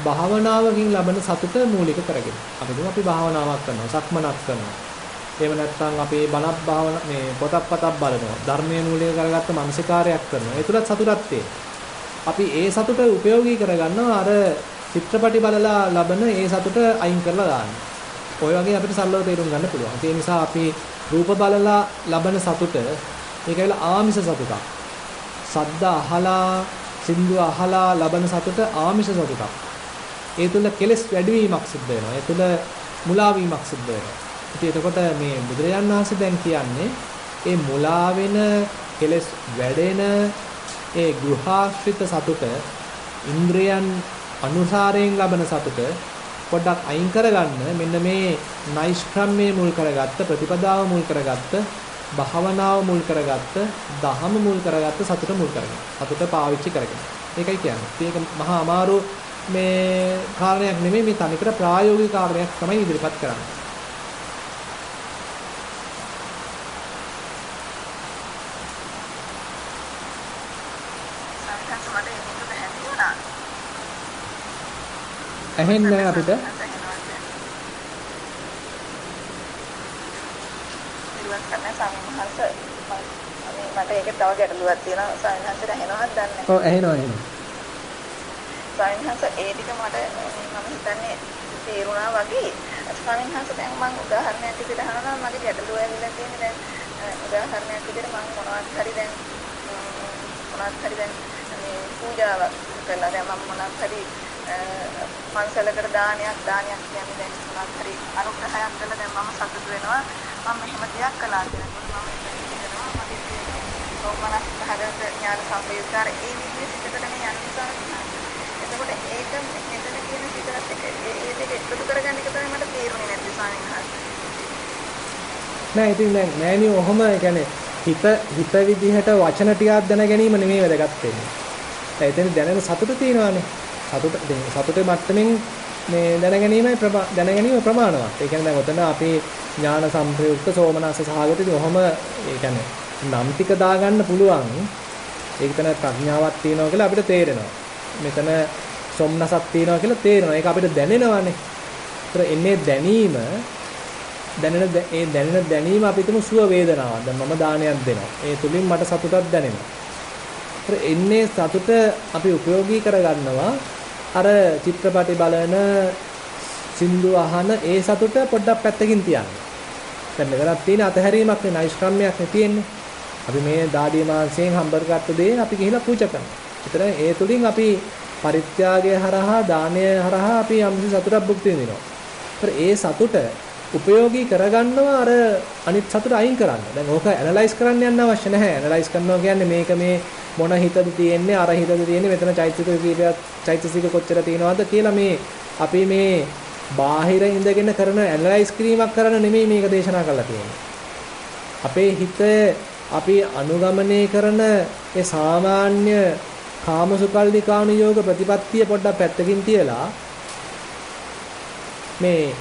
භාවනාවකින් ලබන සතුට මූලික කරගෙන. අපි භාවනාවක් කරනවා, සක්මනක් කරනවා. එහෙම නැත්නම් අපේ බණක් භාවනා මේ පොතක් බලනවා. ධර්මයේ මූලික කරගත්ත මානසිකාරයක් කරනවා. ඒ තුලත් සතුටක් තියෙනවා. අපි ඒ සතුට ප්‍රයෝගී කරගන්නවා අර චිත්‍රපටි බලලා ලබන ඒ සතුට අයින් කරලා දාන්න. ඔය වගේ අපිට සරලව තේරුම් ගන්න පුළුවන්. ඒ නිසා අපි රූප බලලා ලබන සතුට ඒකයිල ආමිෂ සතුටක්. ශබ්ද අහලා, සින්දු අහලා ලබන සතුට ආමිෂ සතුටක්. ඒ තුල කෙලස් වැඩිවීමක් සිද්ධ වෙනවා. ඒ තුල මුලා වීමක් සිද්ධ වෙනවා. ඉතින් එතකොට මේ බුදුරජාණන් වහන්සේ දැන් කියන්නේ ඒ මුලා වෙන කෙලස් වැඩෙන ඒ ගෘහාශ්‍රිත සතුට ඉන්ද්‍රයන් අනුසාරයෙන් ලබන සතුට පොඩ්ඩක් අයින් කරගන්න මෙන්න මේ නෛෂ්ක්‍රම්‍යය මුල් කරගත්ත ප්‍රතිපදාව මුල් කරගත්ත භාවනාව මුල් කරගත්ත දහම මුල් කරගත්ත සතුට මුල් කරගෙන සතුට පාවිච්චි කරගෙන ඒකයි කියන්නේ. ඒක මහා අමාරු මේ කාරණයක් නෙමෙයි මේ තනිකර ප්‍රායෝගික කාරණයක් තමයි ඉදිරිපත් කරන්නේ. ඇහෙන්නේ අපිට මට ඒක තව ගැටලුවක් තියෙනවා ස්වාමීන් වහන්සේට ඇහෙනවද දන්නේ නැහැ. ඔව් ඇහෙනවා. ස්වාමීන් වහන්සේ ඒ ටික මට මම හිතන්නේ තේරුණා වගේ. ස්වාමීන් වහන්සේ දැන් මම උදාහරණයක් විදිහට අහනවා මගේ ගැටලුව ඇවිල්ලා තියෙන්නේ දැන් උදාහරණයක් විදිහට මම මොනවත් හරි දැන් මේ පූජාවක් කළා. දැන් මම මොනවත් හරි පන්සලකට දානයක් කියන්නේ දැන් මොනවත් හරි අනුග්‍රහයක් කළා. දැන් මම සතුටු වෙනවා. මම මෙහෙම දෙයක් කළා කියලා. මම හිතනවා මගේ සෝමනස් භාගත ඥාන සම්පයුක්තර ඒ විදිහේ සිතකට මේ යන්නේ. එතකොට ඒක මෙතන කියන සිතත් එක්ක ඒ දෙක එකතු කරගන්න එක තමයි මට තේරුනේ නැති ස්වාමීන් වහන්සේ. නෑ ඉතින් දැන් මෑණියෝ ඔහොම කියන්නේ හිත විදිහට වචන ටිකක් දැන ගැනීම නෙමෙයි වැදගත් වෙන්නේ. එතන දැනෙන සතුට තියෙනවානේ. සතුටේ මට්ටමින් මේ දැනගැනීම ප්‍රමාණවත්. ඒ කියන්නේ දැන් ඔතන අපි ඥාන සම්ප්‍රයුක්ත සෝමනස්ස සහගතදී ඔහම ඒ කියන්නේ නම් ටික දාගන්න පුළුවන්. ඒක තන ප්‍රඥාවක් තියෙනවා කියලා අපිට තේරෙනවා. මෙතන සොම්නසක් තියෙනවා කියලා තේරෙනවා. ඒක අපිට දැනෙනවානේ. ඒතර එන්නේ දැනීම දැනෙන දැනීම අපි තුමු සුව වේදනාවක්. දැන් මම දානයක් දෙනවා. ඒ තුලින් මට සතුටක් දැනෙනවා. ඒතර එන්නේ සතුට අපි ප්‍රයෝගී කරගන්නවා. අර චිත්‍රපටි බලන සින්දු අහන ඒ සතුට පොඩ්ඩක් පැත්තකින් තියන්න. දැන් මෙතනක් තියෙන අතහැරීමක් නේ නෛෂ්ක්‍රම්‍යයක් නේ තියෙන්නේ. අපි මේ දාඩිය මාංශයෙන් හම්බර් ගත්ත දේ අපි ගිහිලා පූජා කරනවා. ඒතර ඒ තුලින් අපි පරිත්‍යාගය හරහා දානය හරහා අපි යම්කිසි සතුටක් භුක්ති විඳිනවා. ඒතර ඒ සතුට උපයෝගී කරගන්නවා අර අනිත් සතුට අයින් කරන්න. දැන් ඕක ඇනලයිස් කරන්න යන්න අවශ්‍ය නැහැ. ඇනලයිස් කරනවා කියන්නේ මේක මේ මොන හිතද තියෙන්නේ අර හිතද තියෙන්නේ මෙතන චෛතසික කොච්චර තියෙනවද කියලා මේ අපි මේ බාහිර ඉඳගෙන කරන ඇනලයිස් කිරීමක් කරන්න නෙමෙයි මේක දේශනා කරලා තියෙන්නේ. අපේ හිත අපි අනුගමනය කරන ඒ සාමාන්‍ය කාමසුකල්ලිකානුයෝග ප්‍රතිපත්තිය පොඩ්ඩක් පැත්තකින් තියලා මේ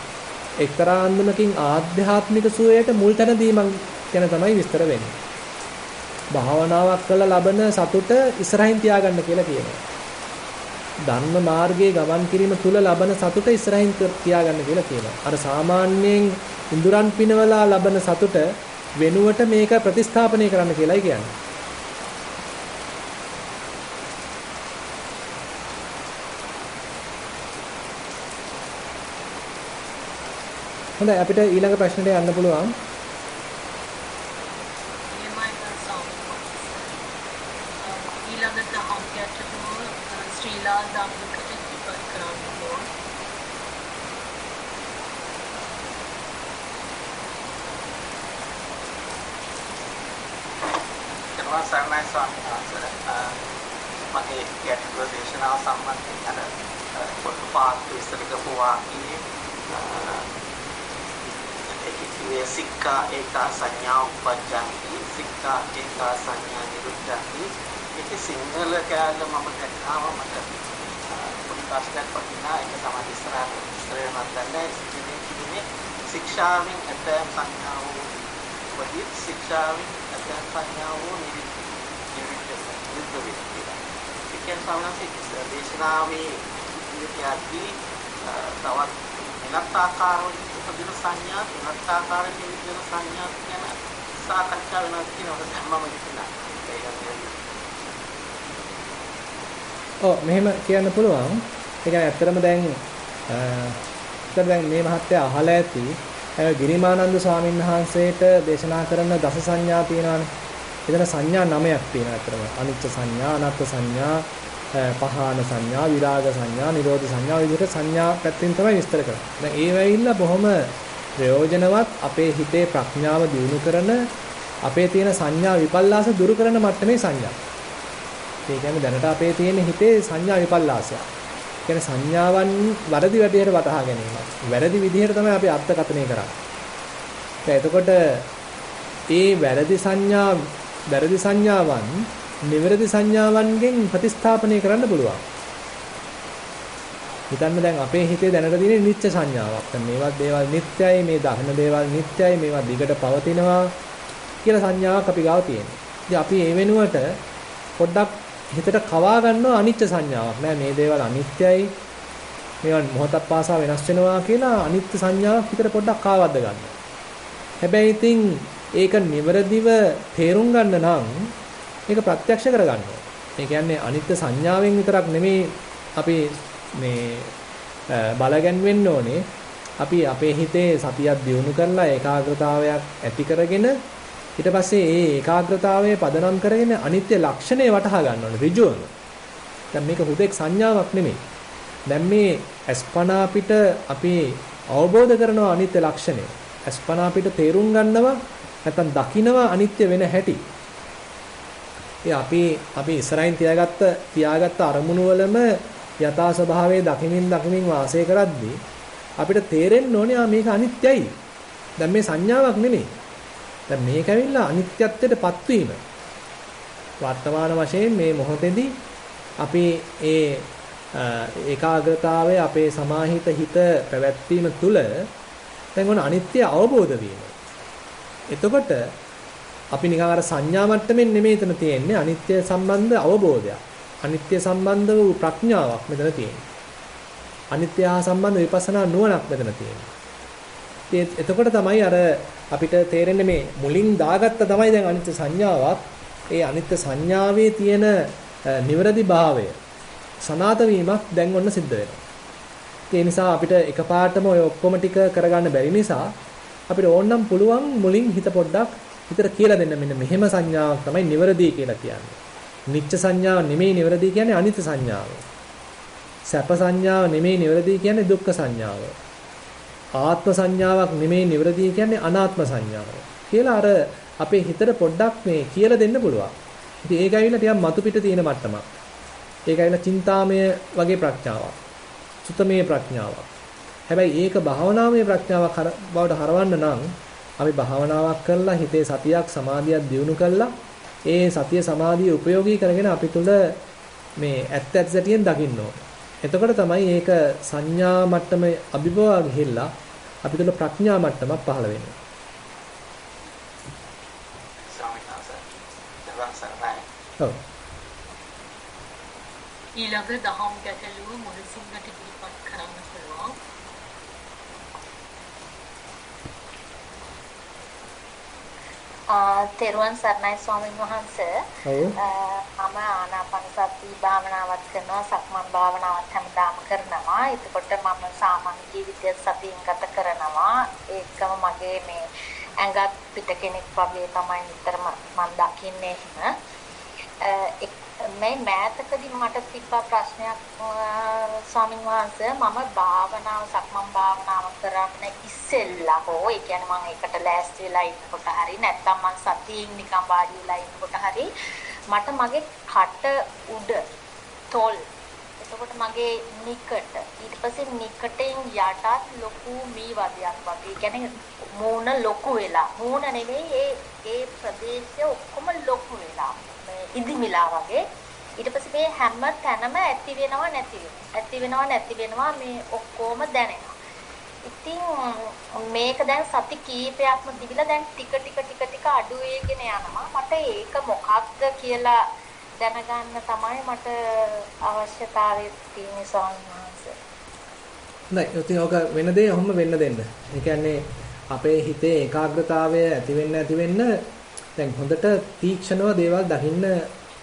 එක්තරා අන්දමකින් ආධ්‍යාත්මික සුවයට මුල් තැන දීමක් ගැන තමයි විස්තර වෙන්නේ. භාවනාවක් කළා ලබන සතුට ඉස්සරහින් තියාගන්න කියලා කියනවා. ධර්ම මාර්ගයේ ගමන් කිරීම තුල ලබන සතුට ඉස්සරහින් තියාගන්න කියලා කියනවා. අර සාමාන්‍යයෙන් ඉඳුරන් පිනවලා ලබන සතුට වෙනුවට මේක ප්‍රතිස්ථාපනය කරන්න කියලායි කියන්නේ. හොඳයි අපිට ඊළඟ ප්‍රශ්නෙට යන්න පුළුවන්. ඊළඟට අංකයට ශ්‍රීලා ධම්මිකට ඉදිරිපත් කරන්න ඕන. කරනවා සර්ණයි ස්වාමීන් වහන්සේ. මගේ ගැටලුව දේශනාව සම්බන්ධයෙන් අර පොදු පාඩු ඉස්සර ගහුවා ඒ සික්ඛා ඒකා සංඥා උපජ්ජන්ති සික්ඛා ඒකා සංඥා නිරුද්ධಂತಿ ඒක සිංහල කැලේ මම දැක්කම මට පොඩි ප්‍රශ්නයක් වටිනා ඒක තමයි ඉස්සරහට මතන්නේ ඉන්නේ ශික්ෂාවෙන් ඇතැම් සංඥාව වදී ශික්ෂාවෙන් ඇතැම් සංඥාව නිරුද්ධ වෙනවා ඒ කියන්නේ සාමාන්‍යයෙන් දේශනාවේ ඉතිහාසයේ තවත් වෙනත් ආකාරවලින් උපදින සංඥා වෙනත් ආකාරයෙන් විදින සංඥා ගැන සාකච්ඡා වෙනවා කියනකොට හැමම ඉතිනා මෙහෙම කියන්න පුළුවන්. ඒ කියන්නේ ඇත්තටම දැන් මේ මහත්තයා අහලා ඇති ගිරිමානන්ද ස්වාමීන් වහන්සේට දේශනා කරන දස සංඥා තියෙනවානේ. එතන සංඥා 9ක් තියෙනවා ඇත්තටම. අනිච්ච සංඥා, අනාත්ම සංඥා, පහාන සංඥා, විරාග සංඥා, නිරෝධ සංඥා විදිහට සංඥා පැත්තෙන් තමයි විස්තර කරන්නේ. දැන් ඒ වෙයිලා බොහොම ප්‍රයෝජනවත් අපේ හිතේ ප්‍රඥාව දියුණු කරන අපේ තියෙන සංඥා විපල්ලාස දුරු කරන මට්ටමේ සංඥා. ඒ කියන්නේ දැනට අපේ තියෙන හිතේ සංඥා විපල්ලාසය. ඒ කියන්නේ සංඥාවන් වරදි විදිහට වටහා ගැනීම. වැරදි විදිහට තමයි අපි අර්ථකථනය කරන්නේ. එතකොට ඒ වැරදි සංඥාවන් නිවැරදි සංඥාවන්ගෙන් ප්‍රතිස්ථාපනය කරන්න පුළුවන්. හිතන්න දැන් අපේ හිතේ දැනට තියෙන නිත්‍ය සංඥාවක්. දැන් මේවත් දේවල් නිත්‍යයි, මේ දහන දේවල් නිත්‍යයි, මේවා දිගට පවතිනවා කියලා සංඥාවක් අපි ගාව තියෙනවා. ඉතින් අපි ඒ වෙනුවට පොඩ්ඩක් හිතට කවා ගන්නවා අනිත්‍ය සංඥාවක්. නෑ මේ දේවල් අනිත්‍යයි. මේවා මොහොතක් පාසා වෙනස් වෙනවා කියලා අනිත්‍ය සංඥාවක් හිතට පොඩ්ඩක් කාවද්ද ගන්න. හැබැයි ඉතින් ඒක නිවැරදිව තේරුම් ගන්න නම් මේක ප්‍රත්‍යක්ෂ කරගන්න ඕනේ. ඒ කියන්නේ අනිත්‍ය සංඥාවෙන් විතරක් නෙමෙයි අපි මේ බලගැන්වෙන්න ඕනේ. අපි අපේ හිතේ සතියක් දියුණු කරලා ඒකාග්‍රතාවයක් ඇති කරගෙන ඊට පස්සේ ඒ ඒකාග්‍රතාවයේ පදනම් කරගෙන අනිත්‍ය ලක්ෂණය වටහා ගන්න ඕනේ ඍජුවම. දැන් මේක හුදෙක් සංඥාවක් නෙමෙයි. දැන් මේ අස්පනා පිට අපි අවබෝධ කරනවා අනිත්‍ය ලක්ෂණය. අස්පනා පිට තේරුම් ගන්නවා නැත්නම් දකිනවා අනිත්‍ය වෙන හැටි. අපි ඉස්සරහින් තියාගත්ත අරමුණු වලම යථා ස්වභාවයේ දකිමින් වාසය කරද්දී අපිට තේරෙන්න ඕනේ මේක අනිත්‍යයි. දැන් මේ සංඥාවක් නෙමෙයි. දැන් මේක ඇවිල්ලා අනිත්‍යත්වයටපත් වීම. වර්තමාන වශයෙන් මේ මොහොතේදී අපි ඒ ඒකාග්‍රතාවය අපේ සමාහිත හිත පැවැත්වීම තුළ දැන් ඔන්න අනිත්‍ය අවබෝධ වීම. එතකොට අපි නිකන් අර සංඥා මට්ටමින් නෙමෙයි එතන තියෙන්නේ අනිත්‍ය සම්බන්ධ අවබෝධයක්. අනිත්‍ය සම්බන්ධ වූ ප්‍රඥාවක් මෙතන තියෙන්නේ. අනිත්‍ය හා සම්බන්ධ විපස්සනා නුවණක් මෙතන තියෙන්නේ. එතකොට තමයි අර අපිට තේරෙන්නේ මේ මුලින් දාගත්ත තමයි දැන් අනිත්‍ය සංඥාවක්. ඒ අනිත්‍ය සංඥාවේ තියෙන නිවැරදි භාවය සනාත වීමක් දැන් ඔන්න සිද්ධ වෙනවා. ඒ නිසා අපිට එකපාරටම ඔය ඔක්කොම ටික කරගන්න බැරි නිසා අපිට ඕනනම් පුළුවන් මුලින් හිත පොඩ්ඩක් හිතට කියලා දෙන්න මෙන්න මෙහෙම සංඥාවක් තමයි නිවැරදි කියලා කියන්නේ. නිච්ච සංඥාව නෙමෙයි නිවැරදි කියන්නේ අනිත්‍ය සංඥාව. සැප සංඥාව නෙමෙයි නිවැරදි කියන්නේ දුක්ඛ සංඥාව. ආත්ම සංඥාවක් නෙමෙයි නිවැරදි කියන්නේ අනාත්ම සංඥාව. කියලා අර අපේ හිතට පොඩ්ඩක් මේ කියලා දෙන්න පුළුවන්. ඉතින් ඒක ඇවිල්ලා ටිකක් මතු පිට තියෙන මට්ටමක්. ඒක ඇවිල්ලා චින්තාමය වගේ ප්‍රඥාවක්. සුතමේ ප්‍රඥාවක්. හැබැයි ඒක භාවනාමය ප්‍රඥාවක් බවට හරවන්න නම් අපි භාවනාවක් කරලා හිතේ සතියක් සමාධියක් දියුණු කරලා ඒ සතිය සමාධිය ප්‍රයෝගී කරගෙන අපි තුල මේ ඇත්ත ඇත්ත සැටියෙන් දකින්න ඕනේ. එතකොට තමයි ඒක සංඥා මට්ටමේ අභිභවා ගිහිල්ලා අපි තුල ප්‍රඥා මට්ටමක් පහළ වෙන්නේ. ඔව්. ඊළඟ දහම් ගැටලුව මුලසින්කට ඉදිරිපත් කරන්න පුළුවන්. තෙරුවන් සරණයි ස්වාමීන් වහන්සේ. ඔව්. මම ආනාපානසති භාවනාවත් කරනවා සක්මන් භාවනාවත් හැමදාම කරනවා. එතකොට මම සාමාන්‍ය ජීවිතය සතියෙන් ගත කරනවා. ඒකම මගේ මේ ඇඟත් පිට කෙනෙක් වගේ තමයි නිතරම මම දකින්නේ එහෙම. මේ මෑතකදී මට තිබ්බ ප්‍රශ්නයක් ස්වාමීන් වහන්සේ මම භාවනාව සක්මන් භාවනාව කරන්න ඉස්සෙල්ලා හෝ ඒ කියන්නේ මම ඒකට ලෑස්ති වෙලා ඉන්නකොට හරි නැත්නම් මම සතියින් නිකන් වාඩි වෙලා ඉන්නකොට හරි මට මගේ කට උඩ තොල් එතකොට මගේ නිකට ඊට පස්සේ නිකටෙන් යටත් ලොකු මී වදයක් වගේ කියන්නේ මූණ ලොකු වෙලා මූණ නෙවෙයි ඒ ප්‍රදේශය ඔක්කොම ලොකු වෙලා ඉදිමිලා වගේ ඊට පස්සේ මේ හැම තැනම ඇති වෙනව නැති වෙනවා මේ ඔක්කොම දැනෙනවා. ඉතින් මේක දැන් සති කීපයක්ම දිවිලා දැන් ටික අඩු වෙගෙන යනවා. මට ඒක මොකක්ද කියලා දැනගන්න තමයි මට අවශ්‍යතාවය තියෙන්නේ ස්වාමීන් වහන්සේ. නෑ ඉතින් ඔක වෙන දේ ඔහොම වෙන්න දෙන්න. ඒ කියන්නේ අපේ හිතේ ඒකාග්‍රතාවය ඇති වෙන්න දැන් හොඳට තීක්ෂණව දේවල් දකින්න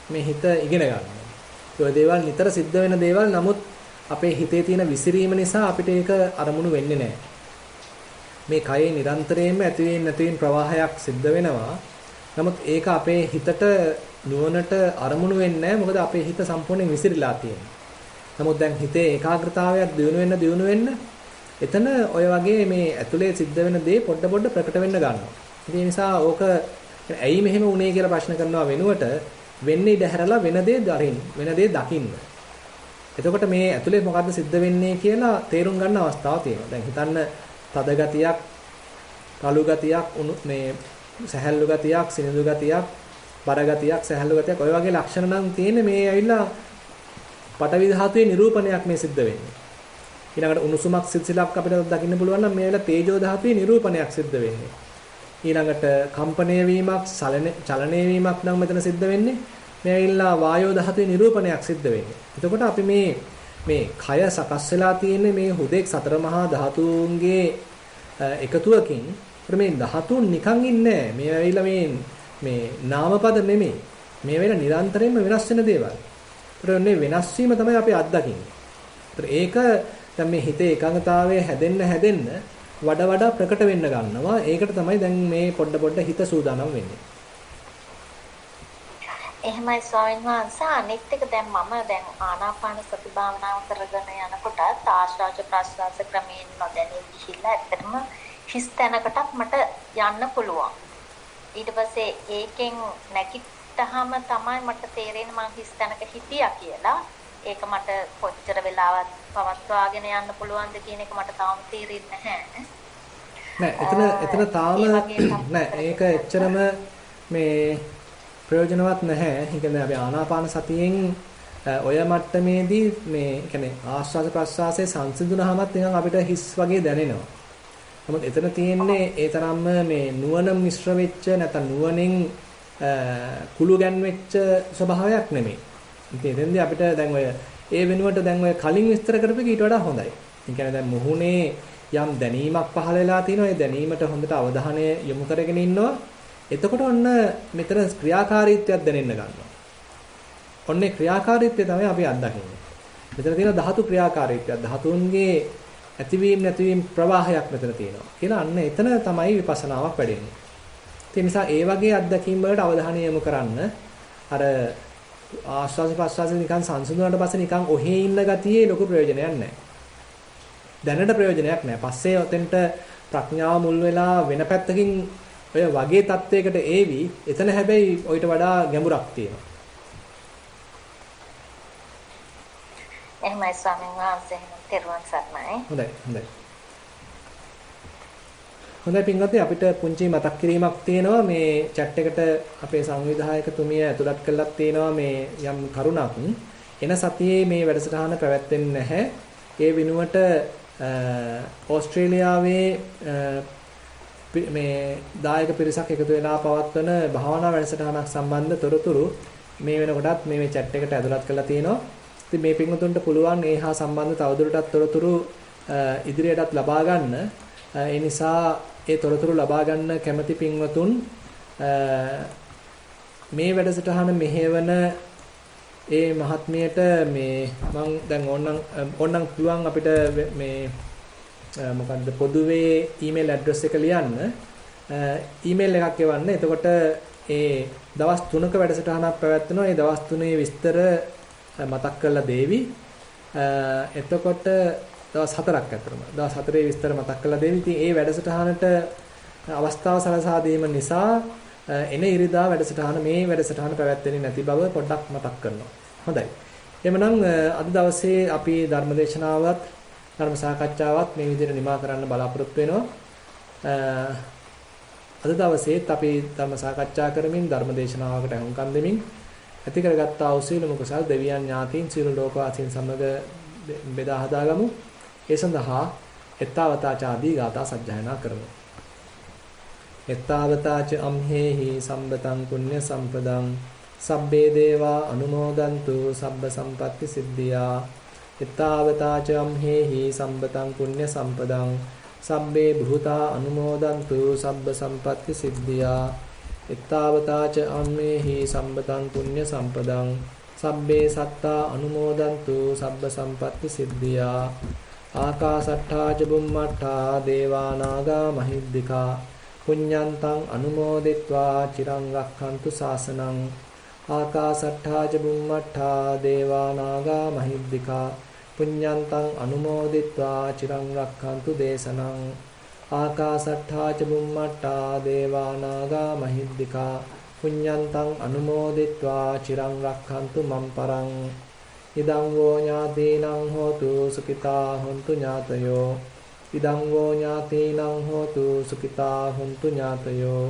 මේ හිත ඉගෙන ගන්න. ඒ දේවල් නිතර සිද්ධ වෙන දේවල් නමුත් අපේ හිතේ තියෙන විසිරීම නිසා අපිට ඒක අරමුණු වෙන්නේ නැහැ. මේ කයේ නිරන්තරයෙන්ම ඇතිවෙන නැතිවෙන ප්‍රවාහයක් සිද්ධ වෙනවා. නමුත් ඒක අපේ හිතට නුවණට අරමුණු වෙන්නේ නැහැ. මොකද අපේ හිත සම්පූර්ණයෙන් විසිරීලා තියෙනවා. නමුත් දැන් හිතේ ඒකාග්‍රතාවයක් දියුණු වෙන්න එතන ඔය වගේ මේ ඇතුලේ සිද්ධ වෙන දේ පොඩ ප්‍රකට වෙන්න ගන්නවා. ඒ නිසා ඕක ඇයි මෙහෙම වුනේ කියලා ප්‍රශ්න කරනවා වෙනුවට වෙන්නේ ඉඳ හැරලා වෙන දේ දකින්න. එතකොට මේ ඇතුලේ මොකද්ද සිද්ධ වෙන්නේ කියලා තේරුම් ගන්න අවස්ථාවක් තියෙනවා. දැන් හිතන්න තද ගතියක්, කළු ගතියක්, මේ සැහැල්ලු ගතියක්, සිනිඳු ගතියක්, බර ගතියක්, සැහැල්ලු ගතියක් ඔය වගේ ලක්ෂණ නම් තියෙන්නේ මේ ඇවිල්ලා පටවි ධාතුවේ නිරූපණයක් මේ සිද්ධ වෙන්නේ. ඊළඟට උණුසුමක් සිසිලක් අපිට දකින්න පුළුවන් නම් මේ ඇවිල්ලා තේජෝ ධාතුවේ නිරූපණයක් සිද්ධ වෙන්නේ. ඊළඟට කම්පණය වීමක් චලනය වීමක් නම් මෙතන සිද්ධ වෙන්නේ මේ ඇවිල්ලා වායෝ ධාතුවේ නිරූපණයක් සිද්ධ වෙන්නේ. එතකොට අපි මේ කය සකස් වෙලා තියෙන්නේ මේ හුදෙක් සතර මහා ධාතුන්ගේ එකතුවකින්. මේ ධාතුන් නිකන් ඉන්නේ නැහැ. මේ ඇවිල්ලා මේ නාමපද නෙමෙයි. මේ වෙන නිරන්තරයෙන්ම වෙනස් වෙන දේවල්. ඒතරනේ වෙනස් වීම තමයි අපි අත්දකින්නේ. ඒක දැන් මේ හිතේ එකඟතාවය හැදෙන්න වඩා ප්‍රකට වෙන්න ගන්නවා. ඒකට තමයි දැන් මේ පොඩ හිත සූදානම් වෙන්නේ. එහෙමයි ස්වාමීන් වහන්සේ. අනිත් එක දැන් මම ආනාපාන සති භාවනාව කරගෙන යනකොට ආශ්වාස ප්‍රශ්වාස ක්‍රමයෙන් නොදැනී ගිහිල්ලා ඇත්තටම හිස් තැනකටත් මට යන්න පුළුවන්. ඊට පස්සේ ඒකෙන් නැගිට්ටාම තමයි මට තේරෙන්නේ මං හිස් තැනක හිටියා කියලා. ඒක මට කොච්චර වෙලාවක් පවත්වාගෙන යන්න පුළුවන්ද කියන එක මට තාම තේරෙන්නේ නැහැ. නෑ එතන තාම නෑ ඒක එච්චරම මේ ප්‍රයෝජනවත් නැහැ. ඒ කියන්නේ අපි ආනාපාන සතියෙන් ඔය මට්ටමේදී මේ කියන්නේ ආස්වාද ප්‍රස්වාසයේ සංසිඳුනහමත් නිකන් අපිට හිස් වගේ දැනෙනවා. නමුත් එතන තියෙන්නේ ඒ තරම්ම මේ නුවණ මිශ්‍ර වෙච්ච නැත්නම් නුවණින් කුළු ගැන්වෙච්ච ස්වභාවයක් නෙමෙයි. ඉතින් එතෙන්දී අපිට දැන් ඔය ඒ වෙනුවට දැන් ඔය කලින් විස්තර කරපු එක ඊට වඩා හොඳයි. ඒ කියන්නේ දැන් මුහුණේ යම් දැනීමක් පහළ වෙලා තිනවා. ඒ දැනීමට හොඳට අවධානය යොමු කරගෙන ඉන්නවා. එතකොට ඔන්න මෙතන ක්‍රියාකාරීත්වයක් දැනෙන්න ගන්නවා. ඔන්නේ ක්‍රියාකාරීත්වය තමයි අපි අත්දකින්නේ. මෙතන තියෙන ධාතු ක්‍රියාකාරීත්වය. ධාතුන්ගේ ඇතිවීම නැතිවීම ප්‍රවාහයක් මෙතන තියෙනවා. කියලා අන්න එතන තමයි විපස්සනාවක් වැඩෙන්නේ. ඒ නිසා ඒ වගේ අත්දැකීම් වලට අවධානය යොමු කරන්න අර ආස්වාද ප්‍රස්වාස නිකන් සංසිඳුණාට පස්සේ නිකන් ඔහේ ඉන්න ගතියේ ලොකු ප්‍රයෝජනයක් නැහැ. දැනට ප්‍රයෝජනයක් නැහැ. පස්සේ ඔතෙන්ට ප්‍රඥාව මුල් වෙලා වෙන පැත්තකින් ඔය වගේ තත්වයකට ඒවි. එතන හැබැයි ඔయిత වඩා ගැඹුරක් තියෙනවා. එහෙමයි ස්වාමීන් වහන්සේ. තෙරුවන් සරණයි. හොඳයි. හොඳයි පින්වත්නි අපිට පුංචි මතක් කිරීමක් තියෙනවා මේ chat එකට අපේ සංවිධායකතුමිය ඇතුළත් කළා තියෙනවා මේ යම් කරුණක්. එන සතියේ මේ වැඩසටහන පැවැත්වෙන්නේ නැහැ. ඒ වෙනුවට ඕස්ට්‍රේලියාවේ මේ දායක පිරිසක් එකතු වෙලා පවත්වන භාවනා වැඩසටහනක් සම්බන්ධ තොරතුරු මේ වෙනකොටත් මේ chat එකට ඇතුළත් කරලා තියෙනවා. ඉතින් මේ පින්වතුන්ට පුළුවන් ඒ හා සම්බන්ධ තවදුරටත් තොරතුරු ඉදිරියටත් ලබා ගන්න. ඒ නිසා ඒ තොරතුරු ලබා ගන්න කැමති පින්වතුන් මේ වැඩසටහන මෙහෙවන ඒ මහත්මියට මේ මම දැන් ඕනනම් පුළුවන් අපිට මේ මොකද්ද පොදුවේ ඊමේල් ඇඩ්‍රස් එක ලියන්න ඊමේල් එකක් එවන්න. එතකොට ඒ දවස් 3ක වැඩසටහනක් පැවැත්වෙනවා. ඒ දවස් 3 විස්තර මතක් කරලා දෙවි. එතකොට දවස් 4ක් අතරම දවස් 4 විස්තර මතක් කරලා දෙවි. ඉතින් ඒ වැඩසටහනට අවස්ථාව සලසා දීම නිසා එන ඉරිදා වැඩසටහන මේ වැඩසටහන පැවැත්වෙන්නේ නැති බව පොඩ්ඩක් මතක් කරනවා. හොඳයි. එhmenan අද දවසේ අපි ධර්මදේශනාවත් ධර්ම සාකච්ඡාවත් මේ විදිහට නිමා කරන්න බලාපොරොත්තු වෙනවා. අද දවසේත් අපි ධර්ම සාකච්ඡා කරමින් ධර්මදේශනාවකට අහුම්කම් දෙමින් ඇති කරගත්තා වූ සීල මොකසල් දෙවියන් ඥාතීන් සියලු ලෝකවාසීන් සමග බෙදා හදාගමු. ඒ සඳහා එත්තාවතාච ආදී ගාථා සජ්ජායනා කරමු. එත්තාවතාච අම්හෙහි සම්බතං පුඤ්ඤ සම්පදං සබ්බේ දේවා අනුමෝදන්තු සබ්බ සම්පatti සිද්ධියා. එත්තාවතාච අම්හෙහි සම්බතං පුඤ්ඤ සම්පදං සබ්බේ භූතා අනුමෝදන්තු සබ්බ සම්පatti සිද්ධියා. එත්තාවතාච අම්හෙහි සම්බතං පුඤ්ඤ සම්පදං සබ්බේ සත්තා අනුමෝදන්තු සබ්බ සම්පatti සිද්ධියා. ආකාසට්ඨා ච බුම්මට්ඨා දේවා නාග මහිද්దికා පුඤ්ඤන්තං අනුමෝදිත්වා චිරං රක්ඛන්තු ශාසනං. ආකාසට්ඨා ච බුම්මට්ඨා දේවා නාග මහිද්దికා පුඤ්ඤන්තං අනුමෝදිත්වා චිරං රක්ඛන්තු දේශනං. ආකාසට්ඨා ච බුම්මට්ඨා දේවා නාග මහිද්దికා පුඤ්ඤන්තං අනුමෝදිත්වා චිරං රක්ඛන්තු මම් පරං. ඉදං වෝ ඥාතීනං හෝතු සුඛිතා හොන්තු ඥාතයෝ. ඉදං වෝ ඥාතීනං හෝතු සුඛිතා හොන්තු ඥාතයෝ.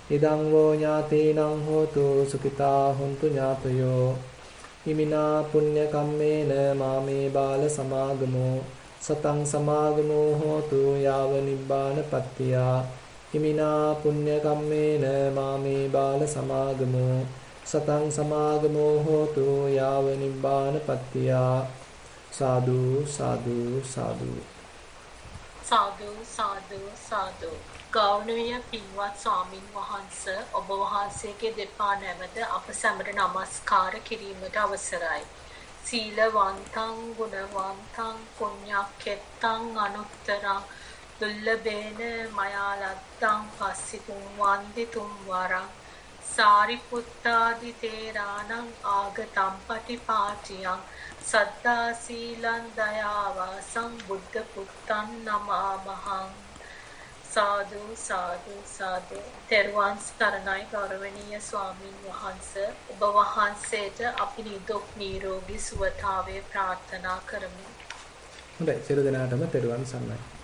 ඉදං වෝ ඥාතීනං හෝතු සුඛිතා හොන්තු ඥාතයෝ. ඉමිනා පුඤ්ඤ කම්මේන මාමේ බාල සමාගමෝ සතං සමාගමෝ හෝතු යාව නිබ්බාන පත්තියා. ඉමිනා පුඤ්ඤ කම්මේන මාමේ බාල සමාගමෝ සතං සමාගමෝ හෝතු යාව නිබ්බාන පත්තියා. සාදු සාදු සාදු සාදු සාදු සාදු. ගෞරවනීය පින්වත් ස්වාමින් වහන්සේ ඔබ වහන්සේගේ දෙපා නැමද අප සැමට নমස්කාර කිරීමට අවසරයි. සීලවන්තං ගුණවන්තං පුඤ්ඤක්ඛෙත්තං අනුත්තරං දුල්ලබේන මයාලත්තං පස්සිතුම් වන්දිතුම් වරං සාරිපුත්තාදි තේරාණං ආගතම් පටිපාටියං සද්දා සීලං දයාවාසං බුද්ධ පුත්තං නමාමහං. සාදු සාදු සාදු. තෙරුවන් සරණයි ගෞරවනීය ස්වාමින් වහන්සේ. ඔබ වහන්සේට අපි නිදුක් නිරෝගී සුවතාවය ප්‍රාර්ථනා කරමු. හොඳයි සියලු දෙනාටම තෙරුවන් සරණයි.